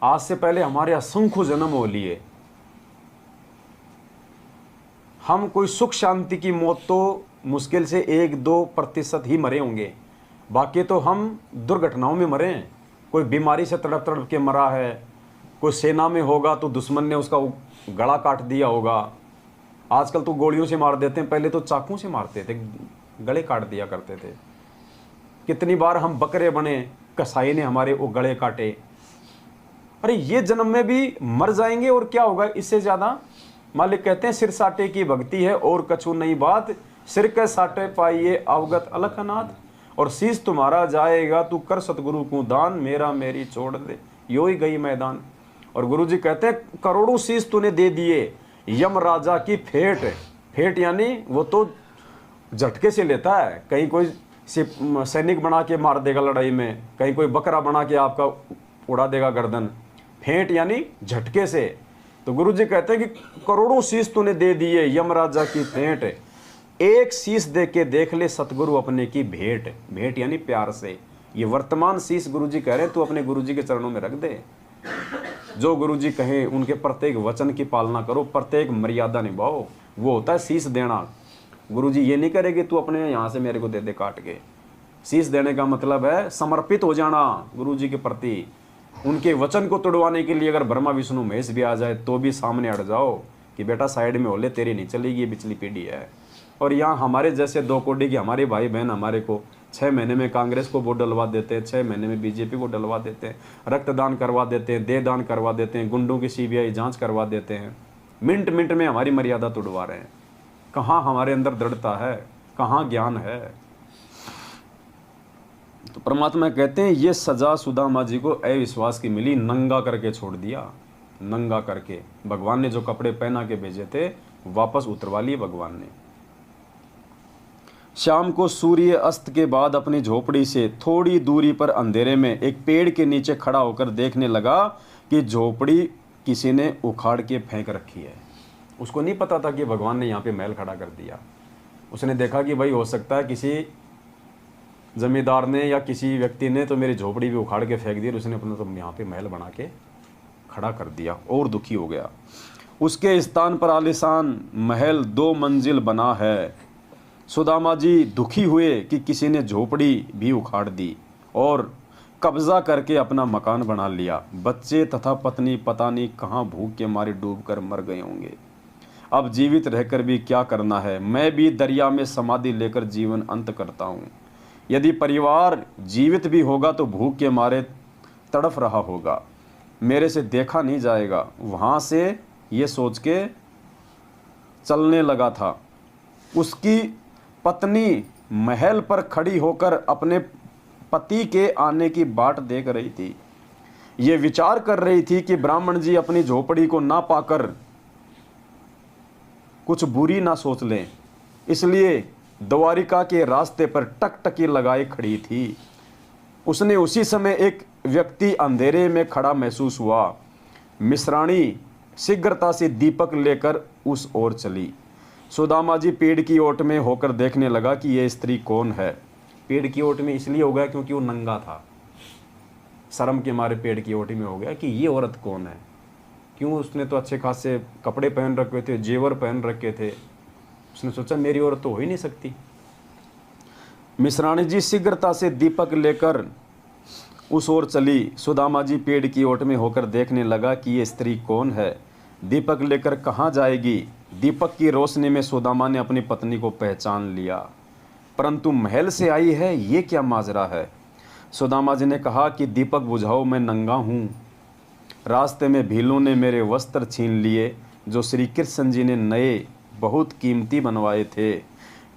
आज से पहले हमारे असंख्य जन्म हो लिए, हम कोई सुख शांति की मौत तो मुश्किल से 1-2% ही मरे होंगे, बाकी तो हम दुर्घटनाओं में मरे हैं। कोई बीमारी से तड़प तड़प के मरा है, कोई सेना में होगा तो दुश्मन ने उसका गला काट दिया होगा। आजकल तो गोलियों से मार देते हैं, पहले तो चाकू से मारते थे, गले काट दिया करते थे। कितनी बार हम बकरे बने, कसाई ने हमारे वो गले काटे। अरे ये जन्म में भी मर जाएंगे और क्या होगा इससे ज्यादा। मालिक कहते हैं सिर साटे की भक्ति है और कछु नहीं बात, सिर के साटे पाइए अवगत अलखनाथ। और शीश तुम्हारा जाएगा तू कर सतगुरु को दान, मेरा मेरी छोड़ दे यो ही गई मैदान। और गुरु जी कहते हैं करोड़ों शीश तूने दे दिए यम राजा की फेट। फेट यानी वो तो झटके से लेता है, कहीं कोई सैनिक बना के मार देगा लड़ाई में, कहीं कोई बकरा बना के आपका उड़ा देगा गर्दन। फेंट यानी झटके से। तो गुरु जी कहते हैं कि करोड़ों शीश तूने दे दिए यम राजा की फेंट, एक शीश दे के देख ले सतगुरु अपने की भेंट। भेंट यानी प्यार से। ये वर्तमान शीश गुरु जी कह रहे हैं तू अपने गुरु जी के चरणों में रख दे। जो गुरु जी कहें उनके प्रत्येक वचन की पालना करो, प्रत्येक मर्यादा निभाओ, वो होता है शीश देना। गुरु जी ये नहीं करेंगे तू अपने यहाँ से मेरे को दे दे काट के। शीश देने का मतलब है समर्पित हो जाना गुरु जी के प्रति। उनके वचन को तोड़वाने के लिए अगर ब्रह्मा विष्णु महेश भी आ जाए तो भी सामने अड़ जाओ कि बेटा साइड में हो ले, तेरी नहीं चलेगी, ये पिछली पीढ़ी है। और यहाँ हमारे जैसे 2 कोड़ी के हमारे भाई बहन हमारे को 6 महीने में कांग्रेस को वोट डलवा देते हैं, 6 महीने में बीजेपी को डलवा देते हैं, रक्तदान करवा देते हैं, देहदान करवा देते हैं, गुंडों की CBI जांच करवा देते हैं। मिनट मिनट में हमारी मर्यादा तोड़वा रहे हैं। कहाँ हमारे अंदर दृढ़ता है, कहाँ ज्ञान है। तो परमात्मा कहते हैं ये सजा सुदामा जी को अविश्वास की मिली, नंगा करके छोड़ दिया। नंगा करके भगवान ने जो कपड़े पहना के भेजे थे वापस उतरवा लिए भगवान ने। शाम को सूर्य अस्त के बाद अपनी झोपड़ी से थोड़ी दूरी पर अंधेरे में एक पेड़ के नीचे खड़ा होकर देखने लगा कि झोपड़ी किसी ने उखाड़ के फेंक रखी है। उसको नहीं पता था कि भगवान ने यहाँ पे महल खड़ा कर दिया। उसने देखा कि भाई हो सकता है किसी जमींदार ने या किसी व्यक्ति ने तो मेरी झोपड़ी भी उखाड़ के फेंक दी, उसने अपना तो यहाँ पे महल बना के खड़ा कर दिया और दुखी हो गया। उसके स्थान पर आलीशान महल 2 मंजिल बना है। सुदामा जी दुखी हुए कि किसी ने झोपड़ी भी उखाड़ दी और कब्जा करके अपना मकान बना लिया। बच्चे तथा पत्नी पता नहीं कहाँ भूख के मारे डूबकर मर गए होंगे। अब जीवित रहकर भी क्या करना है, मैं भी दरिया में समाधि लेकर जीवन अंत करता हूँ। यदि परिवार जीवित भी होगा तो भूख के मारे तड़फ रहा होगा, मेरे से देखा नहीं जाएगा। वहाँ से ये सोच के चलने लगा था। उसकी पत्नी महल पर खड़ी होकर अपने पति के आने की बाट देख रही थी। ये विचार कर रही थी कि ब्राह्मण जी अपनी झोपड़ी को ना पाकर कुछ बुरी ना सोच लें, इसलिए द्वारिका के रास्ते पर टकटकी लगाए खड़ी थी। उसने उसी समय एक व्यक्ति अंधेरे में खड़ा महसूस हुआ। मिश्राणी शीघ्रता से दीपक लेकर उस ओर चली। सुदामा जी पेड़ की ओट में होकर देखने लगा कि यह स्त्री कौन है। पेड़ की ओट में इसलिए हो गया क्योंकि वो नंगा था, शर्म के मारे पेड़ की ओट में हो गया कि ये औरत कौन है। क्यों, उसने तो अच्छे खासे कपड़े पहन रखे थे, जेवर पहन रखे थे। उसने सोचा मेरी औरत तो हो ही नहीं सकती। मिश्राणी जी शीघ्रता से दीपक लेकर उस ओर चली। सुदामा जी पेड़ की ओट में होकर देखने लगा कि ये स्त्री कौन है, दीपक लेकर कहाँ जाएगी। दीपक की रोशनी में सुदामा ने अपनी पत्नी को पहचान लिया, परंतु महल से आई है, ये क्या माजरा है। सुदामा जी ने कहा कि दीपक बुझाओ, मैं नंगा हूँ। रास्ते में भीलों ने मेरे वस्त्र छीन लिए जो श्री कृष्ण जी ने नए बहुत कीमती बनवाए थे।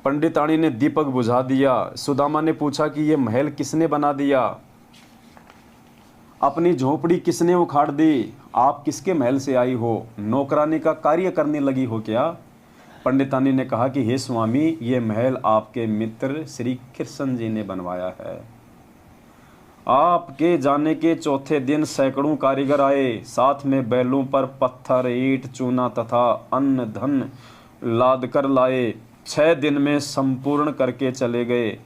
पंडितानी ने दीपक बुझा दिया। सुदामा ने पूछा कि ये महल किसने बना दिया, अपनी झोपड़ी किसने उखाड़ दी, आप किसके महल से आई हो, नौकरानी का कार्य करने लगी हो क्या। पंडितानी ने कहा कि हे स्वामी, ये महल आपके मित्र श्री कृष्ण जी ने बनवाया है। आपके जाने के चौथे दिन सैकड़ों कारीगर आए, साथ में बैलों पर पत्थर, ईंट, चूना तथा अन्न धन लाद कर लाए। 6 दिन में संपूर्ण करके चले गए।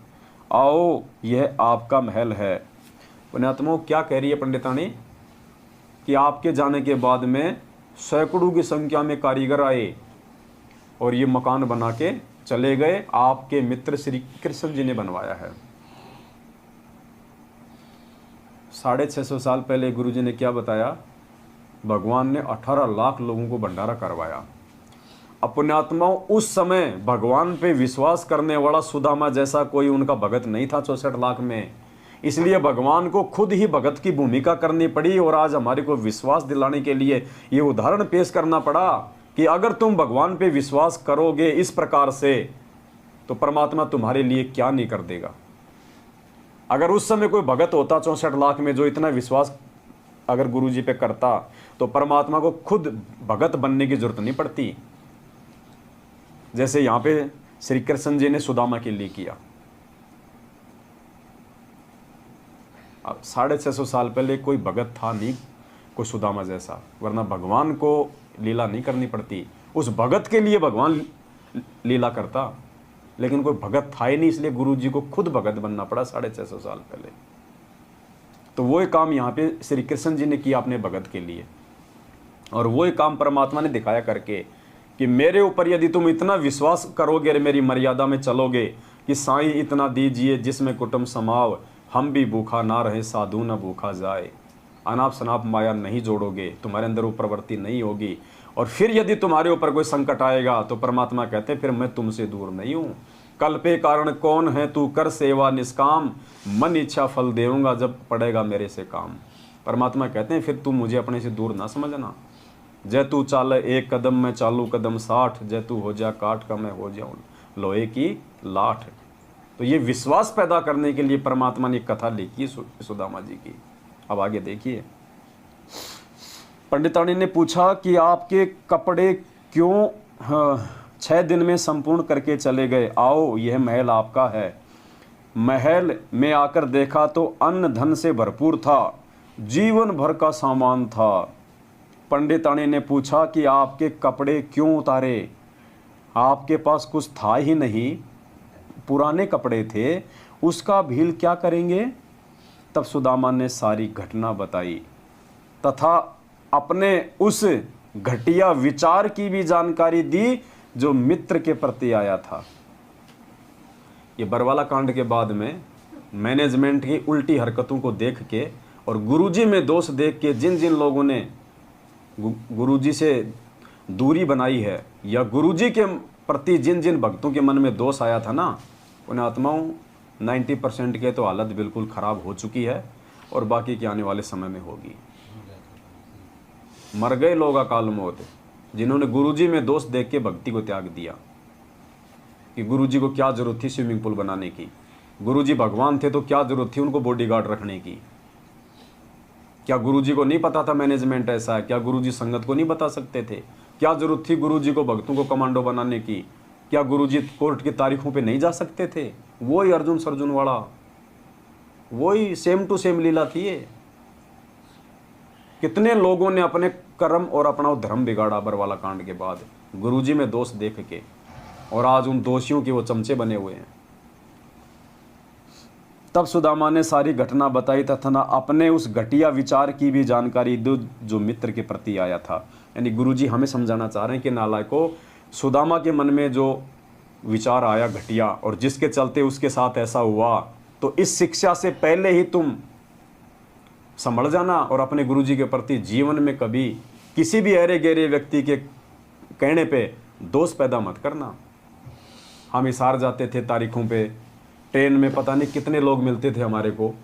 आओ, यह आपका महल है। पुण्यात्माओं, क्या कह रही है पंडितानी कि आपके जाने के बाद में सैकड़ों की संख्या में कारीगर आए और ये मकान बना के चले गए। आपके मित्र श्री कृष्ण जी ने बनवाया है। 650 साल पहले गुरु जी ने क्या बताया, भगवान ने 18 लाख लोगों को भंडारा करवाया। पुण्यात्माओं, उस समय भगवान पे विश्वास करने वाला सुदामा जैसा कोई उनका भगत नहीं था 64 लाख में। इसलिए भगवान को खुद ही भगत की भूमिका करनी पड़ी और आज हमारे को विश्वास दिलाने के लिए ये उदाहरण पेश करना पड़ा कि अगर तुम भगवान पे विश्वास करोगे इस प्रकार से तो परमात्मा तुम्हारे लिए क्या नहीं कर देगा। अगर उस समय कोई भगत होता 64 लाख में जो इतना विश्वास अगर गुरु जी पे करता तो परमात्मा को खुद भगत बनने की जरूरत नहीं पड़ती, जैसे यहाँ पे श्री कृष्ण जी ने सुदामा के लिए किया। अब 650 साल पहले कोई भगत था नहीं कोई सुदामा जैसा, वरना भगवान को लीला नहीं करनी पड़ती। उस भगत के लिए भगवान लीला करता, लेकिन कोई भगत था ही नहीं, इसलिए गुरु जी को खुद भगत बनना पड़ा 650 साल पहले। तो वो काम यहाँ पे श्री कृष्ण जी ने किया अपने भगत के लिए, और वो काम परमात्मा ने दिखाया करके कि मेरे ऊपर यदि तुम इतना विश्वास करोगे और मेरी मर्यादा में चलोगे कि साईं इतना दीजिए जिसमें कुटुंब समाव, हम भी भूखा ना रहे साधु न भूखा जाए, अनाप शनाप माया नहीं जोड़ोगे, तुम्हारे अंदर वो प्रवृत्ति नहीं होगी, और फिर यदि तुम्हारे ऊपर कोई संकट आएगा तो परमात्मा कहते हैं फिर मैं तुमसे दूर नहीं हूँ। कल पे कारण कौन है तू कर सेवा निष्काम, मन इच्छा फल देऊंगा जब पड़ेगा मेरे से काम। परमात्मा कहते हैं फिर तुम मुझे अपने से दूर ना समझना। जय तू चाल 1 कदम मैं चालू कदम 60, जय तू हो जा काठ का मैं हो जाऊं लोहे की लाठ। तो ये विश्वास पैदा करने के लिए परमात्मा ने एक कथा लिखी है सुदामा जी की। अब आगे देखिए, पंडितानी ने पूछा कि आपके कपड़े क्यों 6 दिन में संपूर्ण करके चले गए? आओ, यह महल आपका है। महल में आकर देखा तो अन्न धन से भरपूर था, जीवन भर का सामान था। पंडितानी ने पूछा कि आपके कपड़े क्यों उतारे? आपके पास कुछ था ही नहीं, पुराने कपड़े थे, उसका भील क्या करेंगे? तब सुदामा ने सारी घटना बताई तथा अपने उस घटिया विचार की भी जानकारी दी जो मित्र के प्रति आया था। ये बरवाला कांड के बाद में मैनेजमेंट की उल्टी हरकतों को देख के और गुरुजी में दोष देख के जिन जिन लोगों ने गुरुजी से दूरी बनाई है या गुरुजी के प्रति जिन जिन भक्तों के मन में दोष आया था ना, उन आत्माओं 90% के तो हालत बिल्कुल ख़राब हो चुकी है और बाकी के आने वाले समय में होगी। मर गए लोग अकाल मौत, जिन्होंने गुरुजी में दोष देख के भक्ति को त्याग दिया कि गुरुजी को क्या जरूरत थी स्विमिंग पूल बनाने की। गुरुजी भगवान थे तो क्या जरूरत थी उनको बॉडीगार्ड रखने की? क्या गुरुजी को नहीं पता था मैनेजमेंट ऐसा है? क्या गुरुजी संगत को नहीं बता सकते थे? क्या जरूरत थी गुरुजी को भक्तों को कमांडो बनाने की? क्या गुरुजी कोर्ट की तारीखों पे नहीं जा सकते थे? वही अर्जुन सरजुन वाला, वही सेम टू सेम लीला थी ये। कितने लोगों ने अपने कर्म और अपना धर्म बिगाड़ा बरवाला कांड के बाद गुरुजी में दोष देख के, और आज उन दोषियों के वो चमचे बने हुए हैं। तब सुदामा ने सारी घटना बताई तथा अपने उस घटिया विचार की भी जानकारी दी जो मित्र के प्रति आया था। यानी गुरुजी हमें समझाना चाह रहे हैं कि नालायकों, सुदामा के मन में जो विचार आया घटिया और जिसके चलते उसके साथ ऐसा हुआ, तो इस शिक्षा से पहले ही तुम संभल जाना और अपने गुरुजी के प्रति जीवन में कभी किसी भी अरे गहरे व्यक्ति के कहने पे दोष पैदा मत करना। हम हिसार जाते थे तारीखों पे, ट्रेन में पता नहीं कितने लोग मिलते थे हमारे को,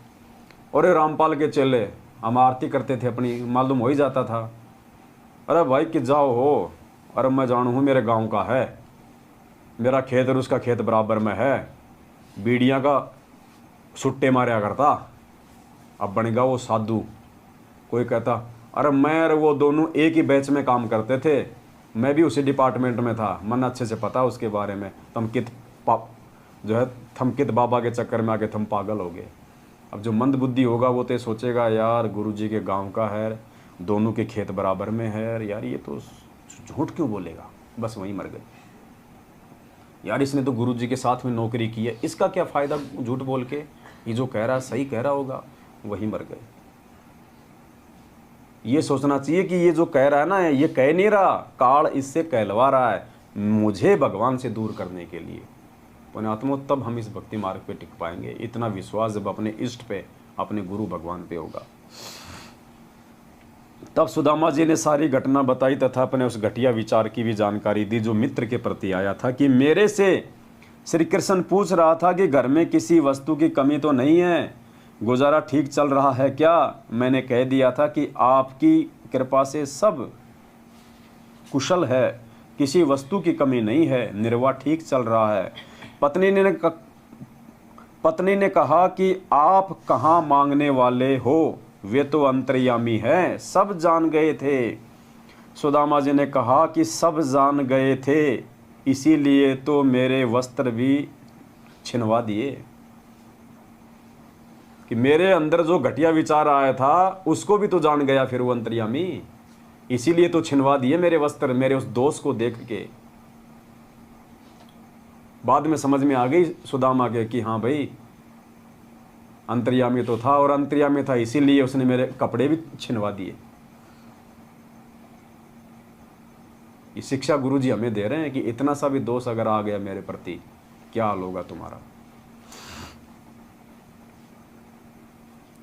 और रामपाल के चेले, हम आरती करते थे अपनी, मालूम हो ही जाता था। अरे भाई कि जाओ हो, अरे मैं जानू हूँ मेरे गांव का है, मेरा खेत और उसका खेत बराबर में है, बीड़ियाँ का सुट्टे मारा करता। अब बन गया वो साधु। कोई कहता अरे मैं और वो दोनों एक ही बैच में काम करते थे, मैं भी उसी डिपार्टमेंट में था, मन अच्छे से पता उसके बारे में। थमकित बाबा के चक्कर में आके थम पागल हो गए। अब जो मंद बुद्धि होगा वो तो सोचेगा यार गुरुजी के गांव का है, दोनों के खेत बराबर में है, यार ये तो झूठ क्यों बोलेगा, बस वहीं मर गए। यार इसने तो गुरुजी के साथ में नौकरी की है, इसका क्या फ़ायदा झूठ बोल के, ये जो कह रहा है सही कह रहा होगा, वहीं मर गए। ये सोचना चाहिए कि ये जो कह रहा है ना, ये कह नहीं रहा, काल इससे कहलवा रहा है मुझे भगवान से दूर करने के लिए। पुण्यात्मा, तब हम इस भक्ति मार्ग पे टिक पाएंगे। इतना विश्वास जब अपने इष्ट पे, अपने गुरु भगवान पे होगा। तब सुदामा जी ने सारी घटना बताई तथा अपने उस घटिया विचार की भी जानकारी दी जो मित्र के प्रति आया था कि मेरे से श्री कृष्ण पूछ रहा था कि घर में किसी वस्तु की कमी तो नहीं है, गुजारा ठीक चल रहा है क्या? मैंने कह दिया था कि आपकी कृपा से सब कुशल है, किसी वस्तु की कमी नहीं है, निर्वाह ठीक चल रहा है। पत्नी ने कहा कि आप कहाँ मांगने वाले हो, वे तो अंतर्यामी है, सब जान गए थे। सुदामा जी ने कहा कि सब जान गए थे, इसीलिए तो मेरे वस्त्र भी छिनवा दिए। कि मेरे अंदर जो घटिया विचार आया था उसको भी तो जान गया फिर वो अंतर्यामी, इसीलिए तो छिनवा दिए मेरे वस्त्र, मेरे उस दोष को देख के। बाद में समझ में आ गई सुदामा के कि हाँ भाई अंतर्यामी तो था, और अंतर्यामी था इसीलिए उसने मेरे कपड़े भी छिनवा दिए। ये शिक्षा गुरुजी हमें दे रहे हैं कि इतना सा भी दोष अगर आ गया मेरे प्रति, क्या हाल होगा तुम्हारा।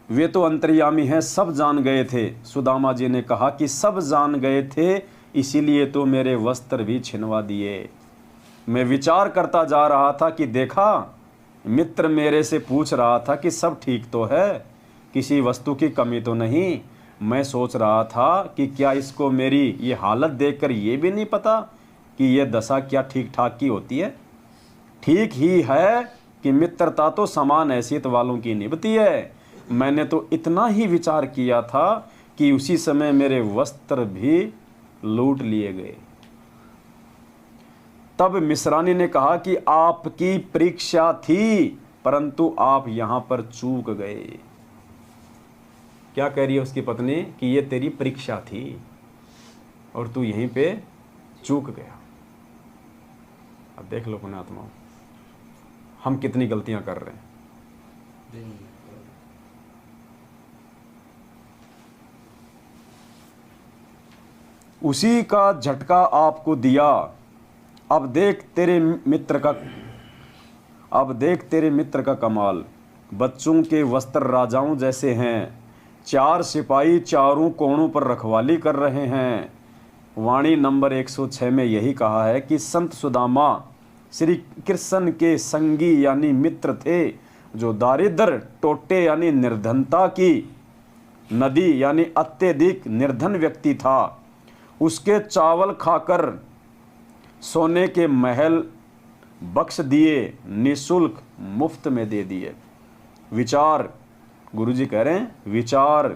वे तो अंतर्यामी हैं, सब जान गए थे। सुदामा जी ने कहा कि सब जान गए थे, इसीलिए तो मेरे वस्त्र भी छिनवा दिए। मैं विचार करता जा रहा था कि देखा मित्र मेरे से पूछ रहा था कि सब ठीक तो है, किसी वस्तु की कमी तो नहीं। मैं सोच रहा था कि क्या इसको मेरी ये हालत देखकर ये भी नहीं पता कि ये दशा क्या ठीक ठाक की होती है। ठीक ही है कि मित्रता तो समान हैसियत वालों की निभती है। मैंने तो इतना ही विचार किया था कि उसी समय मेरे वस्त्र भी लूट लिए गए। तब मिश्रानी ने कहा कि आपकी परीक्षा थी, परंतु आप यहां पर चूक गए। क्या कह रही है उसकी पत्नी कि ये तेरी परीक्षा थी और तू यहीं पे चूक गया। अब देख लो पुण्यात्मा, हम कितनी गलतियां कर रहे हैं। उसी का झटका आपको दिया। अब देख तेरे मित्र का कमाल। बच्चों के वस्त्र राजाओं जैसे हैं। 4 सिपाही चारों कोणों पर रखवाली कर रहे हैं। वाणी नंबर 106 में यही कहा है कि संत सुदामा श्री कृष्ण के संगी यानी मित्र थे, जो दारिद्र टोटे यानी निर्धनता की नदी यानी अत्यधिक निर्धन व्यक्ति था। उसके चावल खाकर सोने के महल बख्श दिए, निशुल्क मुफ्त में दे दिए। विचार, गुरुजी कह रहे हैं विचार।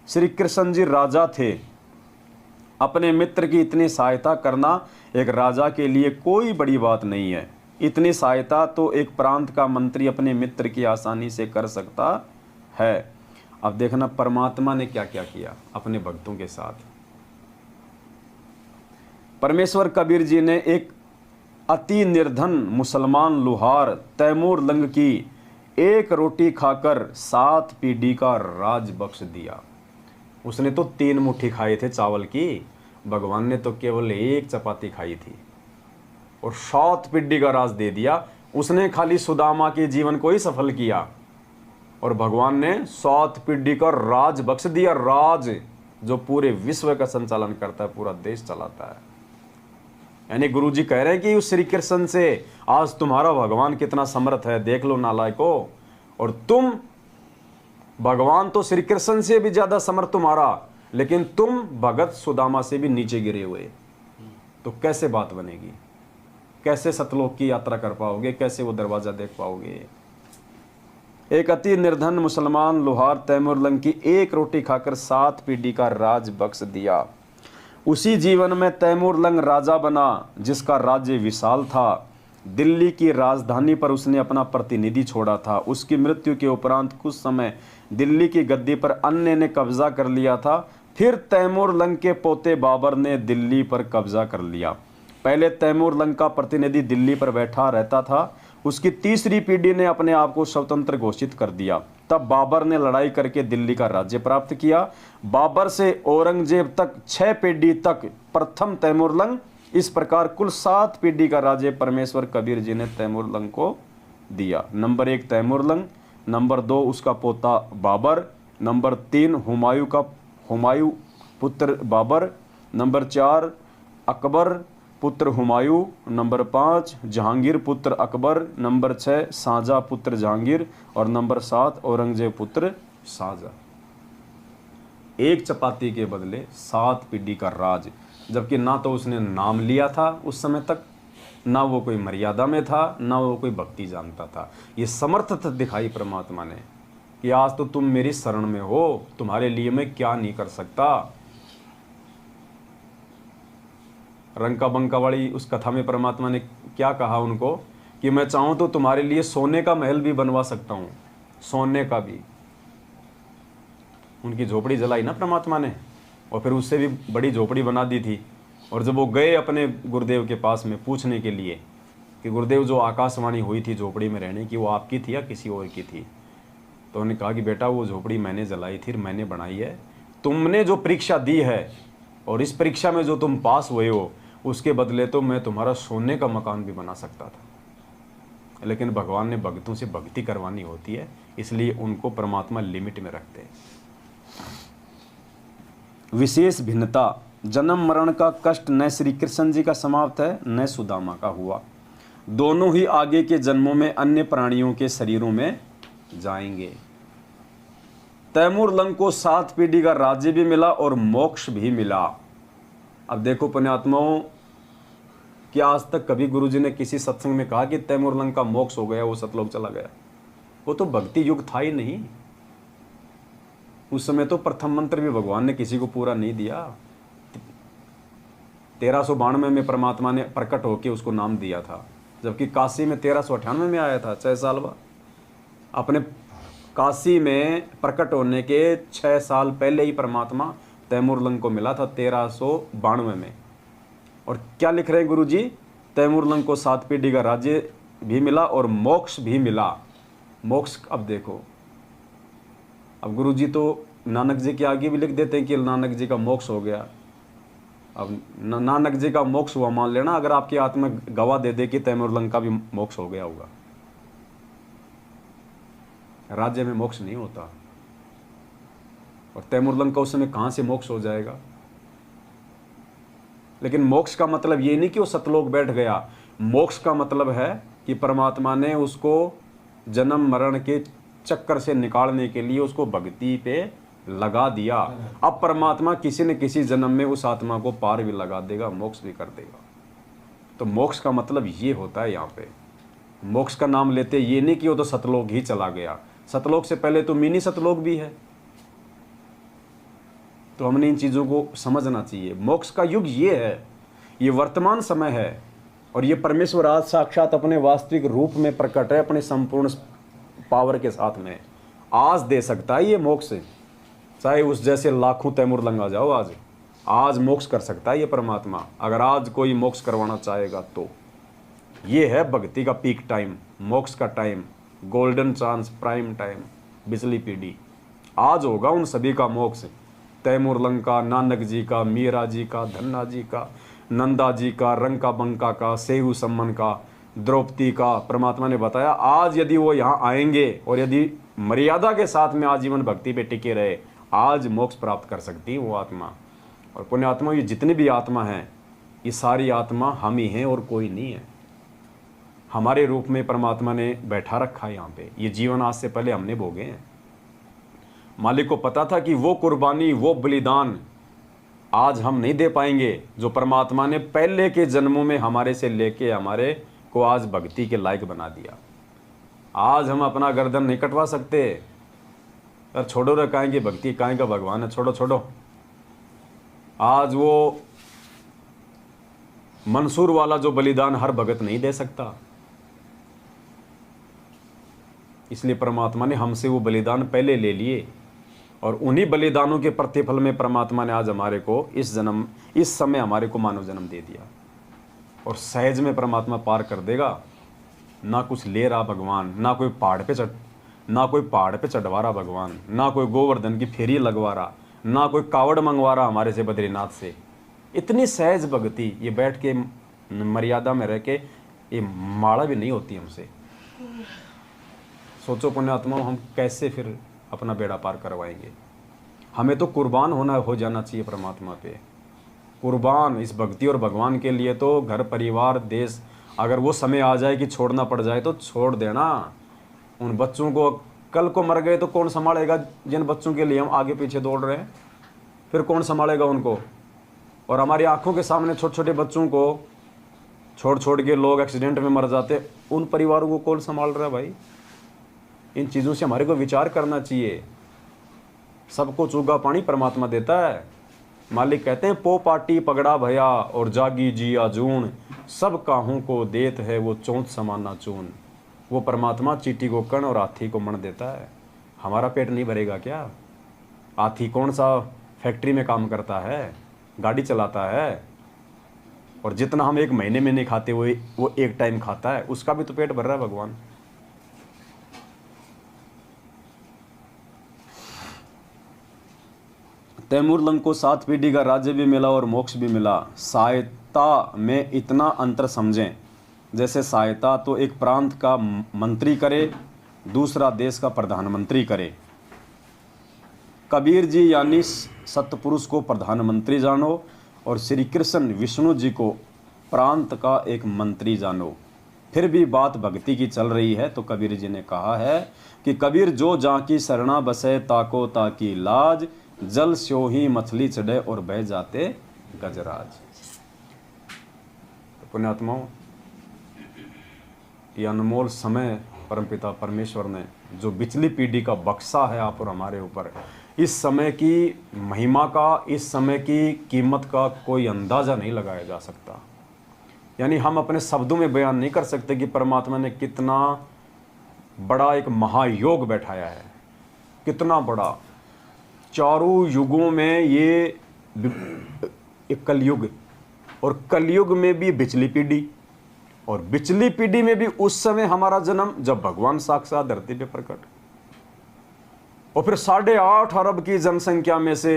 श्री कृष्ण जी राजा थे। अपने मित्र की इतनी सहायता करना एक राजा के लिए कोई बड़ी बात नहीं है। इतनी सहायता तो एक प्रांत का मंत्री अपने मित्र की आसानी से कर सकता है। अब देखना परमात्मा ने क्या क्या किया अपने भक्तों के साथ। परमेश्वर कबीर जी ने एक अति निर्धन मुसलमान लुहार तैमूर लंग की 1 रोटी खाकर 7 पीढ़ी का राज बख्श दिया। उसने तो 3 मुट्ठी खाए थे चावल की, भगवान ने तो केवल 1 चपाती खाई थी और 7 पीढ़ी का राज दे दिया। उसने खाली सुदामा के जीवन को ही सफल किया और भगवान ने 7 पीढ़ी का राज बख्श दिया। राज जो पूरे विश्व का संचालन करता है, पूरा देश चलाता है। यानी गुरुजी कह रहे हैं कि उस श्री कृष्ण से आज तुम्हारा भगवान कितना समर्थ है, देख लो नालायको। और तुम, भगवान तो श्री कृष्ण से भी ज्यादा समर्थ तुम्हारा, लेकिन तुम भगत सुदामा से भी नीचे गिरे हुए। तो कैसे बात बनेगी? कैसे सतलोक की यात्रा कर पाओगे? कैसे वो दरवाजा देख पाओगे? एक अति निर्धन मुसलमान लोहार तैमूर लंग की 1 रोटी खाकर 7 पीढ़ी का राज बख्श दिया। उसी जीवन में तैमूर लंग राजा बना, जिसका राज्य विशाल था। दिल्ली की राजधानी पर उसने अपना प्रतिनिधि छोड़ा था। उसकी मृत्यु के उपरांत कुछ समय दिल्ली की गद्दी पर अन्य ने कब्जा कर लिया था। फिर तैमूर लंग के पोते बाबर ने दिल्ली पर कब्जा कर लिया। पहले तैमूर लंग का प्रतिनिधि दिल्ली पर बैठा रहता था। उसकी तीसरी पीढ़ी ने अपने आप को स्वतंत्र घोषित कर दिया। तब बाबर ने लड़ाई करके दिल्ली का राज्य प्राप्त किया। बाबर से औरंगजेब तक 6 पीढ़ी तक प्रथम तैमूर लंग। इस प्रकार कुल 7 पीढ़ी का राज्य परमेश्वर कबीर जी ने तैमूर लंग को दिया। नंबर 1 तैमूर लंग, नंबर 2 उसका पोता बाबर, नंबर 3 हुमायूं पुत्र बाबर, नंबर 4 अकबर पुत्र हुमायूं, नंबर 5 जहांगीर पुत्र अकबर, नंबर 6 शाहजहां पुत्र जहांगीर और नंबर 7 औरंगजेब पुत्र शाहजहां। 1 चपाती के बदले 7 पीढ़ी का राज, जबकि ना तो उसने नाम लिया था उस समय तक, ना वो कोई मर्यादा में था, ना वो कोई भक्ति जानता था। ये समर्थता दिखाई परमात्मा ने कि आज तो तुम मेरी शरण में हो, तुम्हारे लिए मैं क्या नहीं कर सकता। रंका बंका वाली उस कथा में परमात्मा ने क्या कहा उनको कि मैं चाहूं तो तुम्हारे लिए सोने का महल भी बनवा सकता हूं, सोने का भी। उनकी झोपड़ी जलाई ना परमात्मा ने, और फिर उससे भी बड़ी झोपड़ी बना दी थी। और जब वो गए अपने गुरुदेव के पास में पूछने के लिए कि गुरुदेव जो आकाशवाणी हुई थी झोपड़ी में रहने की, वो आपकी थी या किसी और की थी, तो उन्होंने कहा कि बेटा वो झोपड़ी मैंने जलाई थी, मैंने बनाई है। तुमने जो परीक्षा दी है और इस परीक्षा में जो तुम पास हुए हो, उसके बदले तो मैं तुम्हारा सोने का मकान भी बना सकता था। लेकिन भगवान ने भक्तों से भक्ति करवानी होती है, इसलिए उनको परमात्मा लिमिट में रखते हैं। विशेष भिन्नता, जन्म मरण का कष्ट न श्री कृष्ण जी का समाप्त है न सुदामा का हुआ। दोनों ही आगे के जन्मों में अन्य प्राणियों के शरीरों में जाएंगे। तैमूर लंग को 7 पीढ़ी का राज्य भी मिला और मोक्ष भी मिला। अब देखो पुण्यात्माओं, क्या आज तक कभी गुरुजी ने किसी सत्संग में कहा कि तैमूर लंग का मोक्ष हो गया, वो सतलोक चला गया? वो तो भक्ति युग था ही नहीं। उस समय तो प्रथम मंत्र भी भगवान ने किसी को पूरा नहीं दिया। 1392 में परमात्मा ने प्रकट होकर उसको नाम दिया था, जबकि काशी में 1398 में आया था, 6 साल बाद। अपने काशी में प्रकट होने के 6 साल पहले ही परमात्मा तैमूर लंग को मिला था, 1392 में। और क्या लिख रहे हैं गुरु जी? तैमूर लंग को 7 पीढ़ी का राज्य भी मिला और मोक्ष भी मिला। मोक्ष, अब देखो, अब गुरु जी तो नानक जी के आगे भी लिख देते हैं कि नानक जी का मोक्ष हो गया। अब नानक जी का मोक्ष हुआ मान लेना, अगर आपकी आत्मा गवाह दे दे कि तैमूर लंग का भी मोक्ष हो गया होगा। राज्य में मोक्ष नहीं होता, और तैमूर लंग का उस समय कहां से मोक्ष हो जाएगा? लेकिन मोक्ष का मतलब ये नहीं कि वो सतलोक बैठ गया। मोक्ष का मतलब है कि परमात्मा ने उसको जन्म मरण के चक्कर से निकालने के लिए उसको भक्ति पे लगा दिया। अब परमात्मा किसी न किसी जन्म में उस आत्मा को पार भी लगा देगा, मोक्ष भी कर देगा। तो मोक्ष का मतलब ये होता है। यहाँ पे मोक्ष का नाम लेते ये नहीं कि वो तो सतलोक ही चला गया। सतलोक से पहले तो मिनी सतलोक भी है। तो हमने इन चीज़ों को समझना चाहिए। मोक्ष का युग ये है, ये वर्तमान समय है, और ये परमेश्वर आज साक्षात अपने वास्तविक रूप में प्रकट है, अपने संपूर्ण पावर के साथ में आज दे सकता है ये मोक्ष। चाहे उस जैसे लाखों तैमूर लंग आ जाओ, आज मोक्ष कर सकता है ये परमात्मा। अगर आज कोई मोक्ष करवाना चाहेगा तो ये है भक्ति का पीक टाइम, मोक्ष का time, golden chance, prime time, बिजली पीढ़ी। आज होगा उन सभी का मोक्ष, तैमूर लंग का, नानक जी का, मीरा जी का, धन्ना जी का, नंदा जी का, रंका बंका का, सेहू सम्मन का, द्रौपदी का। परमात्मा ने बताया आज यदि वो यहाँ आएंगे और यदि मर्यादा के साथ में आजीवन भक्ति पे टिके रहे, आज मोक्ष प्राप्त कर सकती है वो आत्मा। और पुण्य आत्मा, ये जितनी भी आत्मा हैं, ये सारी आत्मा हम ही हैं और कोई नहीं है। हमारे रूप में परमात्मा ने बैठा रखा है यहाँ पे। ये जीवन आज से पहले हमने भोगे हैं। मालिक को पता था कि वो कुर्बानी, वो बलिदान आज हम नहीं दे पाएंगे जो परमात्मा ने पहले के जन्मों में हमारे से लेके हमारे को आज भक्ति के लायक बना दिया। आज हम अपना गर्दन नहीं कटवा सकते। यार छोड़ो रे, काहे की भक्ति, काहे का भगवान है, छोड़ो छोड़ो। आज वो मंसूर वाला जो बलिदान हर भगत नहीं दे सकता, इसलिए परमात्मा ने हमसे वो बलिदान पहले ले लिए, और उन्हीं बलिदानों के प्रतिफल में परमात्मा ने आज हमारे को इस समय हमारे को मानव जन्म दे दिया। और सहज में परमात्मा पार कर देगा। ना कुछ ले रहा भगवान, ना कोई पहाड़ पे चढ़वा रहा भगवान, ना कोई गोवर्धन की फेरी लगवा रहा, ना कोई कावड़ मंगवा रहा हमारे से बद्रीनाथ से। इतनी सहज भक्ति, ये बैठ के मर्यादा में रह के ये माड़ा भी नहीं होती हमसे। सोचो पुण्यात्मा, हम कैसे फिर अपना बेड़ा पार करवाएंगे? हमें तो कुर्बान हो जाना चाहिए परमात्मा पे। कुर्बान इस भक्ति और भगवान के लिए तो घर परिवार देश, अगर वो समय आ जाए कि छोड़ना पड़ जाए तो छोड़ देना। उन बच्चों को कल को मर गए तो कौन संभालेगा? जिन बच्चों के लिए हम आगे पीछे दौड़ रहे हैं, फिर कौन संभालेगा उनको? और हमारी आंखों के सामने छोटे छोटे बच्चों को छोड़ के लोग एक्सीडेंट में मर जाते, उन परिवारों को कौन संभाल रहा है भाई? इन चीज़ों से हमारे को विचार करना चाहिए। सबको चूगा पानी परमात्मा देता है। मालिक कहते हैं पो पाटी पगड़ा भया और जागी जिया जून, सब काहू को देत है वो चौंत समाना चून। वो परमात्मा चीटी को कण और हाथी को मण देता है। हमारा पेट नहीं भरेगा क्या? हाथी कौन सा फैक्ट्री में काम करता है, गाड़ी चलाता है, और जितना हम एक महीने में नहीं खाते वो एक टाइम खाता है, उसका भी तो पेट भर रहा है भगवान। तैमूर लंग को 7 पीढ़ी का राज्य भी मिला और मोक्ष भी मिला। सहायता में इतना अंतर समझें, जैसे सहायता तो एक प्रांत का मंत्री करे, दूसरा देश का प्रधानमंत्री करे। कबीर जी यानी सतपुरुष को प्रधानमंत्री जानो, और श्री कृष्ण विष्णु जी को प्रांत का एक मंत्री जानो। फिर भी बात भक्ति की चल रही है तो कबीर जी ने कहा है कि कबीर जो जाकी शरणा बसे ताको ताकी लाज, जल स्यो ही मछली चढ़े और बह जाते गजराज। तो पुण्यात्माओं, ये अनमोल समय परमपिता परमेश्वर ने जो पिछली पीढ़ी का बक्सा है आप और हमारे ऊपर, इस समय की महिमा का, इस समय की कीमत का कोई अंदाज़ा नहीं लगाया जा सकता। यानी हम अपने शब्दों में बयान नहीं कर सकते कि परमात्मा ने कितना बड़ा एक महायोग बैठाया है, कितना बड़ा। चारों युगों में ये एक कलयुग, और कलयुग में भी बिचली पीढ़ी, और बिचली पीढ़ी में भी उस समय हमारा जन्म जब भगवान साक्षात धरती पे प्रकट, और फिर 8.5 अरब की जनसंख्या में से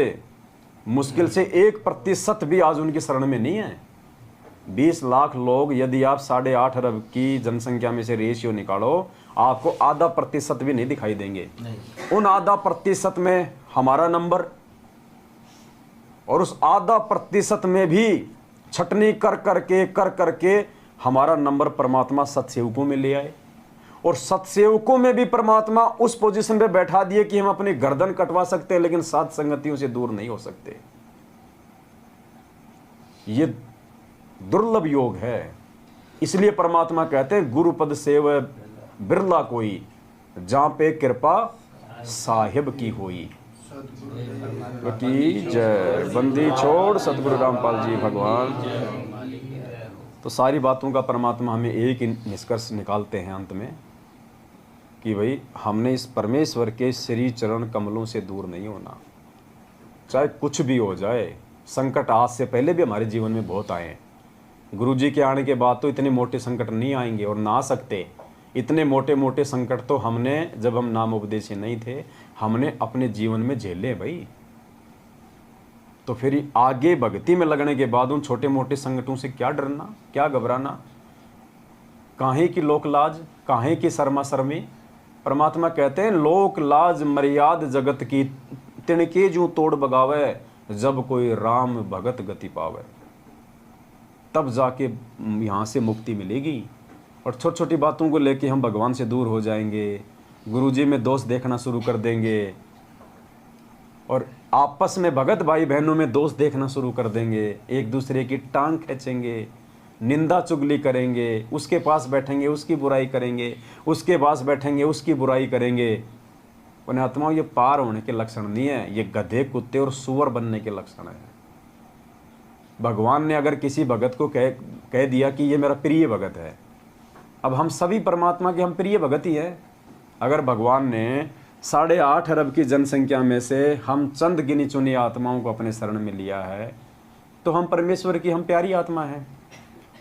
मुश्किल से 1% भी आज उनकी शरण में नहीं है। 20 लाख लोग, यदि आप 8.5 अरब की जनसंख्या में से रेशियो निकालो, आपको आधा प्रतिशत भी नहीं दिखाई देंगे। उन आधा प्रतिशत में हमारा नंबर, और उस आधा प्रतिशत में भी छटनी कर करके हमारा नंबर परमात्मा सतसेवकों में ले आए, और सतसेवकों में भी परमात्मा उस पोजीशन पे बैठा दिए कि हम अपनी गर्दन कटवा सकते हैं लेकिन सात संगतियों से दूर नहीं हो सकते। ये दुर्लभ योग है। इसलिए परमात्मा कहते हैं गुरुपद सेव बिरला कोई, जहां पे कृपा साहिब की होई। की जय। बंदी छोड़ सतगुरु रामपाल जी भगवान। तो सारी बातों का परमात्मा हमें एक ही निष्कर्ष निकालते हैं अंत में कि भाई हमने इस परमेश्वर के श्री चरण कमलों से दूर नहीं होना, चाहे कुछ भी हो जाए। संकट आज से पहले भी हमारे जीवन में बहुत आए हैं। गुरु जी के आने के बाद तो इतने मोटे संकट नहीं आएंगे और ना आ सकते। इतने मोटे मोटे संकट तो हमने, जब हम नाम उपदेशी नहीं थे, हमने अपने जीवन में झेले भाई। तो फिर आगे भक्ति में लगने के बाद उन छोटे मोटे संकटों से क्या डरना, क्या घबराना, काहे की लोक लाज, काहे की शर्मा शर्मी। परमात्मा कहते हैं लोक लाज मर्याद जगत की, तिनके जू तोड़ बगावे, जब कोई राम भगत गति पावे। तब जाके यहाँ से मुक्ति मिलेगी। और छोटी छोटी बातों को लेके हम भगवान से दूर हो जाएंगे, गुरुजी में दोष देखना शुरू कर देंगे, और आपस में भगत भाई बहनों में दोष देखना शुरू कर देंगे, एक दूसरे की टांग खींचेंगे, निंदा चुगली करेंगे, उसके पास बैठेंगे उसकी बुराई करेंगे, उसके पास बैठेंगे उसकी बुराई करेंगे। पुण्यात्माओं, ये पार होने के लक्षण नहीं है, ये गधे कुत्ते और सुअर बनने के लक्षण है। भगवान ने अगर किसी भगत को कह दिया कि ये मेरा प्रिय भगत है, अब हम सभी परमात्मा के हम प्रिय भगत ही है। अगर भगवान ने 8.5 अरब की जनसंख्या में से हम चंद गिनी चुनी आत्माओं को अपने शरण में लिया है, तो हम परमेश्वर की हम प्यारी आत्मा है।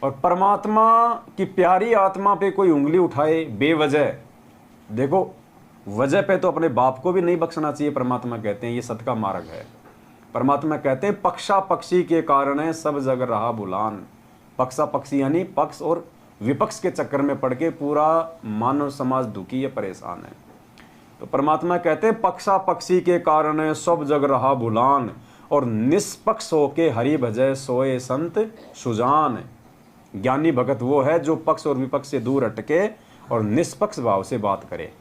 और परमात्मा की प्यारी आत्मा पे कोई उंगली उठाए बेवजह, देखो वजह पे तो अपने बाप को भी नहीं बख्शना चाहिए। परमात्मा कहते हैं ये सत का मार्ग है। परमात्मा कहते हैं पक्षा पक्षी के कारण है सब जग रहा बुलान। पक्षा पक्षी यानी पक्ष और विपक्ष के चक्कर में पड़ के पूरा मानव समाज दुखी या परेशान है। तो परमात्मा कहते हैं पक्षा पक्षी के कारण है सब जग रहा बुलान, और निष्पक्ष होके हरि भजय सोए संत सुजान। ज्ञानी भगत वो है जो पक्ष और विपक्ष से दूर हटके और निष्पक्ष भाव से बात करे।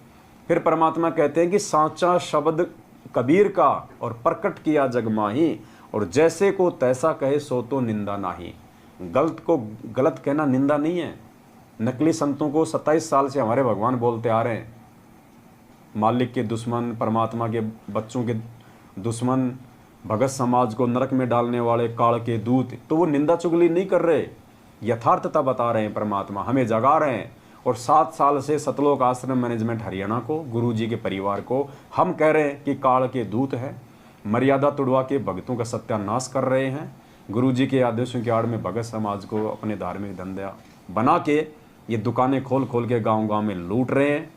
फिर परमात्मा कहते हैं कि सांचा शब्द कबीर का और प्रकट किया जग माही, और जैसे को तैसा कहे सो तो निंदा नाही। गलत को गलत कहना निंदा नहीं है। नकली संतों को 27 साल से हमारे भगवान बोलते आ रहे हैं, मालिक के दुश्मन, परमात्मा के बच्चों के दुश्मन, भगत समाज को नरक में डालने वाले काल के दूत। तो वो निंदा चुगली नहीं कर रहे, यथार्थता बता रहे हैं। परमात्मा हमें जगा रहे हैं। और 7 साल से सतलोक आश्रम मैनेजमेंट हरियाणा को, गुरुजी के परिवार को हम कह रहे हैं कि काल के दूत हैं, मर्यादा तुड़वा के भक्तों का सत्यानाश कर रहे हैं। गुरुजी के आदेशों की आड़ में भगत समाज को अपने धार्मिक धंधा बना के ये दुकानें खोल खोल के गांव गांव में लूट रहे हैं।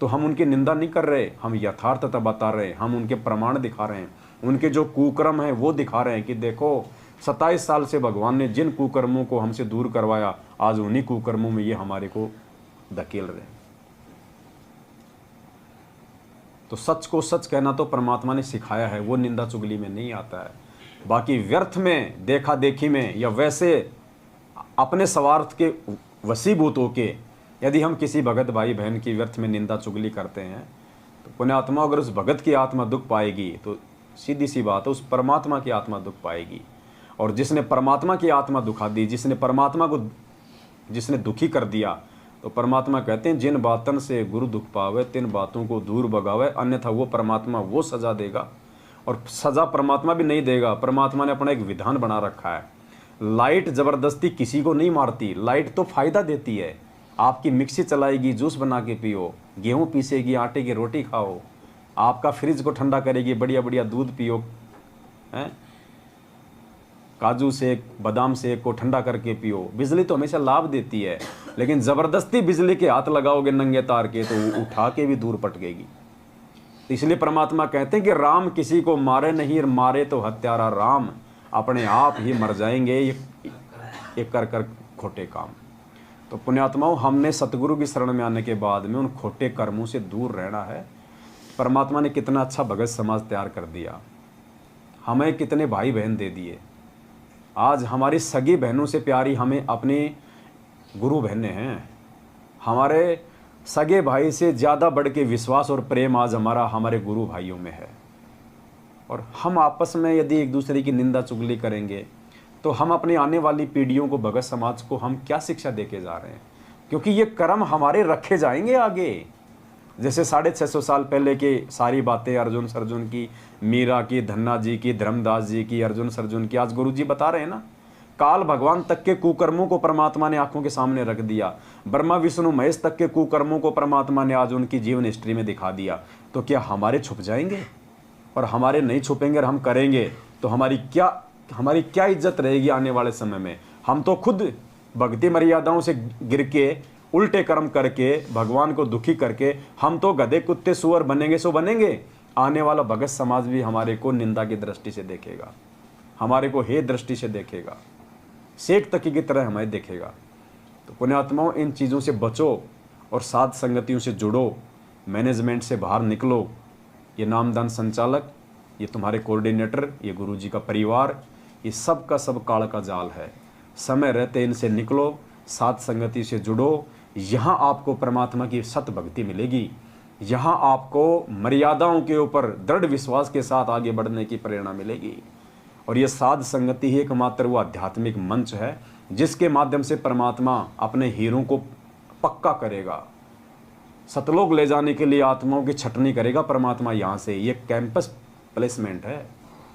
तो हम उनकी निंदा नहीं कर रहे, हम यथार्थता बता रहे हैं, हम उनके प्रमाण दिखा रहे हैं, उनके जो कुकर्म है वो दिखा रहे हैं कि देखो 27 साल से भगवान ने जिन कुकर्मों को हमसे दूर करवाया, आज उन्हीं कुकर्मों में ये हमारे को धकेल रहे हैं। तो सच को सच कहना तो परमात्मा ने सिखाया है, वो निंदा चुगली में नहीं आता है। बाकी व्यर्थ में, देखा देखी में, या वैसे अपने स्वार्थ के वशीभूत होके यदि हम किसी भगत भाई बहन की व्यर्थ में निंदा चुगली करते हैं, तो पुण्यात्मा अगर उस भगत की आत्मा दुख पाएगी तो सीधी सी बात है उस परमात्मा की आत्मा दुख पाएगी। और जिसने परमात्मा की आत्मा दुखा दी, जिसने परमात्मा को जिसने दुखी कर दिया, तो परमात्मा कहते हैं जिन बातन से गुरु दुख पावे तिन बातों को दूर भगावे, अन्यथा वो परमात्मा वो सजा देगा। और सजा परमात्मा भी नहीं देगा, परमात्मा ने अपना एक विधान बना रखा है। लाइट जबरदस्ती किसी को नहीं मारती, लाइट तो फायदा देती है। आपकी मिक्सी चलाएगी, जूस बना के पियो, गेहूं पीसेगी, आटे की रोटी खाओ, आपका फ्रिज को ठंडा करेगी, बढ़िया बढ़िया दूध पियो, हैं, काजू शेक, बादाम शेक को ठंडा करके पियो। बिजली तो हमेशा लाभ देती है, लेकिन ज़बरदस्ती बिजली के हाथ लगाओगे नंगे तार के तो वो उठा के भी दूर पटकेगी। तो इसलिए परमात्मा कहते हैं कि राम किसी को मारे नहीं, मारे तो हत्यारा राम, अपने आप ही मर जाएंगे ये कर कर खोटे काम। तो पुण्यात्माओं, हमने सतगुरु की शरण में आने के बाद में उन खोटे कर्मों से दूर रहना है। परमात्मा ने कितना अच्छा भगत समाज तैयार कर दिया, हमें कितने भाई बहन दे दिए। आज हमारी सगी बहनों से प्यारी हमें अपनी गुरु बहनें हैं। हमारे सगे भाई से ज़्यादा बढ़ के विश्वास और प्रेम आज हमारे गुरु भाइयों में है। और हम आपस में यदि एक दूसरे की निंदा चुगली करेंगे तो हम अपनी आने वाली पीढ़ियों को, भगत समाज को हम क्या शिक्षा देके जा रहे हैं? क्योंकि ये कर्म हमारे रखे जाएंगे आगे। जैसे 650 साल पहले की सारी बातें अर्जुन सर्जुन की, मीरा की, धन्ना जी की, धर्मदास जी की, अर्जुन सर्जुन की, आज गुरु जी बता रहे हैं ना। काल भगवान तक के कुकर्मों को परमात्मा ने आंखों के सामने रख दिया। ब्रह्मा विष्णु महेश तक के कुकर्मों को परमात्मा ने आज उनकी जीवन हिस्ट्री में दिखा दिया। तो क्या हमारे छुप जाएंगे? और हमारे नहीं छुपेंगे और हम करेंगे तो हमारी क्या इज्जत रहेगी आने वाले समय में? हम तो खुद भक्ति मर्यादाओं से गिर के, उल्टे कर्म करके, भगवान को दुखी करके हम तो गधे कुत्ते सुअर बनेंगे सो बनेंगे। आने वाला भगत समाज भी हमारे को निंदा की दृष्टि से देखेगा, हमारे को हे दृष्टि से देखेगा, शेख तकी की तरह हमें देखेगा। तो पुण्यात्माओं, इन चीज़ों से बचो और साध संगतियों से जुड़ो, मैनेजमेंट से बाहर निकलो। ये नामदान संचालक, ये तुम्हारे कोऑर्डिनेटर, ये गुरु जी का परिवार, ये सब का सब काल का जाल है। समय रहते इनसे निकलो, साध संगति से जुड़ो। यहाँ आपको परमात्मा की सत भक्ति मिलेगी, यहाँ आपको मर्यादाओं के ऊपर दृढ़ विश्वास के साथ आगे बढ़ने की प्रेरणा मिलेगी। और ये साध संगति ही एकमात्र वो आध्यात्मिक मंच है जिसके माध्यम से परमात्मा अपने हीरों को पक्का करेगा, सतलोक ले जाने के लिए आत्माओं की छटनी करेगा परमात्मा यहाँ से। ये कैंपस प्लेसमेंट है।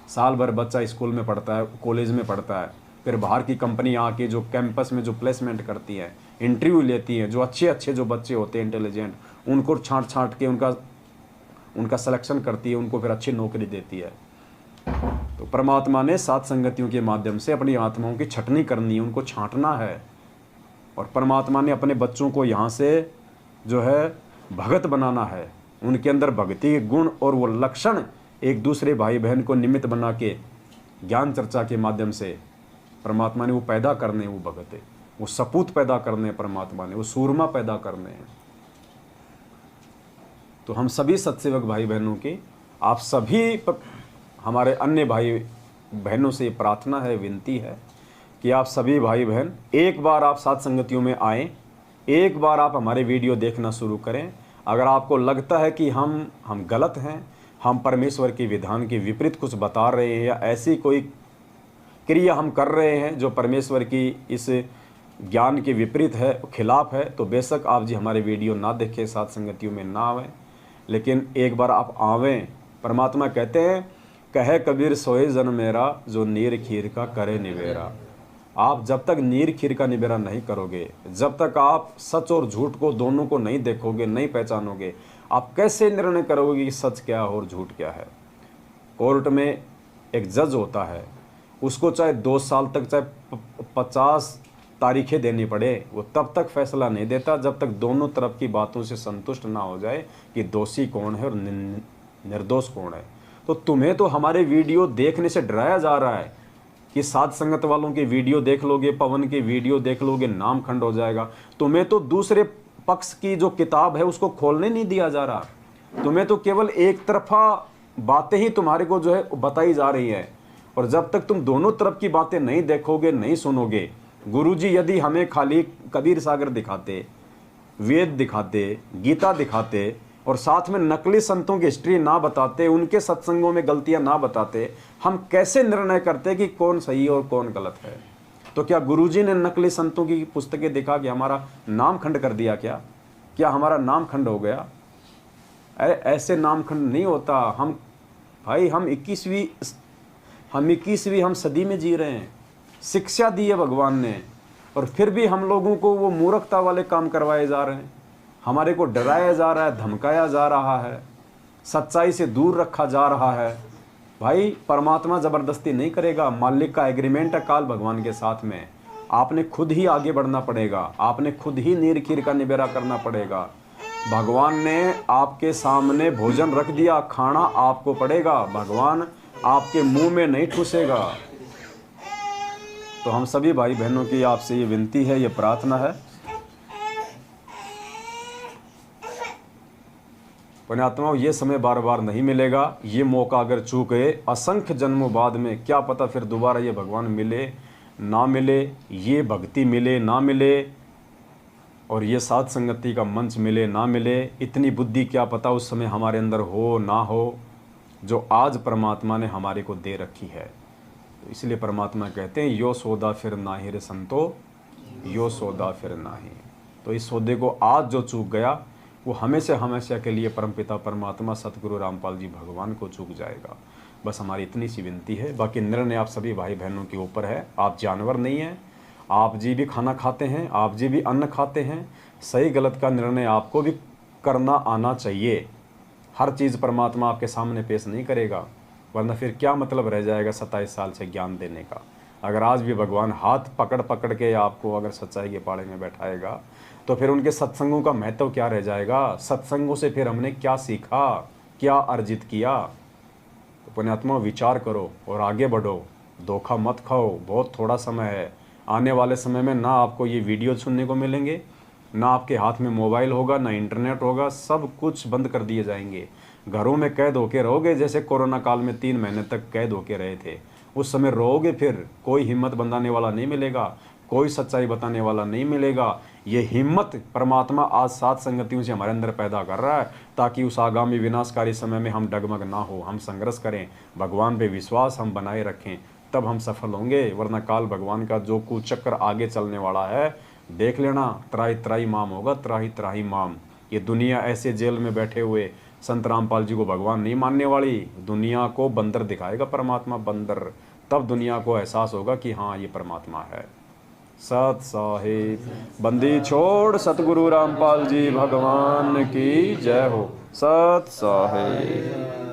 साल भर बच्चा स्कूल में पढ़ता है, कॉलेज में पढ़ता है, फिर बाहर की कंपनी आके जो कैंपस में जो प्लेसमेंट करती है, इंटरव्यू लेती हैं, जो अच्छे जो बच्चे होते हैं इंटेलिजेंट, उनको छांट के उनका सिलेक्शन करती है, उनको फिर अच्छी नौकरी देती है। तो परमात्मा ने सात संगतियों के माध्यम से अपनी आत्माओं की छटनी करनी है, उनको छांटना है। और परमात्मा ने अपने बच्चों को यहाँ से जो है भगत बनाना है। उनके अंदर भक्ति के गुण और वो लक्षण एक दूसरे भाई बहन को निमित्त बना के ज्ञान चर्चा के माध्यम से परमात्मा ने वो पैदा करने, वो भगत है, वो सपूत पैदा करने परमात्मा ने, वो सूरमा पैदा करने हैं। तो हम सभी सत्सेवक भाई बहनों की, आप सभी हमारे अन्य भाई बहनों से प्रार्थना है, विनती है कि आप सभी भाई बहन एक बार आप साथ संगतियों में आएँ, एक बार आप हमारे वीडियो देखना शुरू करें। अगर आपको लगता है कि हम गलत हैं, हम परमेश्वर के विधान के विपरीत कुछ बता रहे हैं या ऐसी कोई क्रिया हम कर रहे हैं जो परमेश्वर की इस ज्ञान के विपरीत है, खिलाफ है, तो बेशक आप जी हमारे वीडियो ना देखें, साथ संगतियों में ना आवें, लेकिन एक बार आप आवें। परमात्मा कहते हैं, कहे कबीर सोए जन मेरा, जो नीर खीर का करे निबेरा। आप जब तक नीर खीर का निबेरा नहीं करोगे, जब तक आप सच और झूठ को दोनों को नहीं देखोगे, नहीं पहचानोगे, आप कैसे निर्णय करोगे कि सच क्या है और झूठ क्या है? कोर्ट में एक जज होता है, उसको चाहे 2 साल तक, चाहे 50 तारीखें देनी पड़े, वो तब तक फैसला नहीं देता जब तक दोनों तरफ की बातों से संतुष्ट ना हो जाए कि दोषी कौन है और निर्दोष कौन है। तो तुम्हें तो हमारे वीडियो देखने से डराया जा रहा है कि साध संगत वालों के वीडियो देख लोगे, पवन के वीडियो देख लोगे, नाम खंड हो जाएगा। तुम्हें तो दूसरे पक्ष की जो किताब है उसको खोलने नहीं दिया जा रहा। तुम्हें तो केवल एक तरफा बातें ही तुम्हारे को जो है बताई जा रही है। और जब तक तुम दोनों तरफ की बातें नहीं देखोगे, नहीं सुनोगे, गुरुजी यदि हमें खाली कबीर सागर दिखाते, वेद दिखाते, गीता दिखाते और साथ में नकली संतों की हिस्ट्री ना बताते, उनके सत्संगों में गलतियां ना बताते, हम कैसे निर्णय करते कि कौन सही और कौन गलत है? तो क्या गुरुजी ने नकली संतों की पुस्तकें दिखा के हमारा नाम खंड कर दिया? क्या हमारा नाम खंड हो गया? अरे ऐसे नाम खंड नहीं होता। हम भाई हम 21वीं सदी में जी रहे हैं। शिक्षा दी है भगवान ने, और फिर भी हम लोगों को वो मूर्खता वाले काम करवाए जा रहे हैं। हमारे को डराया जा रहा है, धमकाया जा रहा है, सच्चाई से दूर रखा जा रहा है। भाई परमात्मा ज़बरदस्ती नहीं करेगा, मालिक का एग्रीमेंट है काल भगवान के साथ में। आपने खुद ही आगे बढ़ना पड़ेगा, आपने खुद ही नीर खीर का निबेरा करना पड़ेगा। भगवान ने आपके सामने भोजन रख दिया, खाना आपको पड़ेगा। भगवान आपके मुंह में नहीं ठूसेगा। तो हम सभी भाई बहनों की आपसे ये विनती है, ये प्रार्थना है, पुण्यात्माओं, ये समय बार बार नहीं मिलेगा। ये मौका अगर चूक गए, असंख्य जन्मों बाद में क्या पता फिर दोबारा ये भगवान मिले ना मिले, ये भक्ति मिले ना मिले, और ये साध संगति का मंच मिले ना मिले। इतनी बुद्धि क्या पता उस समय हमारे अंदर हो ना हो, जो आज परमात्मा ने हमारे को दे रखी है। तो इसलिए परमात्मा कहते हैं, यो सौदा फिर नाहि रे संतो, यो सौदा फिर नाहि। तो इस सौदे को आज जो चूक गया, वो हमेशा हमेशा के लिए परमपिता परमात्मा सतगुरु रामपाल जी भगवान को चूक जाएगा। बस हमारी इतनी सी विनती है। बाकी निर्णय आप सभी भाई बहनों के ऊपर है। आप जानवर नहीं हैं, आप जी भी खाना खाते हैं, आप जी भी अन्न खाते हैं। सही गलत का निर्णय आपको भी करना आना चाहिए। हर चीज़ परमात्मा आपके सामने पेश नहीं करेगा, वरना फिर क्या मतलब रह जाएगा 27 साल से ज्ञान देने का। अगर आज भी भगवान हाथ पकड़ पकड़ के आपको अगर सच्चाई के पाड़े में बैठाएगा, तो फिर उनके सत्संगों का महत्व क्या रह जाएगा? सत्संगों से फिर हमने क्या सीखा, क्या अर्जित किया? तो पुण्यात्मा विचार करो और आगे बढ़ो, धोखा मत खाओ। बहुत थोड़ा समय है। आने वाले समय में ना आपको ये वीडियो सुनने को मिलेंगे, ना आपके हाथ में मोबाइल होगा, ना इंटरनेट होगा। सब कुछ बंद कर दिए जाएंगे। घरों में कैद होके रहोगे, जैसे कोरोना काल में 3 महीने तक कैद होके रहे थे। उस समय रहोगे, फिर कोई हिम्मत बंधाने वाला नहीं मिलेगा, कोई सच्चाई बताने वाला नहीं मिलेगा। ये हिम्मत परमात्मा आज साध संगतियों से हमारे अंदर पैदा कर रहा है, ताकि उस आगामी विनाशकारी समय में हम डगमग ना हो, हम संघर्ष करें, भगवान पे विश्वास हम बनाए रखें, तब हम सफल होंगे। वरना काल भगवान का जो कुचक्र आगे चलने वाला है, देख लेना, त्राही त्राही माम होगा, त्राही त्राही माम। ये दुनिया ऐसे जेल में बैठे हुए संत रामपाल जी को भगवान नहीं मानने वाली, दुनिया को बंदर दिखाएगा परमात्मा, बंदर। तब दुनिया को एहसास होगा कि हाँ ये परमात्मा है। सत साहिब बंदी छोड़ सतगुरु रामपाल जी भगवान की जय हो। सत साहिब।